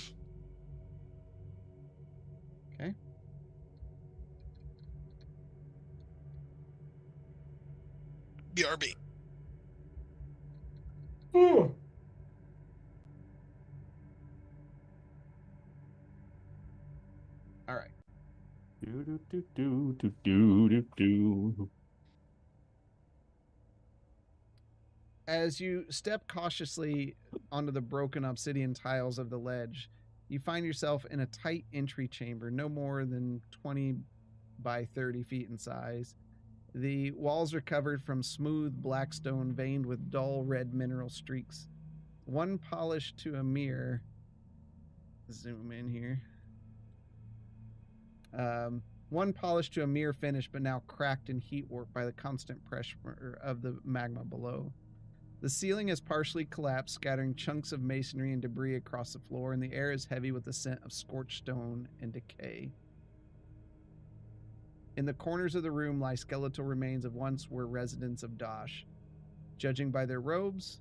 B: Okay.
D: BRB.
F: Ooh.
B: All right.
G: Do, do, do, do, do, do, do.
B: As you step cautiously onto the broken obsidian tiles of the ledge, you find yourself in a tight entry chamber, no more than 20 by 30 feet in size. The walls are covered from smooth black stone veined with dull red mineral streaks. One polished to a mere. Zoom in here. One polished to a mere finish, but now cracked and heat warped by the constant pressure of the magma below. The ceiling is partially collapsed, scattering chunks of masonry and debris across the floor, and the air is heavy with the scent of scorched stone and decay. In the corners of the room lie skeletal remains of once were residents of Dosh. Judging by their robes,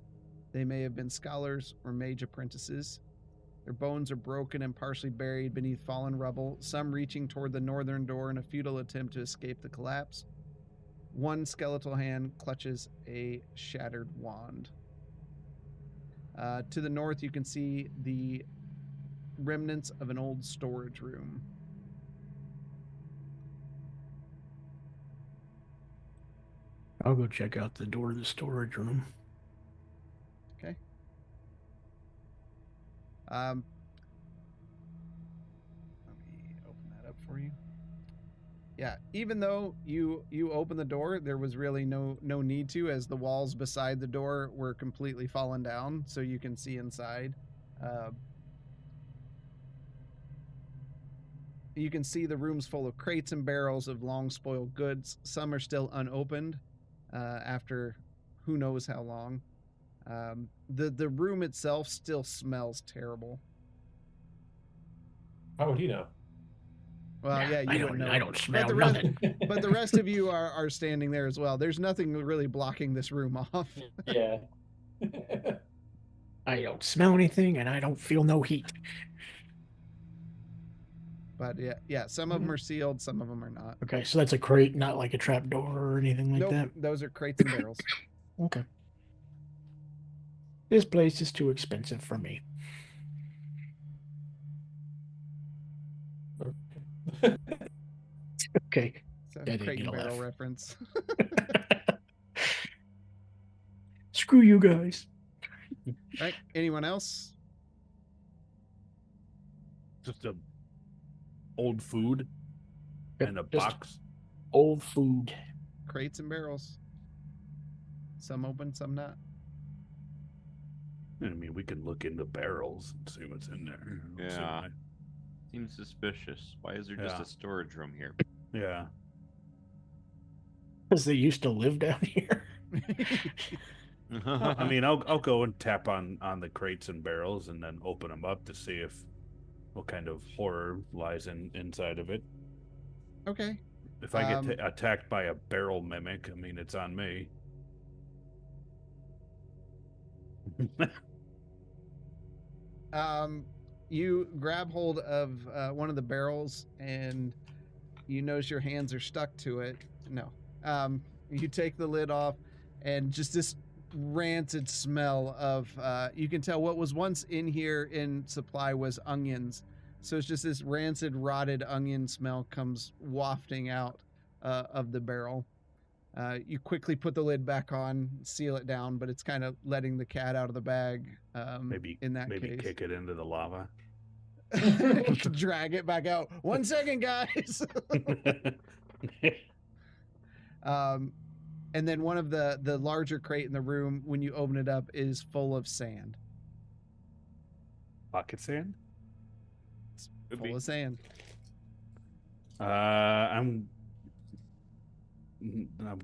B: they may have been scholars or mage apprentices. Their bones are broken and partially buried beneath fallen rubble, some reaching toward the northern door in a futile attempt to escape the collapse. One skeletal hand clutches a shattered wand. To the north, you can see the remnants of an old storage room.
E: I'll go check out the door to the storage room.
B: Okay. Let me open that up for you. Yeah, even though you opened the door, there was really no need to, as the walls beside the door were completely fallen down, so you can see inside. You can see the room's full of crates and barrels of long spoiled goods. Some are still unopened after who knows how long. The room itself still smells terrible.
F: How would he know?
B: Well, yeah, you wouldn't know.
E: I don't smell
B: the rest,
E: nothing.
B: but the rest of you are standing there as well. There's nothing really blocking this room off.
F: Yeah.
E: I don't smell anything, and I don't feel no heat.
B: But yeah, some of them are sealed, some of them are not.
E: Okay, so that's a crate, not like a trap door or anything like
B: Nope,
E: that.
B: those are crates and barrels.
E: Okay. This place is too expensive for me. Okay.
B: It's a
E: didn't
B: crate
E: get
B: and
E: a
B: barrel
E: laugh.
B: reference.
E: Screw you guys.
B: Right? Anyone else?
G: Just a old food
E: Yep,
G: and a
E: just
G: box.
E: Old food.
B: Crates and barrels. Some open, some not.
G: I mean, we can look into barrels and see what's in there.
C: Yeah. Seems suspicious. Why is there just
G: Yeah.
C: a storage room here?
G: Yeah.
E: Because they used to live down here.
G: I mean, I'll go and tap on the crates and barrels and then open them up to see if what kind of horror lies inside of it.
B: Okay.
G: If I get attacked by a barrel mimic, I mean, it's on me.
B: You grab hold of one of the barrels and you notice your hands are stuck to it. No. You take the lid off and just this rancid smell of you can tell what was once in here in supply was onions. So it's just this rancid, rotted onion smell comes wafting out of the barrel. You quickly put the lid back on, seal it down, but it's kind of letting the cat out of the bag.
G: maybe
B: in that
G: maybe
B: case.
G: kick it into the lava.
B: Drag it back out. 1 second, guys. And then one of the larger crate in the room, when you open it up, is full of sand.
G: Pocket sand?
C: Could
B: Full
C: be.
B: of sand.
G: I'm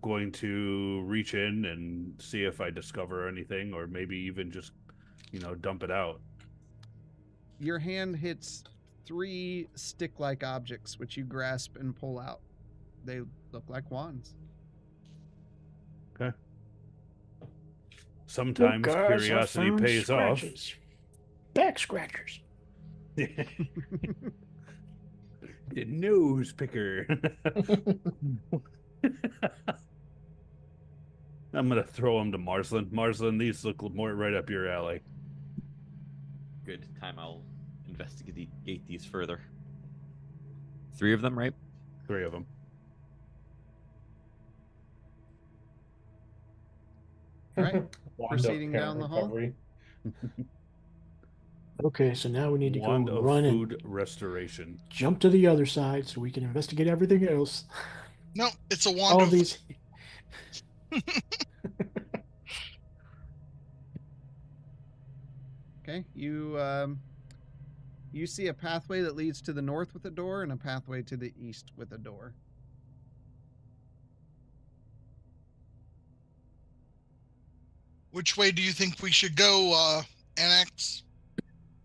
G: going to reach in and see if I discover anything, or maybe even just, dump it out.
B: Your hand hits 3 stick-like objects, which you grasp and pull out. They look like wands.
G: Okay. Sometimes
E: Look, guys, I
G: curiosity
E: found
G: pays off.
E: scratches. Back scratchers.
G: The nose picker. I'm gonna throw them to Marsland. Marsland, these look more right up your alley.
C: Good time. I'll investigate these further. 3 of them, right?
G: 3 of them.
B: All right.
F: Wand of
B: Proceeding
F: parent
B: down the hall.
F: recovery.
E: Okay, so now we need to
G: Wand
E: go
G: of
E: run
G: food
E: and
G: restoration.
E: jump to the other side so we can investigate everything else.
D: No, it's a wand
E: All
D: of
E: these.
B: Okay. You see a pathway that leads to the north with a door and a pathway to the east with a door.
D: Which way do you think we should go, Annex?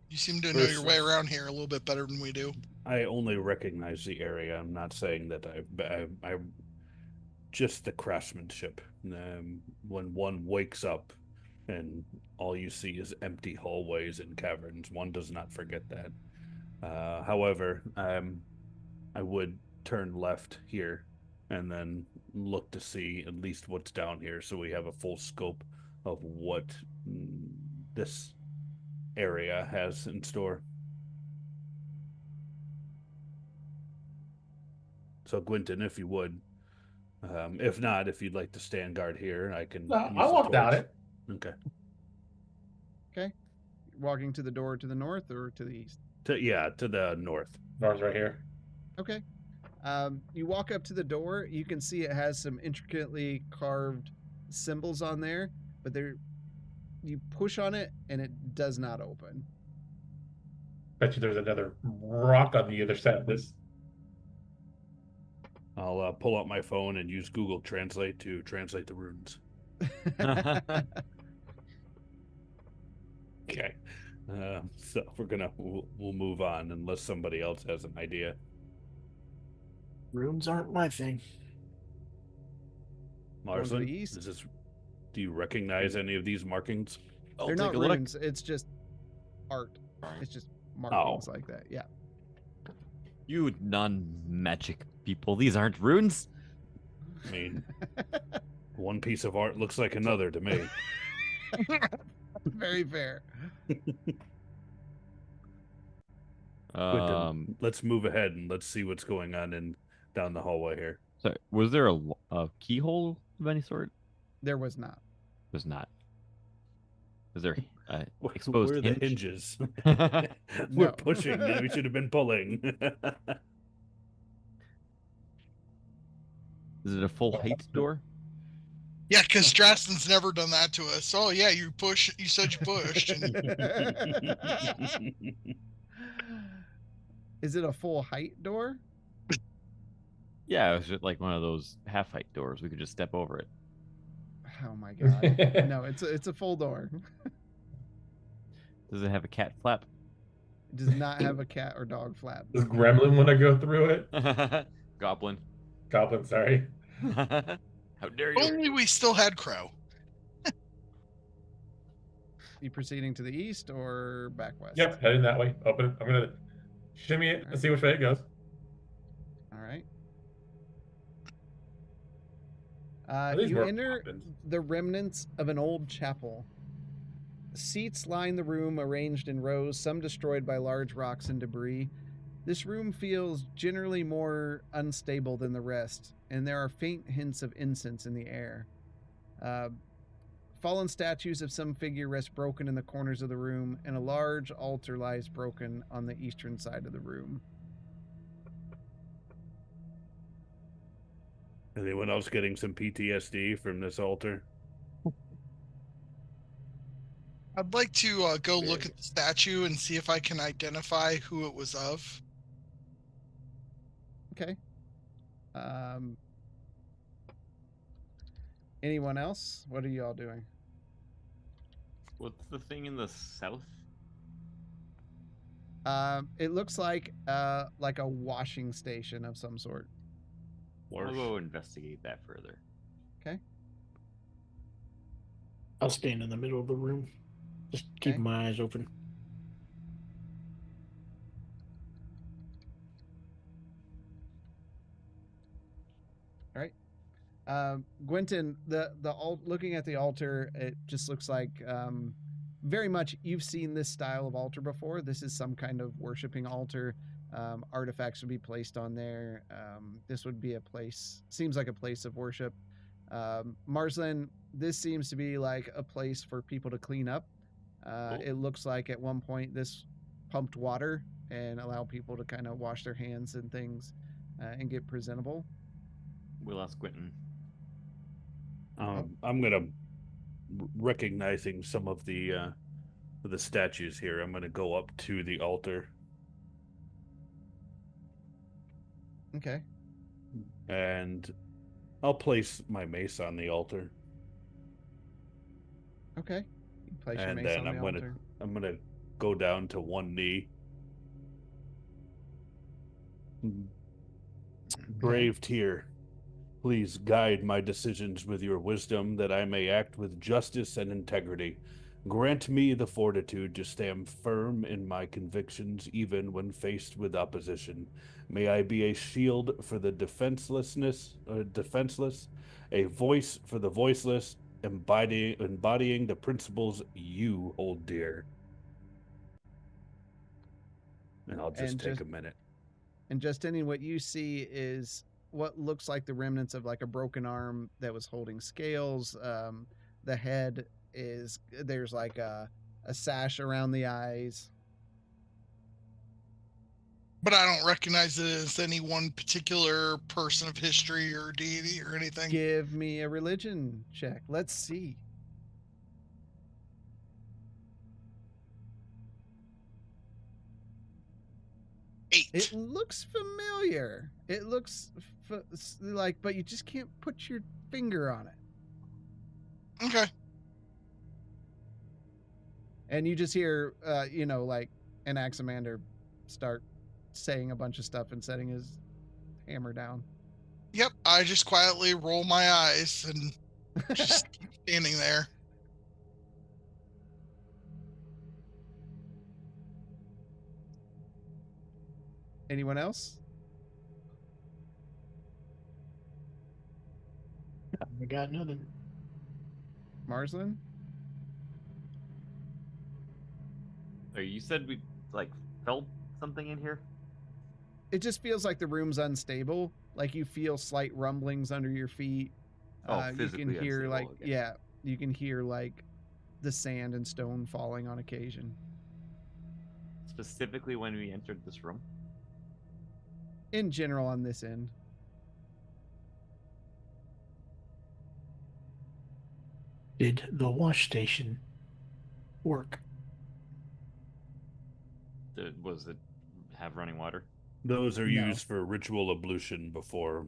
D: You seem to know your way around here a little bit better than we do.
G: I only recognize the area. I'm not saying that I just the craftsmanship. When one wakes up and all you see is empty hallways and caverns, one does not forget that. However, I would turn left here and then look to see at least what's down here so we have a full scope of what this area has in store. So, Gwynton, if you would. If not, if you'd like to stand guard here, I can.
F: No,
G: use
F: I
G: the
F: walk down
G: torch.
F: it.
G: Okay.
B: Okay. Walking to the door to the north or to the east?
G: To the north.
F: North right here.
B: Okay. You walk up to the door. You can see it has some intricately carved symbols on there, but you push on it and it does not open.
F: Bet you there's another rock on the other side of this.
G: I'll pull out my phone and use Google Translate to translate the runes. Okay. So we'll move on unless somebody else has an idea.
E: Runes aren't my thing.
G: Marsland,
B: the east?
G: do you recognize any of these markings?
B: They're not runes. It's just art. It's just markings like that. Yeah.
C: You non-magic people, these aren't runes.
G: I mean, one piece of art looks like another to me.
B: Very fair.
G: Let's move ahead and let's see what's going on down the hallway here.
C: So, was there a keyhole of any sort?
B: There was not.
C: Was not. Was there
G: Where
C: exposed
G: are the
C: hinge?
G: hinges?
B: No.
G: We're pushing. We should have been pulling.
C: Is it a full height door?
D: Yeah, because Straston's never done that to us. Oh yeah, you said you pushed. And
B: Is it a full height door?
C: Yeah, it was just like one of those half height doors. We could just step over it.
B: Oh my god. No, it's a full door.
C: Does it have a cat flap?
B: It does not have a cat or dog flap.
F: Does Gremlin want to go through it?
C: Goblin.
F: Goblin, sorry.
C: How dare you?
D: only we still had Crow.
B: You proceeding to the east or back west?
F: Yep, heading that way. Open it. I'm gonna shimmy it and see which way it goes.
B: All right.
F: These
B: You
F: were
B: enter
F: coffins.
B: the remnants of an old chapel. Seats line the room, arranged in rows, some destroyed by large rocks and debris. This room feels generally more unstable than the rest, and there are faint hints of incense in the air. Fallen statues of some figure rest broken in the corners of the room, and a large altar lies broken on the eastern side of the room.
G: Anyone else getting some PTSD from this altar?
D: I'd like to go look at the statue and see if I can identify who it was of.
B: Okay. Anyone else? What are y'all doing?
C: What's the thing in the south?
B: It looks like a washing station of some sort.
C: We'll go investigate that further.
B: Okay.
E: I'll stand in the middle of the room. Just keep
B: Okay.
E: my eyes open.
B: All right. Gwynton, looking at the altar, it just looks like very much you've seen this style of altar before. This is some kind of worshiping altar. artifacts would be placed on there. This would be seems like a place of worship. Marsland, this seems to be like a place for people to clean up. It looks like at one point this pumped water and allow people to kind of wash their hands and things and get presentable.
C: We'll ask Quentin.
G: I'm gonna, recognizing some of the statues here, I'm gonna go up to the altar
B: Okay.
G: and I'll place my mace on the altar.
B: Okay. You place your
G: And
B: mace
G: then
B: on the altar.
G: I'm gonna go down to one knee. Brave Tyr, please guide my decisions with your wisdom that I may act with justice and integrity. Grant me the fortitude to stand firm in my convictions even when faced with opposition. May I be a shield for the defenseless, a voice for the voiceless, embodying the principles you hold dear. And I'll just take a minute.
B: And Justinian, what you see is what looks like the remnants of like a broken arm that was holding scales. The head there's like a sash around the eyes.
D: But I don't recognize it as any one particular person of history or deity or anything.
B: Give me a religion check. Let's see. It looks familiar. It looks but you just can't put your finger on it.
D: Okay.
B: And you just hear, like Anaximander start saying a bunch of stuff and setting his hammer down.
D: Yep. I just quietly roll my eyes and just keep standing there.
B: Anyone else?
E: I got nothing.
B: Marsland?
C: Oh, you said we like felt something in here?
B: It just feels like the room's unstable. Like you feel slight rumblings under your feet.
C: Physically
B: you can hear
C: unstable, okay.
B: You can hear like the sand and stone falling on occasion.
C: Specifically when we entered this room?
B: In general on this end.
E: Did the wash station work?
C: Was it have running water?
G: Those are
E: No.
G: used for ritual ablution before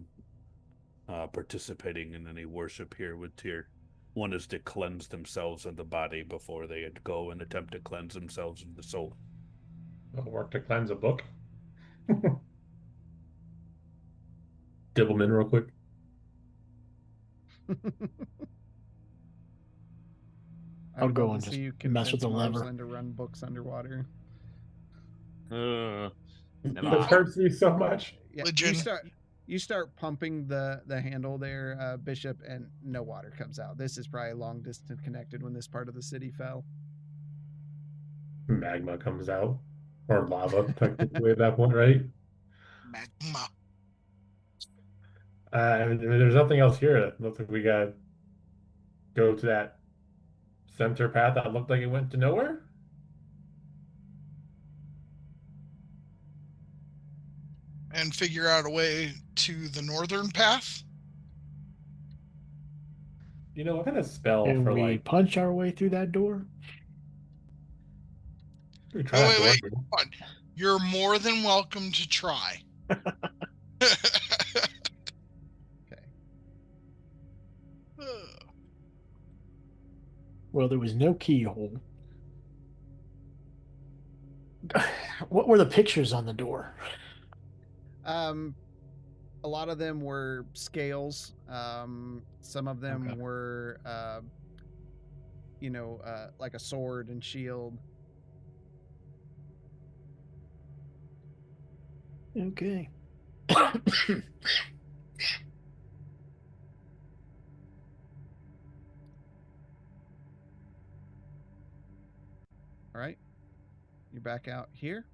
G: participating in any worship here with Tyr. One is to cleanse themselves of the body before they go and attempt to cleanse themselves of the soul.
F: It'll work to cleanse a book. Dib them in real quick.
E: I'll
B: I'd
E: go
B: love
E: and
B: to
E: just
B: see you
E: mess with
B: convince
E: the lever.
B: Marsland to run books underwater.
C: Never
F: This
C: mind.
F: hurts me so much.
B: Yeah,
D: Legend.
B: you start pumping the handle there, Bishop, and no water comes out. This is probably long distance connected when this part of the city fell.
F: Magma comes out. Or lava, technically, at that point, right?
D: Magma.
F: I mean, there's nothing else here. It looks like we got go to that center path that looked like it went to nowhere.
D: And figure out a way to the northern path.
F: You know, what kind of spell
E: Can
F: for
E: we
F: like
E: punch our way through that door?
F: we try that
D: Wait.
F: door.
D: Hold on. You're more than welcome to try.
B: Okay.
E: Well, there was no keyhole. What were the pictures on the door?
B: A lot of them were scales. Some of them
E: Okay.
B: were, like a sword and shield.
E: Okay.
B: All right. You're back out here.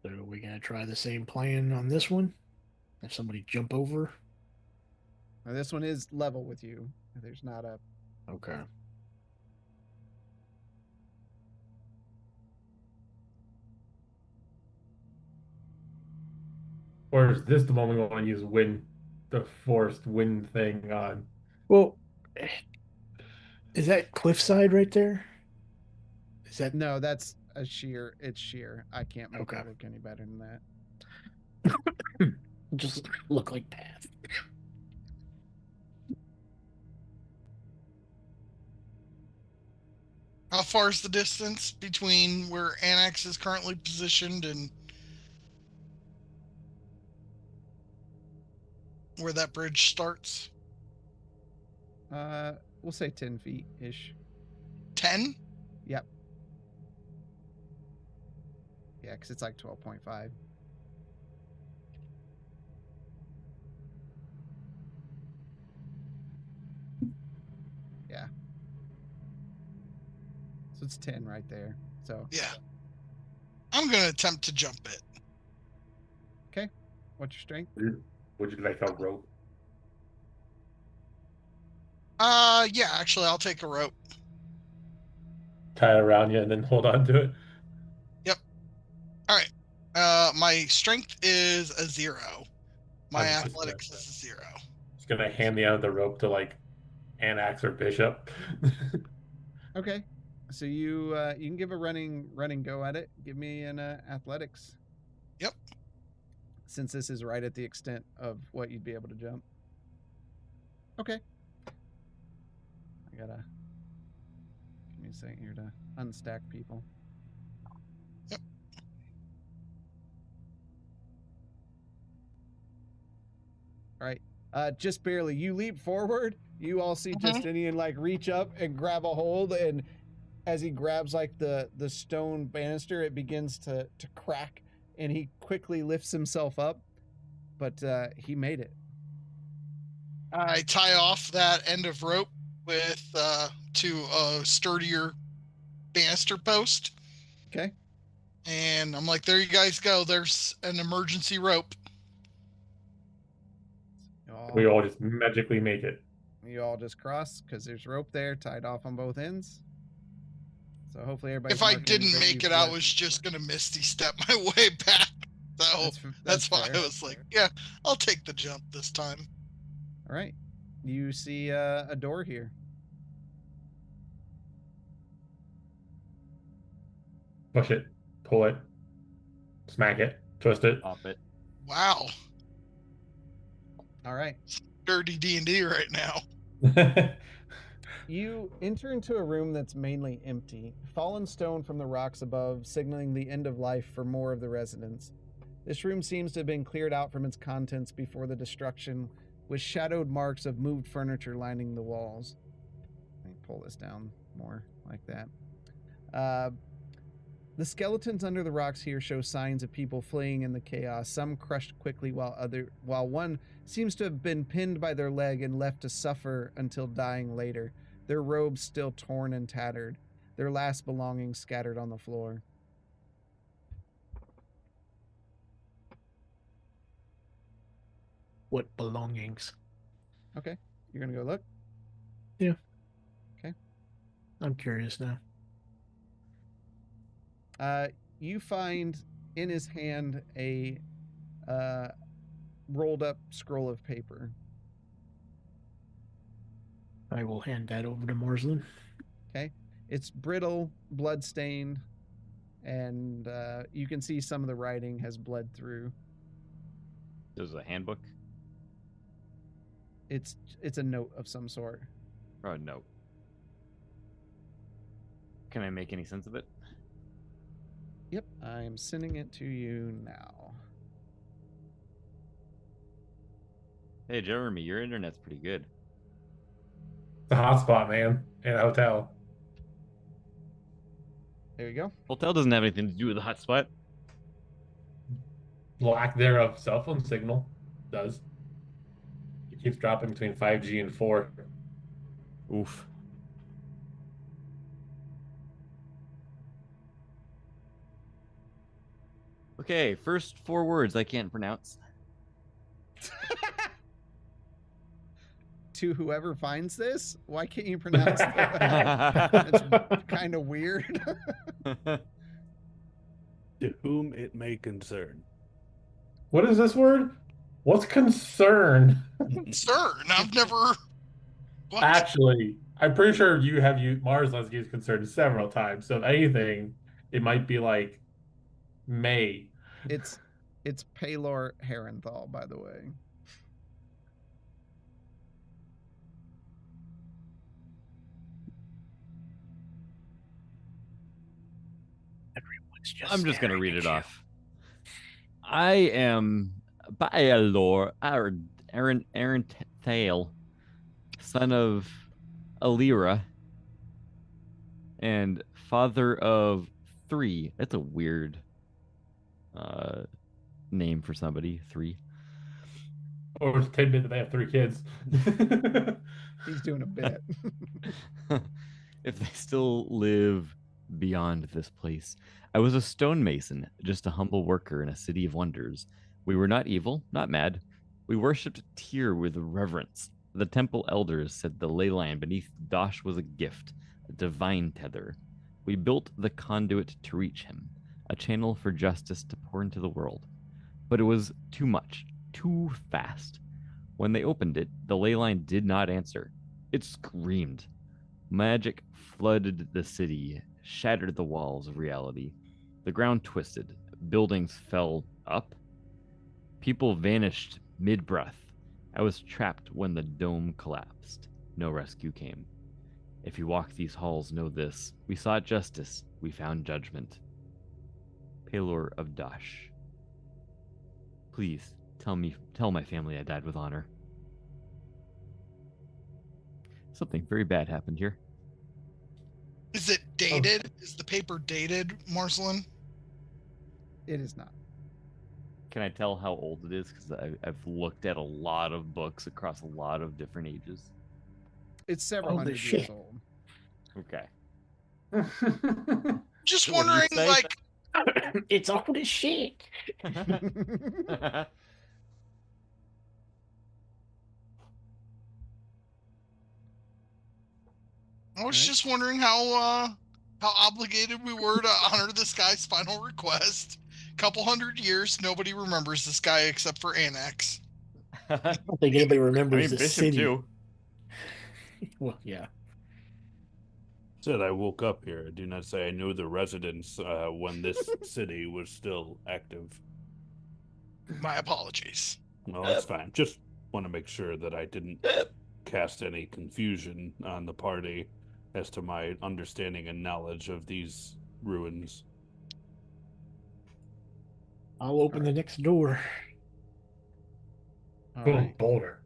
E: So are we gonna try the same plan on this one? Have somebody jump over?
B: Now, this one is level with you. There's not a.
E: Okay.
F: Or is this the moment we want to use the forced wind thing on?
E: Well, is that cliffside right there? Is that
B: No, that's a sheer. It's sheer. I can't make
E: Okay.
B: it look any better than that.
E: just look like path?
D: How far is the distance between where Annex is currently positioned and where that bridge starts?
B: We'll say 10 feet ish.
D: 10?
B: Yep. Yeah, because it's like 12.5. Yeah. So it's 10 right there. So,
D: Yeah. I'm going to attempt to jump it.
B: okay. What's your strength?
F: Would you like a rope?
D: Yeah, actually, I'll take a rope.
F: Tie it around you and then hold on to it?
D: Yep. All right. My strength is a 0. My
F: I'm just
D: athletics is a 0.
F: gonna hand the end of the rope to like Anax or Bishop.
B: Okay. So you can give a running go at it. Give me an athletics.
D: Yep.
B: Since this is right at the extent of what you'd be able to jump. Okay. I gotta give me a second here to unstack people.
D: Yep.
B: All right. Just barely. You leap forward. You all see Justinian like reach up and grab a hold, and as he grabs like the stone banister, it begins to crack, and he quickly lifts himself up, but he made it.
D: I tie off that end of rope with to a sturdier banister post.
B: Okay.
D: And I'm like, there you guys go. There's an emergency rope.
F: We all just magically make it.
B: You all just cross because there's rope there tied off on both ends. So hopefully everybody's
D: If I
B: marking
D: didn't
B: that
D: make
B: you've
D: it, I
B: left.
D: was just going to misty step my way back. So that's why
B: fair.
D: I was like, yeah, I'll take the jump this time.
B: All right. You see a door here.
F: Push it, pull it, smack it, twist it.
C: Pop it.
D: Wow.
B: All right.
D: Dirty D&D right now.
B: You enter into a room that's mainly empty, fallen stone from the rocks above, signaling the end of life for more of the residents. This room seems to have been cleared out from its contents before the destruction, with shadowed marks of moved furniture lining the walls. Let me pull this down more like that. The skeletons under the rocks here show signs of people fleeing in the chaos, some crushed quickly while one seems to have been pinned by their leg and left to suffer until dying later, their robes still torn and tattered, their last belongings scattered on the floor.
E: What belongings?
B: Okay, you're gonna go look?
E: Yeah.
B: Okay.
E: I'm curious now.
B: You find in his hand a rolled up scroll of paper.
E: I will hand that over to Morslin.
B: Okay. It's brittle, blood-stained, and you can see some of the writing has bled through.
C: This is a handbook
B: It's a note of some sort.
C: or a note. Can I make any sense of it?
B: Yep, I'm sending it to you now.
C: Hey, Jeremy, your internet's pretty good.
F: It's a hotspot, man, in a hotel.
B: There you go.
C: Hotel doesn't have anything to do with the hotspot.
F: Lack thereof cell phone signal does. It keeps dropping between 5G and 4.
C: Oof. Okay, first 4 words I can't pronounce.
B: To whoever finds this, why can't you pronounce that? It's kind of weird.
G: To whom it may concern.
F: What is this word? What's concern?
D: Concern. I've never. What?
F: Actually, I'm pretty sure you have used Mars has used concern several times. So if anything, it might be like May.
B: It's Paylor Herrenthal, by the way.
C: I'm just gonna read it off. I am Baelor Aaron Thale, son of Alira, and father of 3. That's a weird name for somebody. 3.
F: Or to admit that they have 3 kids.
B: He's doing a bit.
C: If they still live beyond this place. I was a stonemason, just a humble worker in a city of wonders. We were not evil, not mad. We worshipped Tyr with reverence. The temple elders said the ley line beneath Dosh was a gift, a divine tether. We built the conduit to reach him, a channel for justice to pour into the world. But it was too much, too fast. When they opened it, the ley line did not answer. It screamed. Magic flooded the city, shattered the walls of reality. The ground twisted, buildings fell up, people vanished mid-breath. I was trapped when the dome collapsed. No rescue came. If you walk these halls, know this. We sought justice. We found judgment. Pelor of Dash. Please, tell my family I died with honor. Something very bad happened here.
D: Is it dated? Is the paper dated, Marcelin?
B: It is not.
C: Can I tell how old it is? Because I've looked at a lot of books across a lot of different ages.
B: It's several
E: Holy
B: hundred years
E: shit.
B: old.
C: Okay.
D: Just
C: What do you
D: wondering,
C: say?
D: like,
E: It's old as shit.
D: I was
B: Right.
D: just wondering how obligated we were to honor this guy's final request. Couple hundred years, nobody remembers this guy except for Annex.
E: I don't think anybody
C: I
E: remembers
C: mean,
E: the
C: Bishop
E: city.
C: too.
E: Well, yeah.
G: Said I woke up here. I do not say I knew the residents when this city was still active.
D: My apologies.
G: Well, that's fine. Just want to make sure that I didn't cast any confusion on the party as to my understanding and knowledge of these ruins.
E: I'll open the next door.
B: All
F: Boom,
B: right.
F: boulder.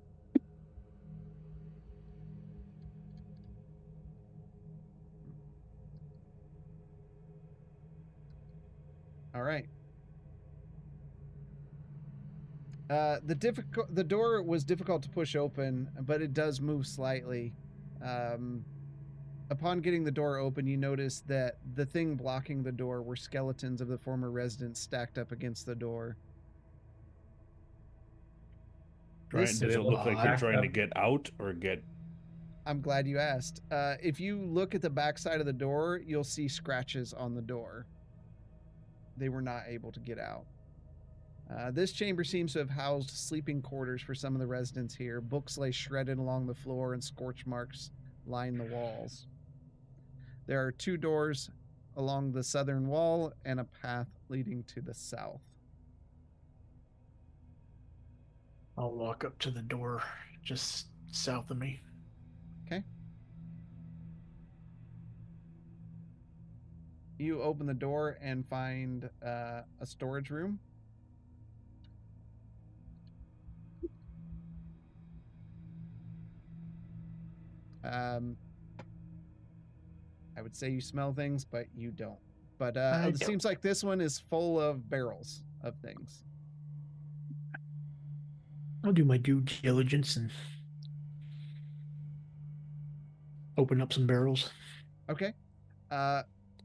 B: All right. The door was difficult to push open, but it does move slightly. Upon getting the door open, you notice that the thing blocking the door were skeletons of the former residents stacked up against the door.
G: Right?
B: This-
G: Does it look like they're
F: Back
G: trying to
F: up.
G: get out or get?
B: I'm glad you asked. If you look at the back side of the door, you'll see scratches on the door. They were not able to get out. This chamber seems to have housed sleeping quarters for some of the residents here. Books lay shredded along the floor and scorch marks line the walls. There are 2 doors along the southern wall and a path leading to the south.
E: I'll walk up to the door just south of me.
B: Okay. You open the door and find a storage room. I would say you smell things, but you don't. But
E: I
B: it
E: don't.
B: seems like this one is full of barrels of things.
E: I'll do my due diligence and open up some barrels.
B: Okay.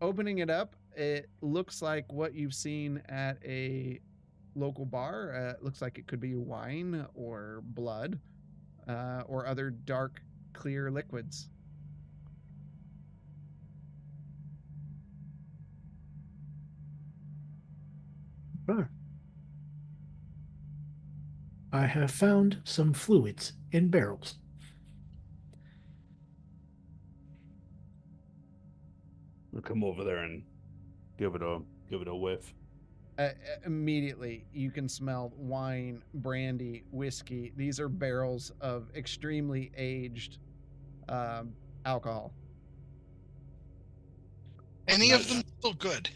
B: Opening it up, it looks like what you've seen at a local bar. It looks like it could be wine or blood or other dark, clear liquids.
E: I have found some fluids in barrels.
G: We'll come over there and give it a whiff.
B: Immediately, you can smell wine, brandy, whiskey. These are barrels of extremely aged alcohol.
D: Any
G: Nice.
D: of them still good?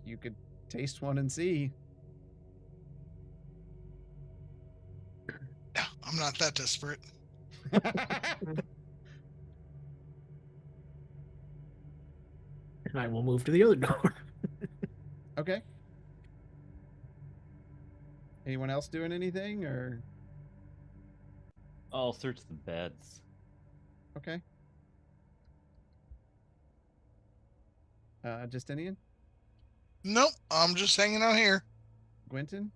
B: You could taste one and see.
D: Yeah, I'm not that desperate.
E: And I will move to the other door.
B: Okay. Anyone else doing anything or?
C: I'll search the beds.
B: Okay. Justinian?
D: Nope, I'm just hanging out here.
B: Gwynton?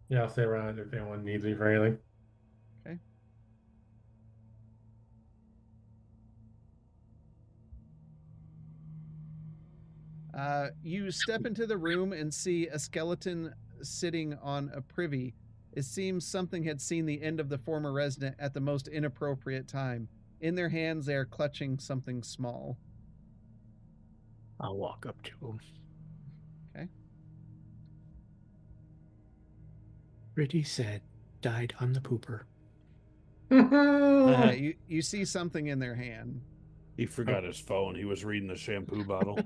F: Yeah, I'll stay around if anyone needs me for anything.
B: Okay. You step into the room and see a skeleton sitting on a privy. It seems something had seen the end of the former resident at the most inappropriate time. In their hands, they are clutching something small.
E: I'll walk up to him.
B: Okay.
E: Pretty sad. Died on the pooper.
B: You see something in their hand.
G: He forgot his phone. He was reading the shampoo bottle.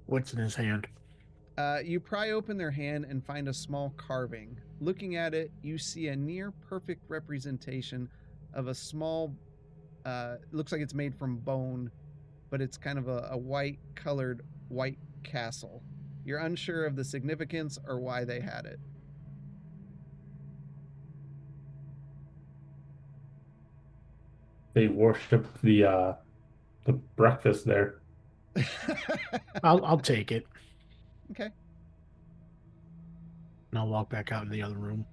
E: What's in his hand?
B: You pry open their hand and find a small carving. Looking at it, you see a near perfect representation of a small, looks like it's made from bone, but it's kind of a white colored white castle. You're unsure of the significance or why they had it.
F: They worship the breakfast there.
E: I'll take it.
B: Okay.
E: And I'll walk back out in the other room.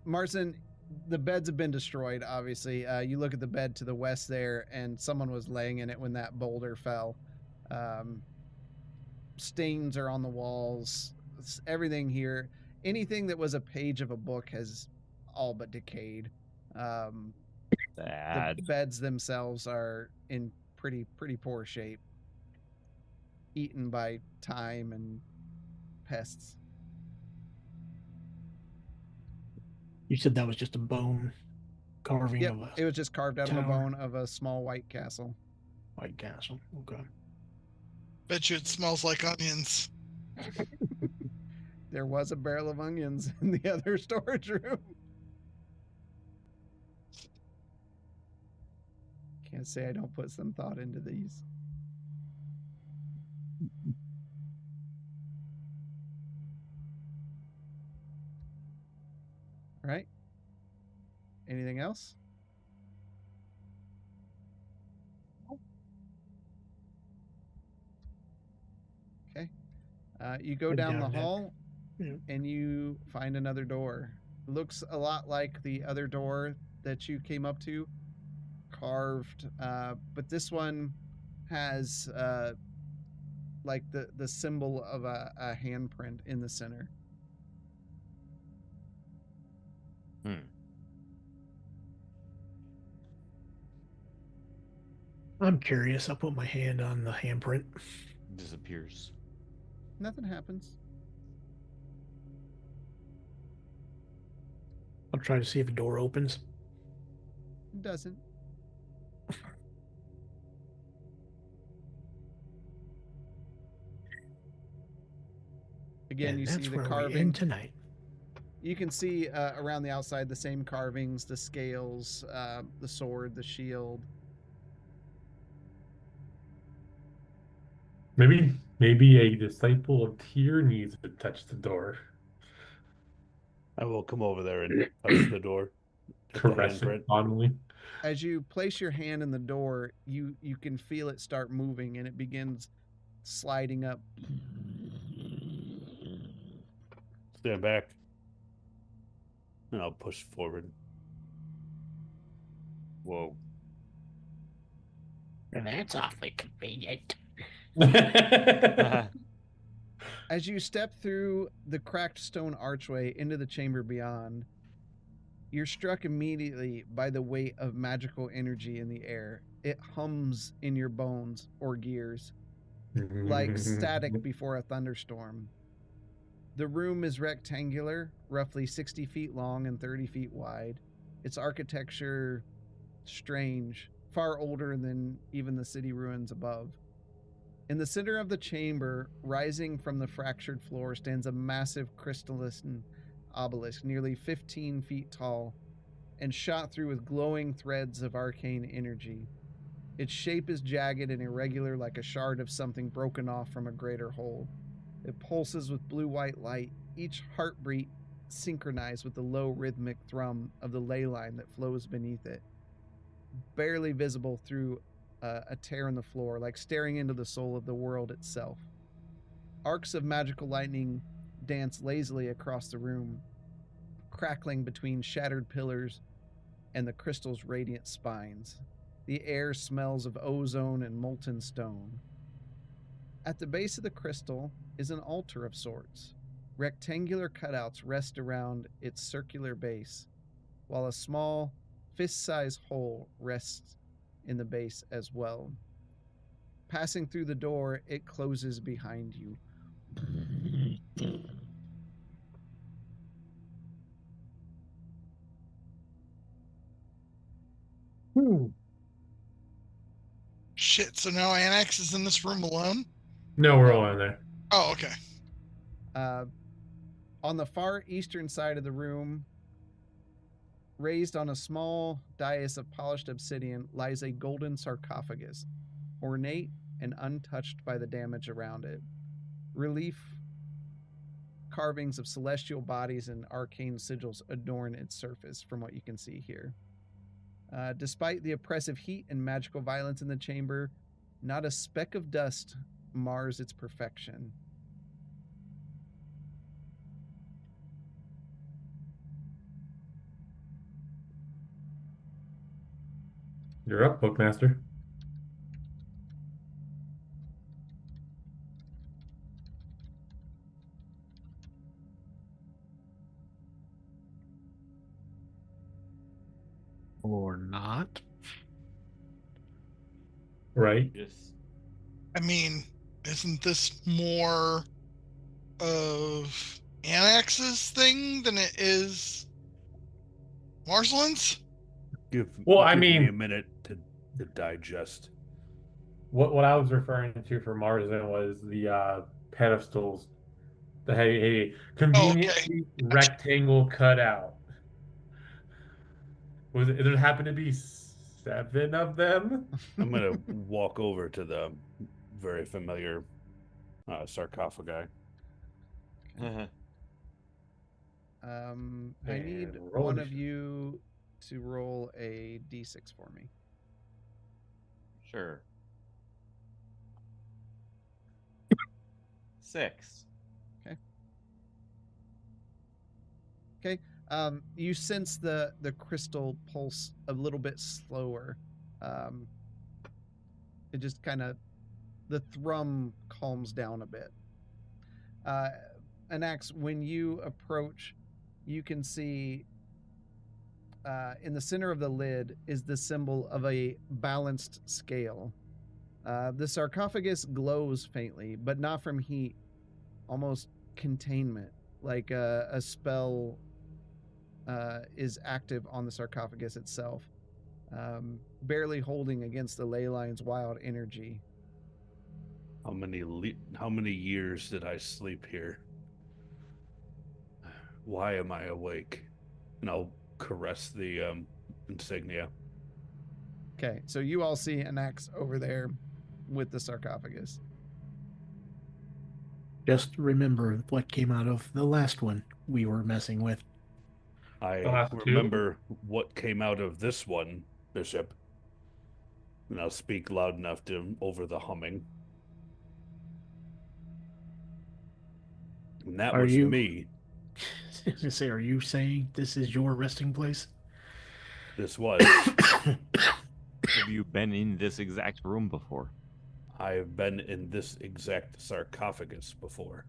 B: Marson, the beds have been destroyed, obviously. You look at the bed to the west there, and someone was laying in it when that boulder fell. Stains are on the walls. Everything here, anything that was a page of a book has all but decayed.
C: Bad.
B: The beds themselves are in pretty poor shape, eaten by time and pests.
E: You said that was just a bone carving
B: Yep,
E: of a
B: it was just carved out of a
E: tower.
B: bone of a small white castle.
E: White castle. Okay.
D: Bet you it smells like onions.
B: There was a barrel of onions in the other storage room. Can't say I don't put some thought into these. All right. Anything else? Okay. You go
E: Head
B: down the
E: down that-
B: hall
E: Yeah.
B: and you find another door. Looks a lot like the other door that you came up to, carved, but this one has like the symbol of a handprint in the center.
E: I'm curious. I'll put my hand on the handprint.
C: Disappears.
B: Nothing happens.
E: I'll try to see if a door opens.
B: It doesn't. Again,
E: And
B: you
E: that's
B: see the
E: where we
B: carving.
E: end tonight.
B: You can see around the outside the same carvings, the scales, the sword, the shield.
F: Maybe a disciple of Tyr needs to touch the door.
G: I will come over there and touch the door. Get the
F: Caress it
G: handprint.
F: fondly.
B: As you place your hand in the door, you can feel it start moving, and it begins sliding up.
G: Stand back. And I'll push forward. Whoa.
E: That's awfully convenient.
B: As you step through the cracked stone archway into the chamber beyond, you're struck immediately by the weight of magical energy in the air. It hums in your bones or gears, like static before a thunderstorm. The room is rectangular, roughly 60 feet long and 30 feet wide. Its architecture strange, far older than even the city ruins above. In the center of the chamber, rising from the fractured floor, stands a massive crystalline obelisk, nearly 15 feet tall, and shot through with glowing threads of arcane energy. Its shape is jagged and irregular, like a shard of something broken off from a greater whole. It pulses with blue-white light, each heartbeat synchronized with the low rhythmic thrum of the ley line that flows beneath it, barely visible through a tear in the floor, like staring into the soul of the world itself. Arcs of magical lightning dance lazily across the room, crackling between shattered pillars and the crystal's radiant spines. The air smells of ozone and molten stone. At the base of the crystal is an altar of sorts. Rectangular cutouts rest around its circular base, while a small, fist-sized hole rests in the base as well. Passing through the door, it closes behind you.
D: Shit, so now Annex is in this room alone?
F: No, we're all in there.
D: Oh, okay.
B: On the far eastern side of the room, raised on a small dais of polished obsidian, lies a golden sarcophagus, ornate and untouched by the damage around it. Relief carvings of celestial bodies and arcane sigils adorn its surface, from what you can see here. Despite the oppressive heat and magical violence in the chamber, not a speck of dust mars its perfection.
F: You're up, Bookmaster.
E: Or not.
F: Right.
C: Yes.
D: I mean, isn't this more of Annex's thing than it is Marsland's?
G: Give
F: I
G: me
F: mean-
G: a minute to digest.
F: What I was referring to for Marsden was the pedestals, the conveniently rectangle cutout. There happened to be 7 of them?
G: I'm gonna walk over to the very familiar sarcophagi.
B: I
F: And
B: need
F: roll
B: one
F: the
B: of you to roll a d6 for me.
C: Sure. 6.
B: Okay. You sense the crystal pulse a little bit slower. It just kind of, the thrum calms down a bit. Anax, when you approach, you can see in the center of the lid is the symbol of a balanced scale. The sarcophagus glows faintly, but not from heat, almost containment, like a spell is active on the sarcophagus itself, barely holding against the ley line's wild energy.
G: How many years did I sleep here? Why am I awake? And I'll caress the insignia.
B: Okay, so you all see Anax over there with the sarcophagus.
E: Just remember what came out of the last one we were messing with.
G: I
F: last two?
G: remember what came out of this one Bishop. And I'll speak loud enough to over the humming. And that
E: Are
G: was
E: you-
G: me.
E: I was gonna say, are you saying this is your resting place?
G: This was.
C: Have you been in this exact room before?
G: I have been in this exact sarcophagus before.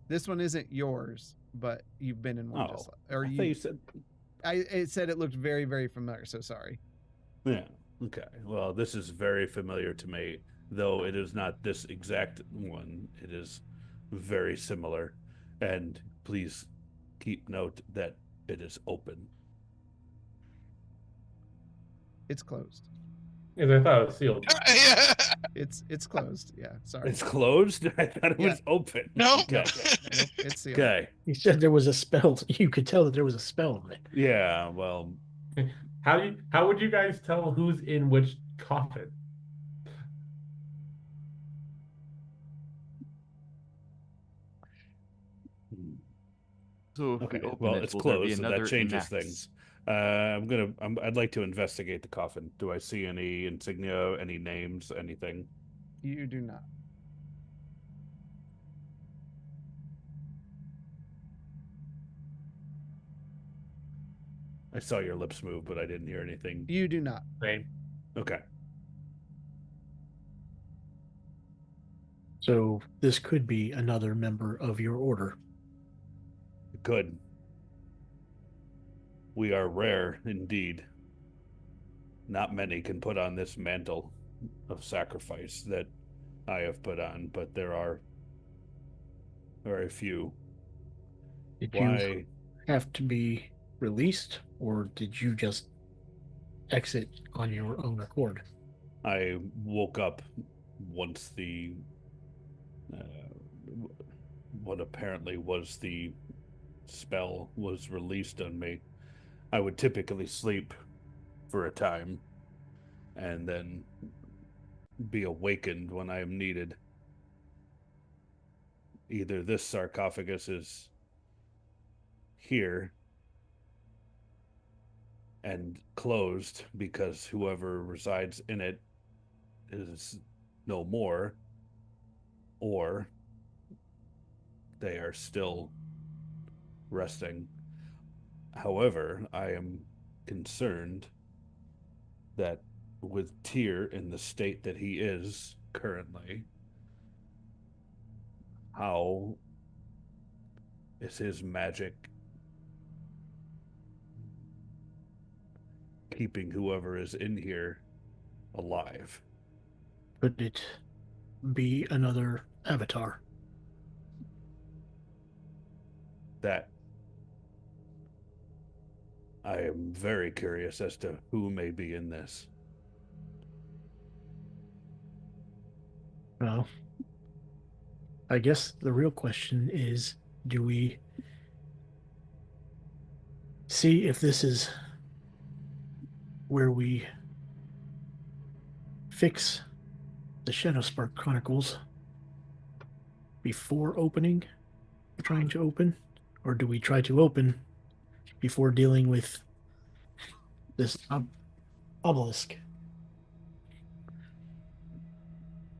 B: This one isn't yours, but you've been in one
G: Oh,
B: just or
G: I thought
B: you.
G: you said.
B: It said it looked very, very familiar. So sorry.
G: Yeah. Okay. Well, this is very familiar to me, though it is not this exact one. It is very similar. And please keep note that it is open.
B: It's closed.
F: Because I thought it was sealed.
D: Yeah.
B: It's closed. Yeah. Sorry.
G: It's closed? I thought it
B: Yeah.
G: was open.
D: No.
G: Okay.
B: Nope. It's sealed.
G: Okay.
E: He said there was a spell. You could tell that there was a spell on it.
G: Yeah, well,
F: How would you guys tell who's in which coffin?
C: So if
E: Okay,
C: we open
G: well,
C: it,
G: it's
C: will there be
G: closed, so
C: another
G: that changes
C: index?
G: things. I'd like to investigate the coffin. Do I see any insignia, any names, anything?
B: You do not.
G: I saw your lips move, but I didn't hear anything.
B: You do not.
F: Same.
G: Okay.
E: So this could be another member of your order.
G: Good. We are rare indeed. Not many can put on this mantle of sacrifice that I have put on, but there are very few.
E: Did
G: Why?
E: you have to be released, or did you just exit on your own accord?
G: I woke up once the what apparently was the spell was released on me. I would typically sleep for a time and then be awakened when I am needed. Either this sarcophagus is here and closed because whoever resides in it is no more, or they are still resting. However, I am concerned that with Tyr in the state that he is currently, how is his magic keeping whoever is in here alive?
E: Could it be another avatar?
G: That I am very curious as to who may be in this.
E: Well, I guess the real question is, do we see if this is where we fix the Shadowspark Chronicles before trying to open, or do we try to open before dealing with this obelisk?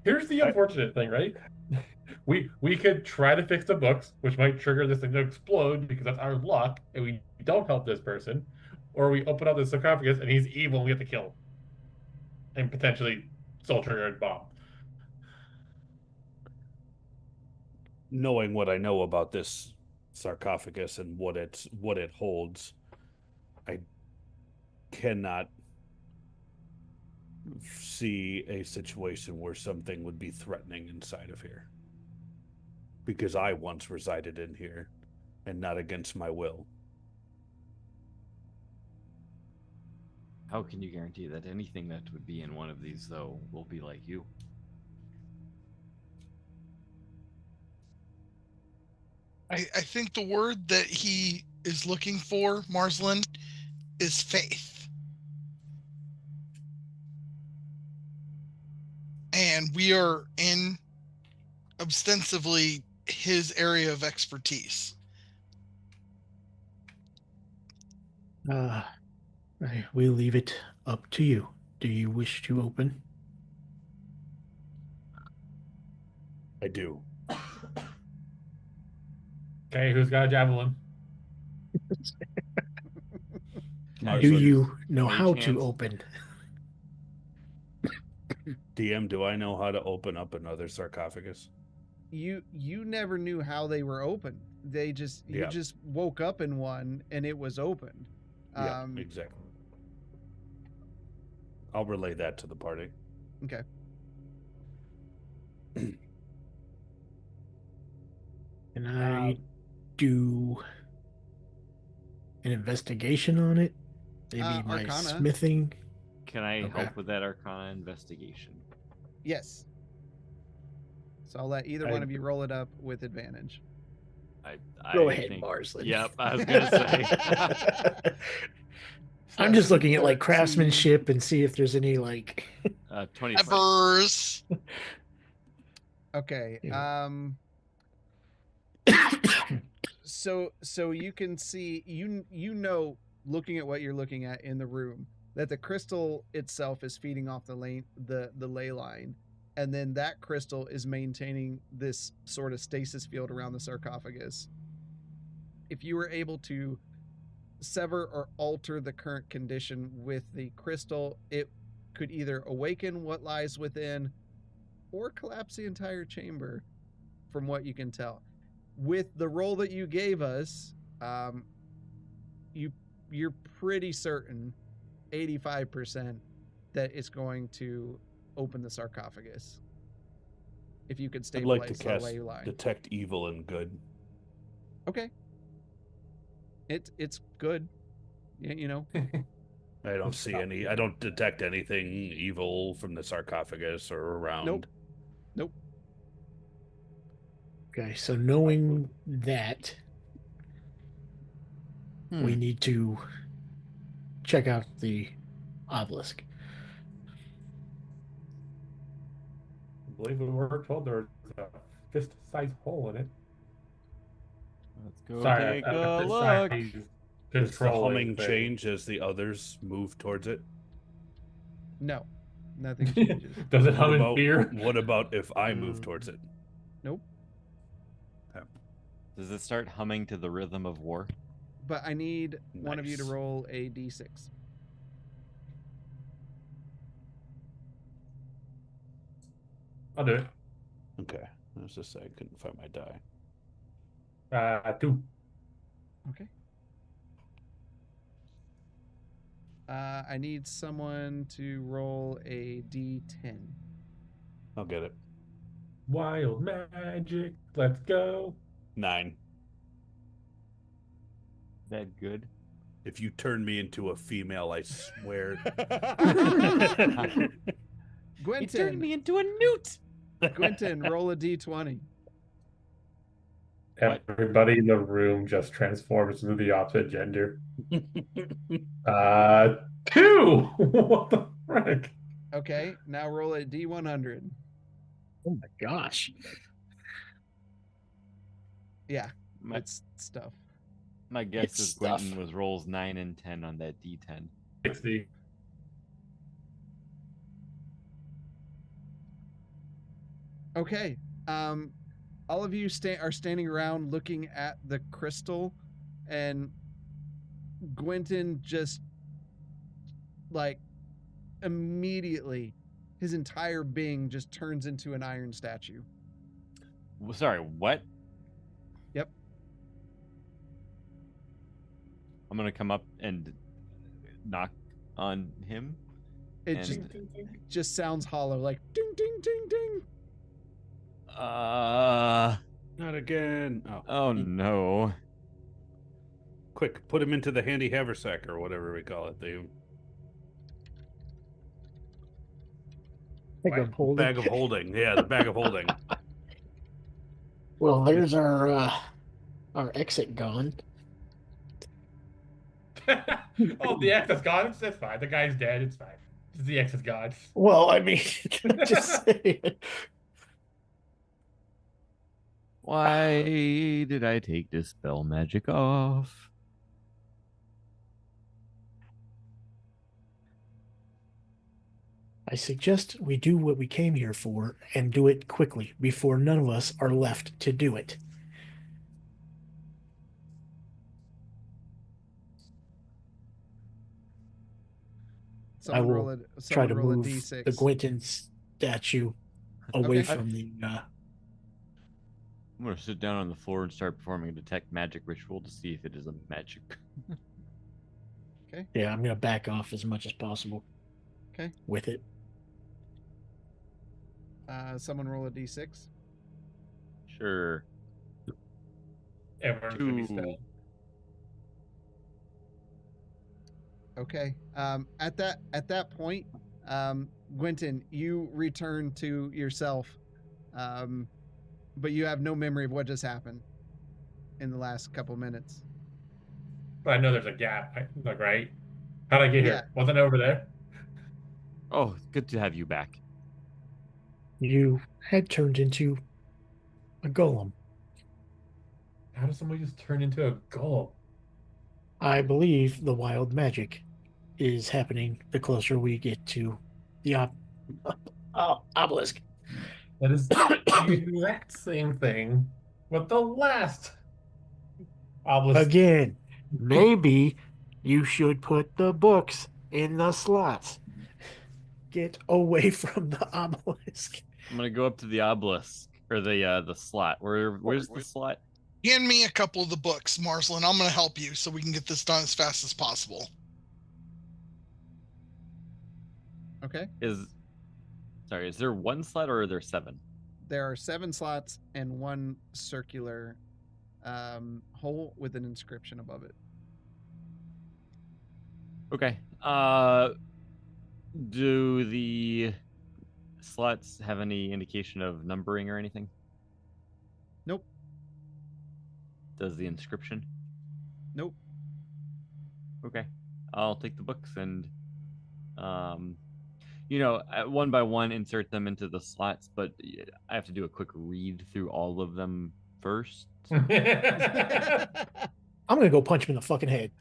F: Here's the unfortunate thing, right? We could try to fix the books, which might trigger this thing to explode because that's our luck, and we don't help this person, or we open up the sarcophagus and he's evil and we have to kill him, and potentially soul trigger a bomb.
G: Knowing what I know about this sarcophagus and what it holds, I cannot see a situation where something would be threatening inside of here. Because I once resided in here, and not against my will.
C: How can you guarantee that anything that would be in one of these, though, will be like you?
D: I think the word that he is looking for, Marsland, is faith. And we are in ostensibly his area of expertise.
E: We leave it up to you. Do you wish to open?
G: I do.
F: Okay, who's got a javelin?
E: Do
G: Marlin,
E: you know
C: mage
E: how to
C: hands.
E: open?
G: DM, do I know how to open up another sarcophagus?
B: You never knew how they were open. You
G: Yeah.
B: just woke up in one and it was opened.
G: Yeah, exactly. I'll relay that to the party.
B: Okay.
E: Can I do an investigation on it? Maybe my
B: Arcana.
E: smithing.
C: Can I
E: Okay.
C: help with that Arcana investigation?
B: Yes. So I'll let either one of you roll it up with advantage.
E: Go
C: I
E: ahead,
C: think,
E: Marsland.
C: Yep, I was gonna say.
E: I'm just looking at like
B: 13.
E: craftsmanship and see if there's any like
C: 26.
D: Evers.
B: Okay.
E: Yeah.
B: So you can see you know, looking at what you're looking at in the room, that the crystal itself is feeding off the ley line, and then that crystal is maintaining this sort of stasis field around the sarcophagus. If you were able to sever or alter the current condition with the crystal, it could either awaken what lies within or collapse the entire chamber, from what you can tell. With the roll that you gave us, you're pretty certain, 85%, that it's going to open the sarcophagus. If you could
G: I'd like
B: stabilize
G: to
B: the
G: cast
B: ley line.
G: Detect Evil and Good.
B: Okay. It's good. You know.
G: I don't see any. I don't detect anything evil from the sarcophagus or around.
B: Nope.
E: Okay, so knowing that, we need to check out the obelisk.
F: I believe we were told there was a fist-sized hole in it.
C: Let's go
F: Sorry,
C: take a look.
G: Does the humming
F: thing.
G: change as the others move towards it?
B: No. Nothing changes.
F: Does it
G: What
F: hum in
G: about,
F: fear?
G: what about if I move towards it?
B: Nope.
C: Does it start humming to the rhythm of war?
B: But I need one of you to
G: Nice.
B: roll a d6.
F: I'll do it.
G: Okay. I was just saying, I couldn't find my die.
F: 2.
B: Okay. I need someone to roll a d10.
G: I'll get it.
F: Wild magic. Let's go.
G: 9.
C: That good?
G: If you turn me into a female, I swear.
C: You turned
B: Gwynton,
C: me into a newt.
B: Gwynton, roll a d20.
C: What?
F: Everybody in the room just transforms into the opposite gender. 2. What the frick?
B: Okay, now roll a d100.
E: Oh my gosh.
B: Yeah,
C: My,
B: it's stuff.
C: my guess
E: It's
C: is
E: stuff.
C: Quentin was rolls 9 and 10 on that D10.
F: 60.
B: Okay. All of you are standing around looking at the crystal, and Gwynton just, like, immediately, his entire being just turns into an iron statue.
C: Sorry, what?
B: Yep.
C: I'm gonna come up and knock on him.
B: It
C: And-
B: just sounds hollow, like ding ding ding ding.
G: Not again. Oh,
C: Oh no.
G: quick, put him into the handy haversack or whatever we call it. The
E: Bag of holding.
G: bag of holding. Yeah, the bag of holding.
E: Well, there's our exit gone.
F: Oh, the X is gone. It's fine. The guy's dead. It's fine. The X is gone.
E: Well, I mean, just saying.
C: Why did I take this spell magic off?
E: I suggest we do what we came here for and do it quickly before none of us are left to do it. I
B: Someone roll
E: will
B: a
E: try
B: someone
E: to
B: roll a
E: move
B: d6.
E: the Gwynton statue away
B: Okay.
E: from the.
C: I'm gonna sit down on the floor and start performing a detect magic ritual to see if it is a magic.
E: Yeah, I'm gonna back off as much as possible.
B: Okay.
E: With it.
B: Someone roll a d6.
C: Sure.
F: Everyone's gonna be
C: 2.
F: spelled.
B: Okay. At that point, Gwynton, you return to yourself, but you have no memory of what just happened in the last couple minutes.
F: I know there's a gap. Like, right? How'd I get
B: Yeah.
F: here? Wasn't I over there?
C: Oh, good to have you back.
E: You had turned into a golem.
F: How does somebody just turn into a golem?
E: I believe the wild magic is happening the closer we get to the obelisk.
F: That is the exact same thing with the last obelisk.
E: Again, maybe you should put the books in the slots. Get away from the obelisk.
C: I'm gonna go up to the obelisk or the slot. Where's the slot?
D: Hand me a couple of the books, Marcelin. I'm going to help you so we can get this done as fast as possible.
B: Okay.
C: Is there one slot or are there 7?
B: There are 7 slots and 1 circular hole with an inscription above it.
C: Okay. Do the slots have any indication of numbering or anything?
B: Nope.
C: Does the inscription?
B: Nope.
C: Okay. I'll take the books and one by one insert them into the slots, but I have to do a quick read through all of them first.
E: I'm gonna go punch him in the fucking head.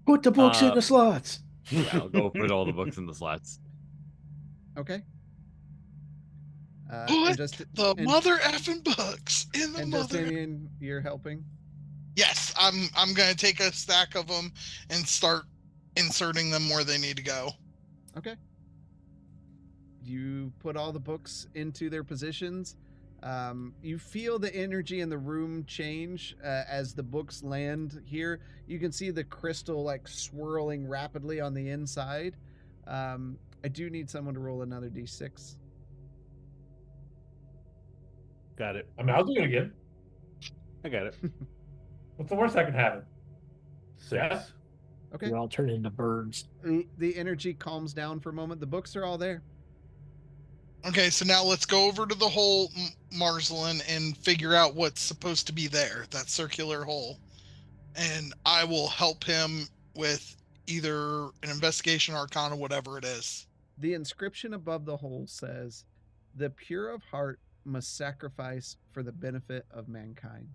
E: Put the books in the slots.
C: Yeah, I'll go put all the books in the slots.
B: Okay.
D: Put the mother effing books in the
B: and
D: mother.
B: Justinian, you're helping?
D: Yes, I'm gonna take a stack of them and start inserting them where they need to go.
B: Okay. You put all the books into their positions. You feel the energy in the room change as the books land here. You can see the crystal like swirling rapidly on the inside. I do need someone to roll another d6.
G: Got it.
F: I mean, I'll do it again.
G: I got it.
F: What's the worst that can happen?
G: 6.
F: Yeah.
B: Okay.
E: We're all turned into birds.
B: The energy calms down for a moment. The books are all there.
D: Okay, so now let's go over to the hole, Marcelin, and figure out what's supposed to be there, that circular hole. And I will help him with either an investigation, arcana, whatever it is.
B: The inscription above the hole says, "The pure of heart must sacrifice for the benefit of mankind."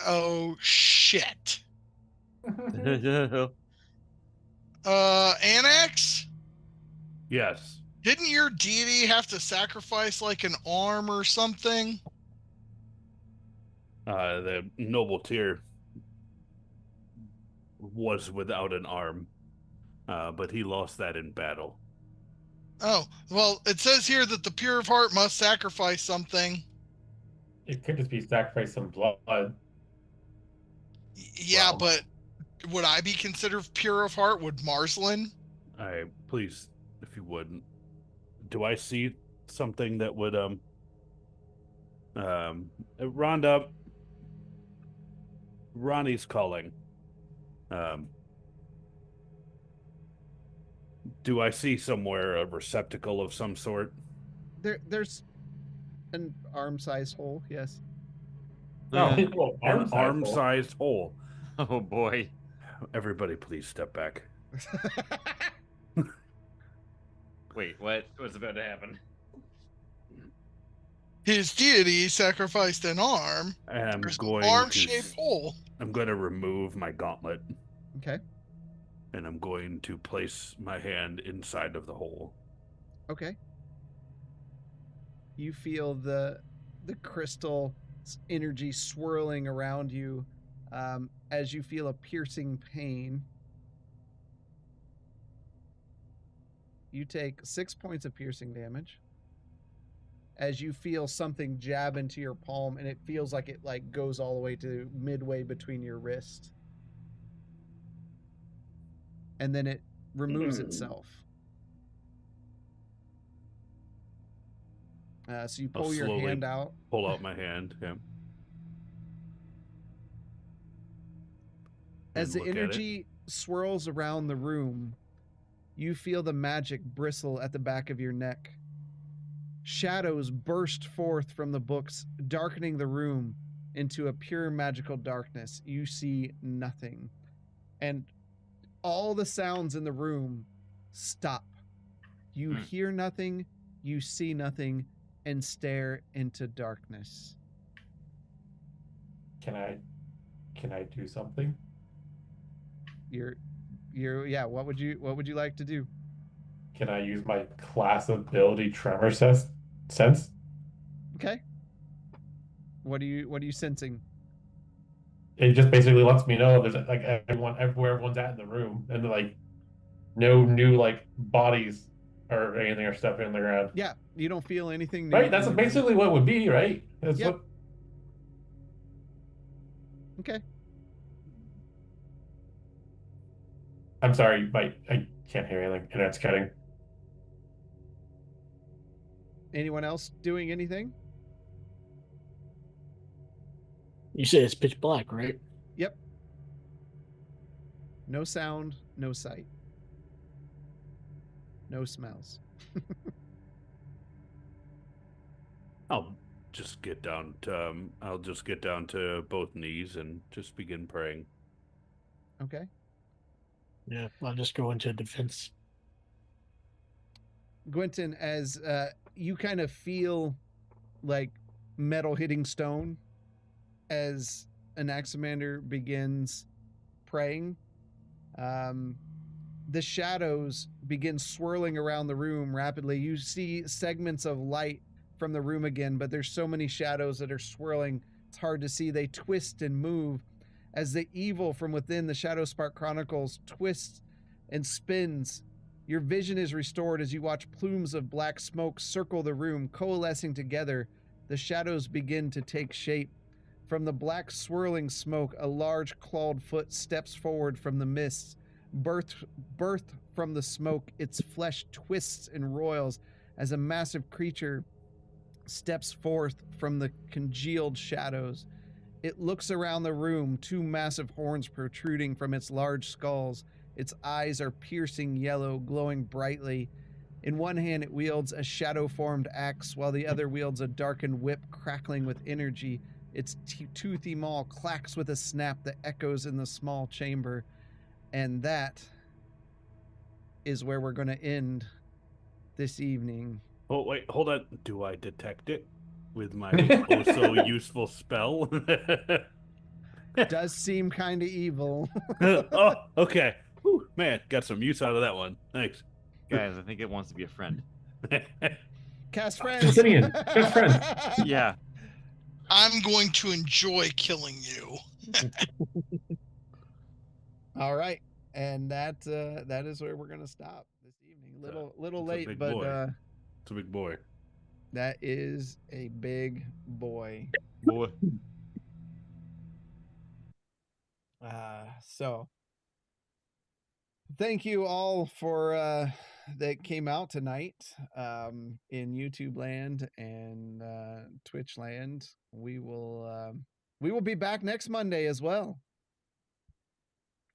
D: Oh, shit. Annex?
G: Yes.
D: Didn't your deity have to sacrifice like an arm or something?
G: The noble tier was without an arm, but he lost that in battle.
D: Oh, well, it says here that the pure of heart must sacrifice something.
F: It could just be sacrifice some blood.
D: Yeah,
G: Well.
D: but would I be considered pure of heart? Would Marcelin?
G: Please, if you wouldn't. Do I see something that would Rhonda, Ronnie's calling. Do I see somewhere a receptacle of some sort?
B: There's an arm-sized hole. Yes.
F: Oh,
G: An
F: well,
G: arm-sized hole.
C: Oh boy.
G: Everybody, please step back.
C: Wait, what's about to happen?
D: His deity sacrificed an arm.
G: I'm
D: There's
G: going
D: an arm-shaped hole.
G: I'm going to remove my gauntlet.
B: Okay.
G: And I'm going to place my hand inside of the hole.
B: Okay. You feel the crystal energy swirling around you as you feel a piercing pain. You take 6 points of piercing damage as you feel something jab into your palm, and it feels like it goes all the way to midway between your wrist, and then it removes itself. So you
G: I'll
B: pull your
G: slowly
B: hand out.
G: pull out my hand. Yeah.
B: As
G: And
B: the
G: look at it.
B: energy swirls around the room, you feel the magic bristle at the back of your neck. Shadows burst forth from the books, darkening the room into a pure magical darkness. You see nothing. And all the sounds in the room stop. You hear nothing, you see nothing, and stare into darkness.
F: Can I do something?
B: Yeah, what would you like to do?
F: Can I use my class ability tremor sense?
B: Okay. What are you sensing?
F: It just basically lets me know there's like where everyone's at in the room, and like no new like bodies or anything or stuff in the ground.
B: Yeah, you don't feel anything new.
F: Right, that's basically what it would be, right? That's
B: Yep.
F: what.
B: Okay.
F: I'm sorry, I can't hear anything. Internet's cutting.
B: Anyone else doing anything?
E: You say it's pitch black, right?
B: Yep. No sound, no sight. No smells.
G: I'll just get down to both knees and just begin praying.
B: Okay.
E: Yeah, I'll just go into defense.
B: Gwynton, as you kind of feel like metal hitting stone as Anaximander begins praying, the shadows begin swirling around the room rapidly. You see segments of light from the room again, but there's so many shadows that are swirling, it's hard to see. They twist and move as the evil from within the Shadowspark Chronicles twists and spins. Your vision is restored as you watch plumes of black smoke circle the room, coalescing together. The shadows begin to take shape. From the black swirling smoke, a large clawed foot steps forward from the mists. Birthed from the smoke, its flesh twists and roils as a massive creature steps forth from the congealed shadows. It looks around the room, two massive horns protruding from its large skulls. Its eyes are piercing yellow, glowing brightly. In one hand, it wields a shadow-formed axe, while the other wields a darkened whip crackling with energy. Its toothy maw clacks with a snap that echoes in the small chamber. And that is where we're going to end this evening.
G: Oh, wait, hold on. Do I detect it with my oh so useful spell?
B: Does seem kind of evil.
G: Oh, okay. Whew, man, got some use out of that one. Thanks.
C: Guys, I think it wants to be a friend.
B: Cast friends.
F: Justinian, cast friends.
C: Yeah.
D: I'm going to enjoy killing you.
B: All right, and that is where we're gonna stop this evening. Little
G: it's a
B: late,
G: big
B: but
G: boy. It's a big boy.
B: that is a big boy.
C: Boy.
B: So thank you all for that came out tonight in YouTube land and Twitch land. We will be back next Monday as well.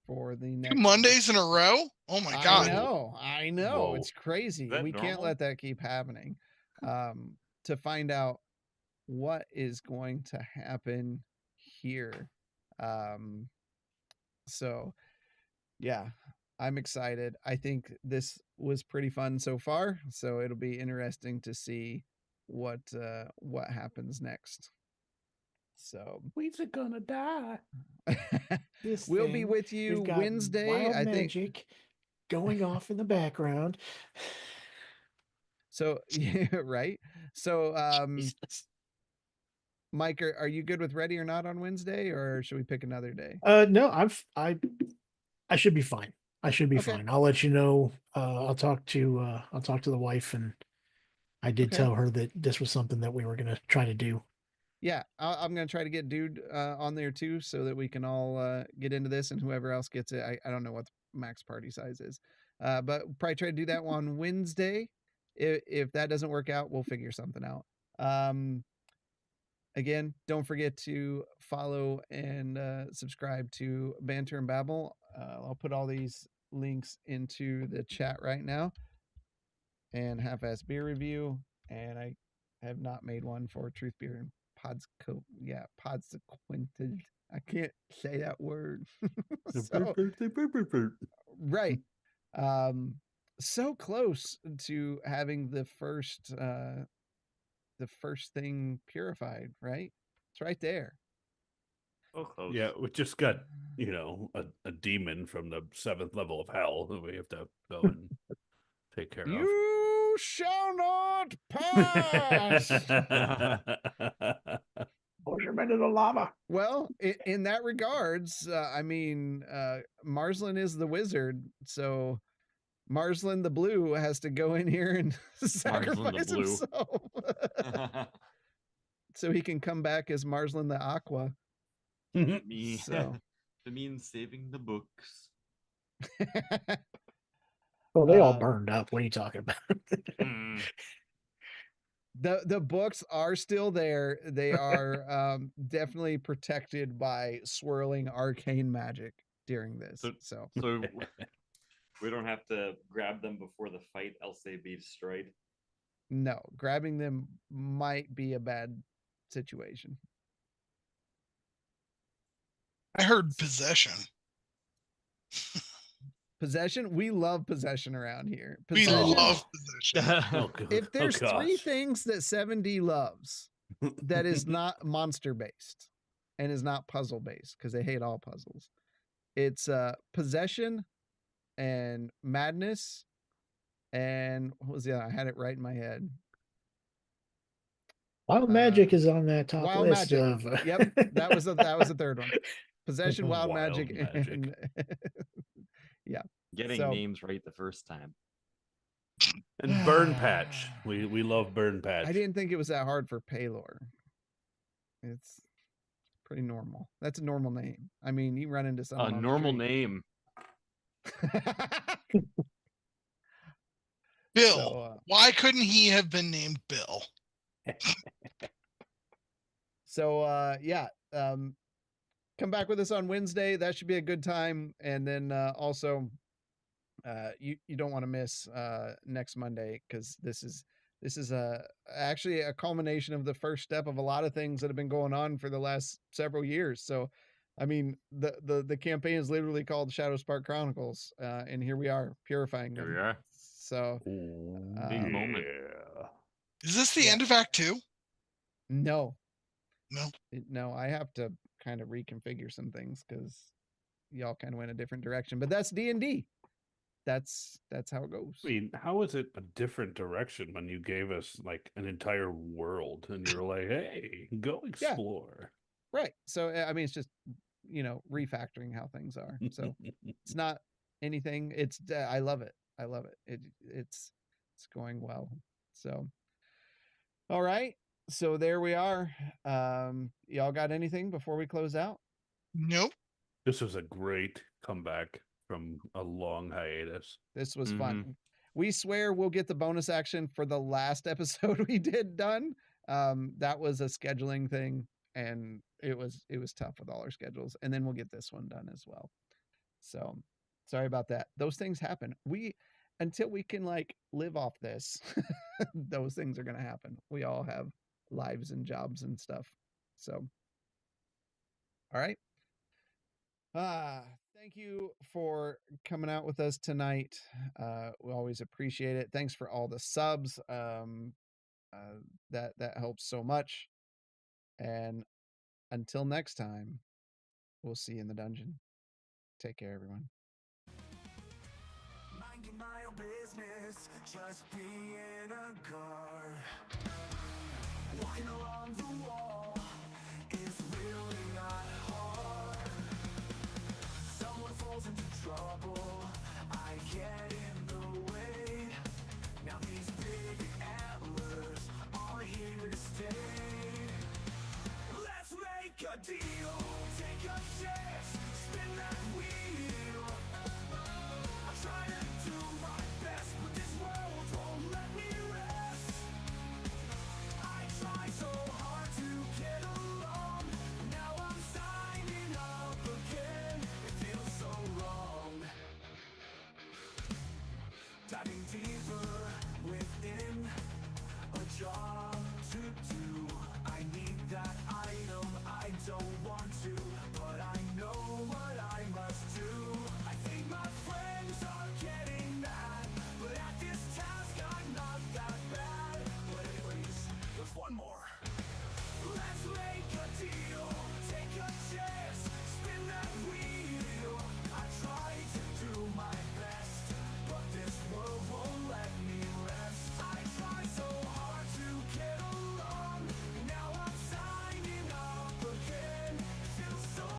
B: For the next
D: 2 Mondays in a row? Oh my God.
B: I know.
G: Whoa.
B: It's crazy.
C: that
B: We can't
C: normal?
B: let that keep happening. To find out what is going to happen here. So yeah, I'm excited. I think this was pretty fun so far, so it'll be interesting to see what happens next. So
G: When's it gonna die?
E: This
B: we'll be
E: thing,
B: with you
E: we've got
B: Wednesday.
E: wild
B: I think
E: magic going off in the background.
B: so. Yeah, right. So,
E: Jesus.
B: Mike, are you good with ready or not on Wednesday, or should we pick another day?
E: No, I should be fine. I should be
B: Okay.
E: fine. I'll let you know. I'll talk to the wife, and I did
B: Okay.
E: tell her that this was something that we were gonna try to do.
B: Yeah, I'm gonna try to get Dude on there too, so that we can all get into this, and whoever else gets it, I don't know what the max party size is, but probably try to do that on Wednesday. If that doesn't work out, we'll figure something out. Again, don't forget to follow and subscribe to Banter and Babble. I'll put all these links into the chat right now. And half-ass beer review, and I have not made one for Truth Beer and Podsequented. I can't say that word. So, right. So close to having the first thing purified, right? It's right there.
C: So close.
G: Yeah, we just got, a demon from the 7th level of hell that we have to go and take care of.
B: You shall not pass.
E: Push him into the lava.
B: Well, in that regards, I mean, Marslin is the wizard, so Marslin the Blue has to go in here and sacrifice
C: Blue.
B: himself so he can come back as Marslin the Aqua.
C: Me.
B: So.
C: It means saving the books.
E: Well, they all burned up. What are you talking about?
B: The books are still there. They are definitely protected by swirling arcane magic during this. So
C: we don't have to grab them before the fight, else they'd be destroyed.
B: No, grabbing them might be a bad situation.
D: I heard possession.
B: Possession? We love possession around here.
D: We
B: Possession,
D: love possession.
B: if there's three
G: gosh.
B: things that 7D loves that is not monster based and is not puzzle based, because they hate all puzzles, it's possession and madness, and what was the other? I had it right in my head.
E: Wild magic is on that top
B: Wild
E: list
B: magic.
E: of.
B: Yep, that was the third one. Possession, wild magic,
G: magic.
B: and yeah.
C: Getting
B: So-
C: names right the first time.
G: And Burn Patch. We love Burn Patch.
B: I didn't think it was that hard for Paylor. It's pretty normal. That's a normal name. I mean, you run into
C: A
B: someone on the
C: normal
B: street.
C: name.
D: Bill.
B: So,
D: Why couldn't he have been named Bill?
B: yeah, come back with us on Wednesday. That should be a good time. And then also, you don't want to miss next Monday, because this is actually a culmination of the first step of a lot of things that have been going on for the last several years. So, I mean, the campaign is literally called Shadowspark Chronicles, and here we are purifying them.
C: Here we are.
B: So,
C: Big moment.
D: Is this the
B: Yeah.
D: end of Act 2?
B: no,
D: No.
B: I have to kind of reconfigure some things because y'all kind of went a different direction. But that's D&D. That's how it goes.
G: I mean, how is it a different direction when you gave us like an entire world and you're like, hey, go explore?
B: Right. So, I mean, it's just, refactoring how things are. So it's not anything. It's, I love it. I love it. It's going well. So, all right. So there we are. Y'all got anything before we close out?
D: Nope.
G: This was a great comeback from a long hiatus.
B: This was fun. We swear we'll get the bonus action for the last episode we did done. That was a scheduling thing, and it was tough with all our schedules. And then we'll get this one done as well. So sorry about that. Those things happen. Until we can live off this, those things are gonna happen. We all have lives and jobs and stuff. So all right. Thank you for coming out with us tonight. We always appreciate it. Thanks for all the subs. That helps so much. And until next time, we'll see you in the dungeon. Take care, everyone.
A: Minding my own business, just being a guard. Walking along the wall is really not hard. Someone falls into trouble.